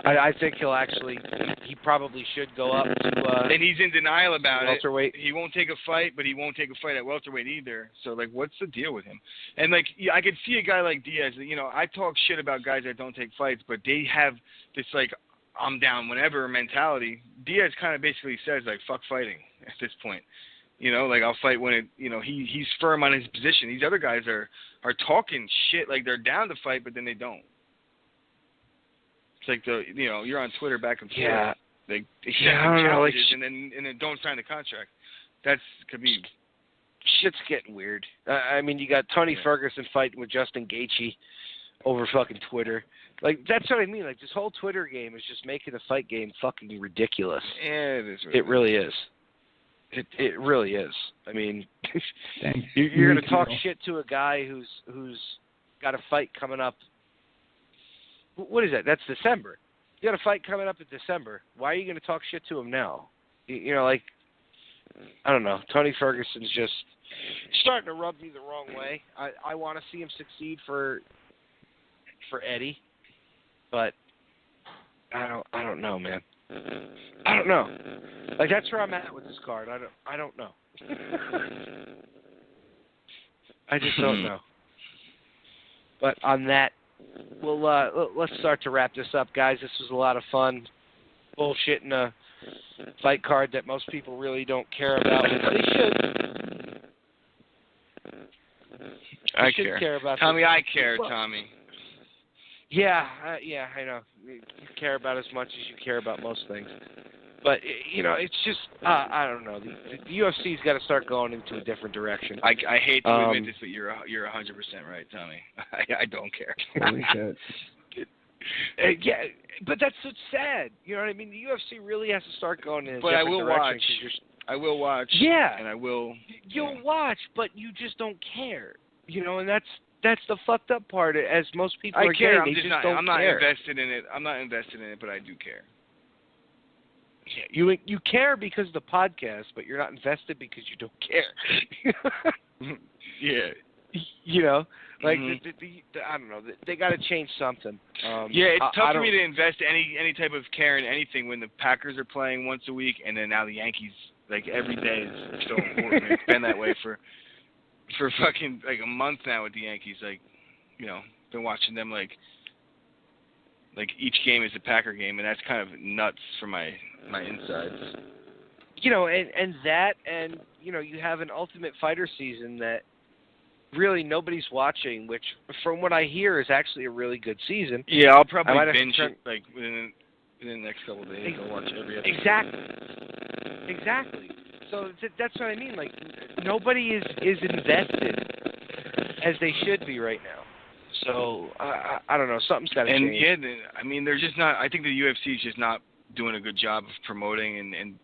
I think he probably should go up to.
And he's in denial about
welterweight.
He won't take a fight, but he won't take a fight at welterweight either. So like, what's the deal with him? And like, I could see a guy like Diaz. You know, I talk shit about guys that don't take fights, but they have this like, I'm down whenever mentality. Diaz kind of basically says like, fuck fighting at this point. You know, like I'll fight when it, he's firm on his position. These other guys are talking shit like they're down to fight, but then they don't. It's like you're on Twitter back and forth.
Yeah.
They send challenges and then don't sign the contract. That's Khabib.
Shit's getting weird. I mean, you got Tony Ferguson fighting with Justin Gaethje over fucking Twitter. Like, that's what I mean. Like, this whole Twitter game is just making the fight game fucking ridiculous.
Yeah, it is.
It really is. It really is. I mean, you're going to talk shit to a guy who's got a fight coming up. What is that? That's December. You got a fight coming up in December. Why are you going to talk shit to him now? Like, I don't know. Tony Ferguson's just starting to rub me the wrong way. I want to see him succeed for Eddie, but I don't know, man. I don't know. Like, that's where I'm at with this card. I don't know. I just don't know. But on that, let's start to wrap this up, guys. This was a lot of fun. Bullshitting a fight card that most people really don't care about. They should.
I care.
About
Tommy,
this.
I care, Tommy.
Yeah, I know. You care about as much as you care about most things. But it's just I don't know. The UFC's got to start going into a different direction.
I hate to admit this, but you're 100% right, Tommy. I don't care.
Holy shit.
Yeah, but that's what's sad. You know what I mean? The UFC really has to start going in a
but
different
I will
direction.
watch. I will watch.
Yeah.
And I will.
You'll watch, but you just don't care. And that's the fucked up part. As most people are
care.
Gay, they just don't
I'm not
care.
invested in it. I'm not invested in it, but I do care.
Yeah, you care because of the podcast, but you're not invested because you don't care.
Yeah.
Like
mm-hmm.
I don't know. They got to change something.
Yeah, it's tough for me to invest any type of care in anything when the Packers are playing once a week, and then now the Yankees, like, every day is so important. It's been that way for fucking like a month now with the Yankees. Like, been watching them like each game is a Packer game, and that's kind of nuts for my insides.
And that, and you have an Ultimate Fighter season that really nobody's watching, which from what I hear is actually a really good season.
Yeah, I'll probably binge it like within the next couple of days. I'll watch every episode.
Exactly. So that's what I mean. Like, nobody is invested as they should be right now. So I don't know. Something's got to change.
And yeah, I mean, they're just not. I think the UFC is just not doing a good job of promoting, and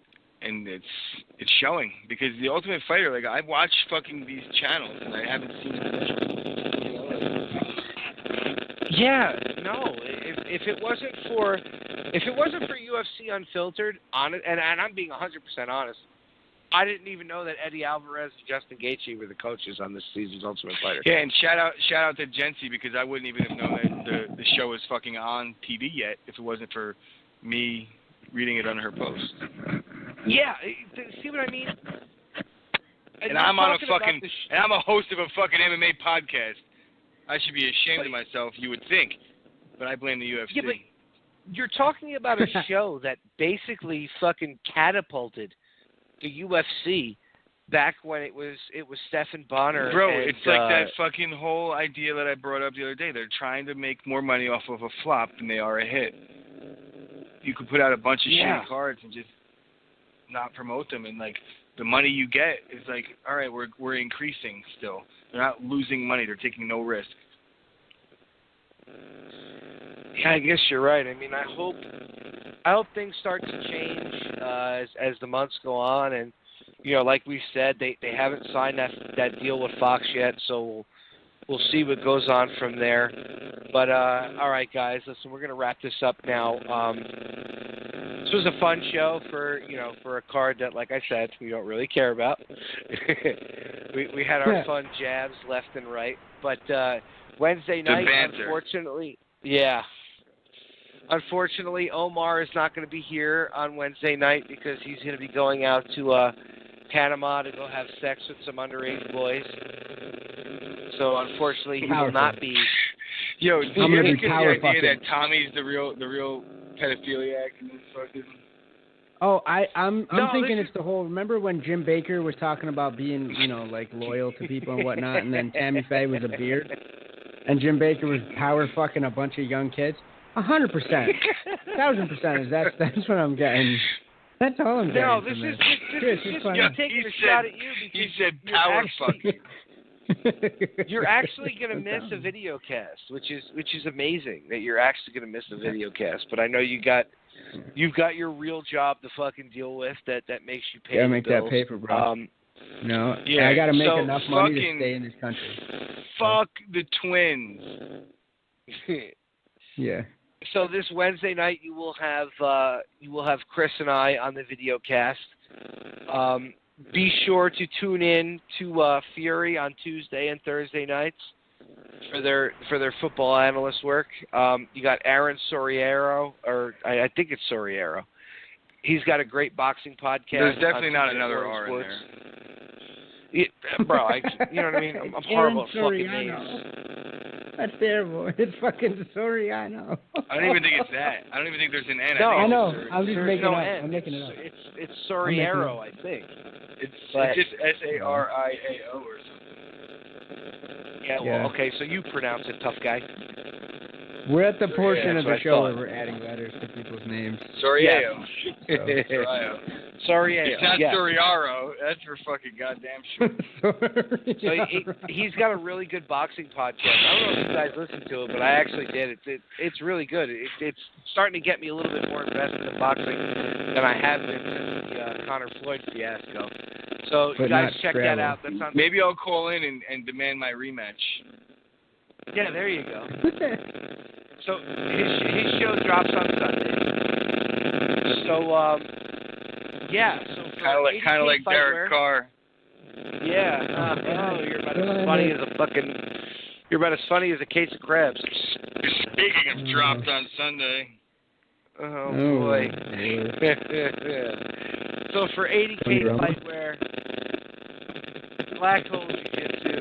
it's showing, because the Ultimate Fighter, like, I've watched fucking these channels and I haven't seen it.
Yeah, no. If it wasn't for UFC Unfiltered, and I'm being 100% honest, I didn't even know that Eddie Alvarez and Justin Gaethje were the coaches on this season's Ultimate Fighter.
Yeah, and shout out to Jency, because I wouldn't even have known that the show was fucking on TV yet if it wasn't for me reading it on her post.
Yeah, see what I mean?
And I'm a host of a fucking MMA podcast. I should be ashamed of myself, you would think, but I blame the UFC.
Yeah, but you're talking about a show that basically fucking catapulted the UFC back when it was Stephan Bonnar.
Bro,
and,
it's like that fucking whole idea that I brought up the other day. They're trying to make more money off of a flop than they are a hit. You could put out a bunch of shitty cards and just not promote them, and like the money you get is like, all right, we're increasing still. They're not losing money. They're taking no risk.
Yeah, I guess you're right. I mean, I hope things start to change as the months go on, and like we said, they haven't signed that deal with Fox yet, so we'll see what goes on from there. But all right, guys, listen, we're gonna wrap this up now. This was a fun show for a card that, like I said, we don't really care about. we had our fun jabs left and right, but Wednesday night, unfortunately, Omar is not going to be here on Wednesday night because he's going to be going out to Panama to go have sex with some underage boys. So unfortunately, he will not be.
Yo, do you think the idea that Tommy's the real pedophiliac in this fucking?
Oh, I'm thinking it's the whole. Remember when Jim Baker was talking about being, like loyal to people and whatnot, and then Tammy Faye was a beard, and Jim Baker was power fucking a bunch of young kids. 100%, 1,000%. That's what I'm getting. That's all I'm getting.
No, this is taking a shot at you because
he said power fucking.
You're actually going to miss a video cast, which is amazing that you're actually going to miss a video cast. But I know you've got your real job to fucking deal with that makes you pay.
Gotta make that paper, bro. No, I gotta make enough money to stay in this country.
Fuck the Twins.
Yeah.
So this Wednesday night you will have Chris and I on the video cast. Be sure to tune in to Fury on Tuesday and Thursday nights for their football analyst work. You got Aaron Soriero, or I think it's Soriero. He's got a great boxing podcast.
There's definitely not another R in there.
Yeah, bro, you know what I mean? I'm horrible at fucking names.
That's terrible. It's fucking Soriano.
I don't even think it's that. I don't even think there's an N.
No, I know. I'm just making
no
it up.
N.
I'm making it up.
It's Soriero, I think.
It's just SARIAO or something.
Yeah, well, okay, so you pronounce it, tough guy.
We're at the portion of the
what I
show
thought.
where we're adding letters to people's names.
Soriano.
So.
Sorry,
It's not
yeah.
Soriaro. That's for fucking goddamn sure.
So he's got a really good boxing podcast. I don't know if you guys listen to it, but I actually did. It's really good. It's starting to get me a little bit more invested in boxing than I have been since the Conor Floyd fiasco. So
But
you guys
not
check
Scrabble.
that out. That's on.
Maybe I'll call in and demand my rematch.
Yeah, there you go. So his show drops on Sunday. So yeah. So
Kind of like Derek Carr.
Yeah. You're about as funny as a fucking. You're about as funny as a case of crabs.
Speaking of dropped on Sunday.
Oh boy. So for 80K fightwear, Black Hole Jiu-Jitsu,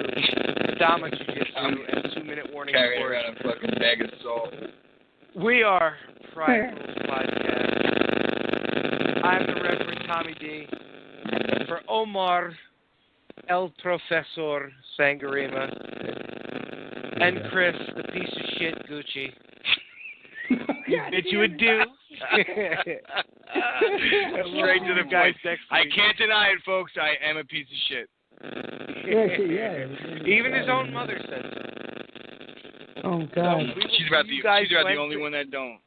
Adama Jiu-Jitsu, and 2-minute warning
Carrying
for
around a fucking bag of salt.
we are Pride Rules Podcast. I'm the Reverend Tommy D. For Omar, El Professor Sangarima, and Chris, the piece of shit Gucci. Bid you adieu.
Straight to the
guys
point.
next
I
week.
can't deny it, folks. I am a piece of shit.
Yeah.
Even his own mother said so.
Oh God.
She's about the only one that don't.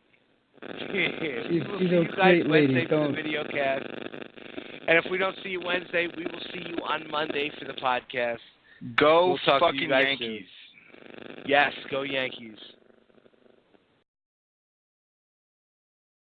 She's
We'll see
a
you guys
great lady.
Wednesday for
Don't.
the video cast. And if we don't see you Wednesday, we will see you on Monday for the podcast.
Go
We'll talk to you
fucking
guys
Yankees.
soon. Yes, go Yankees.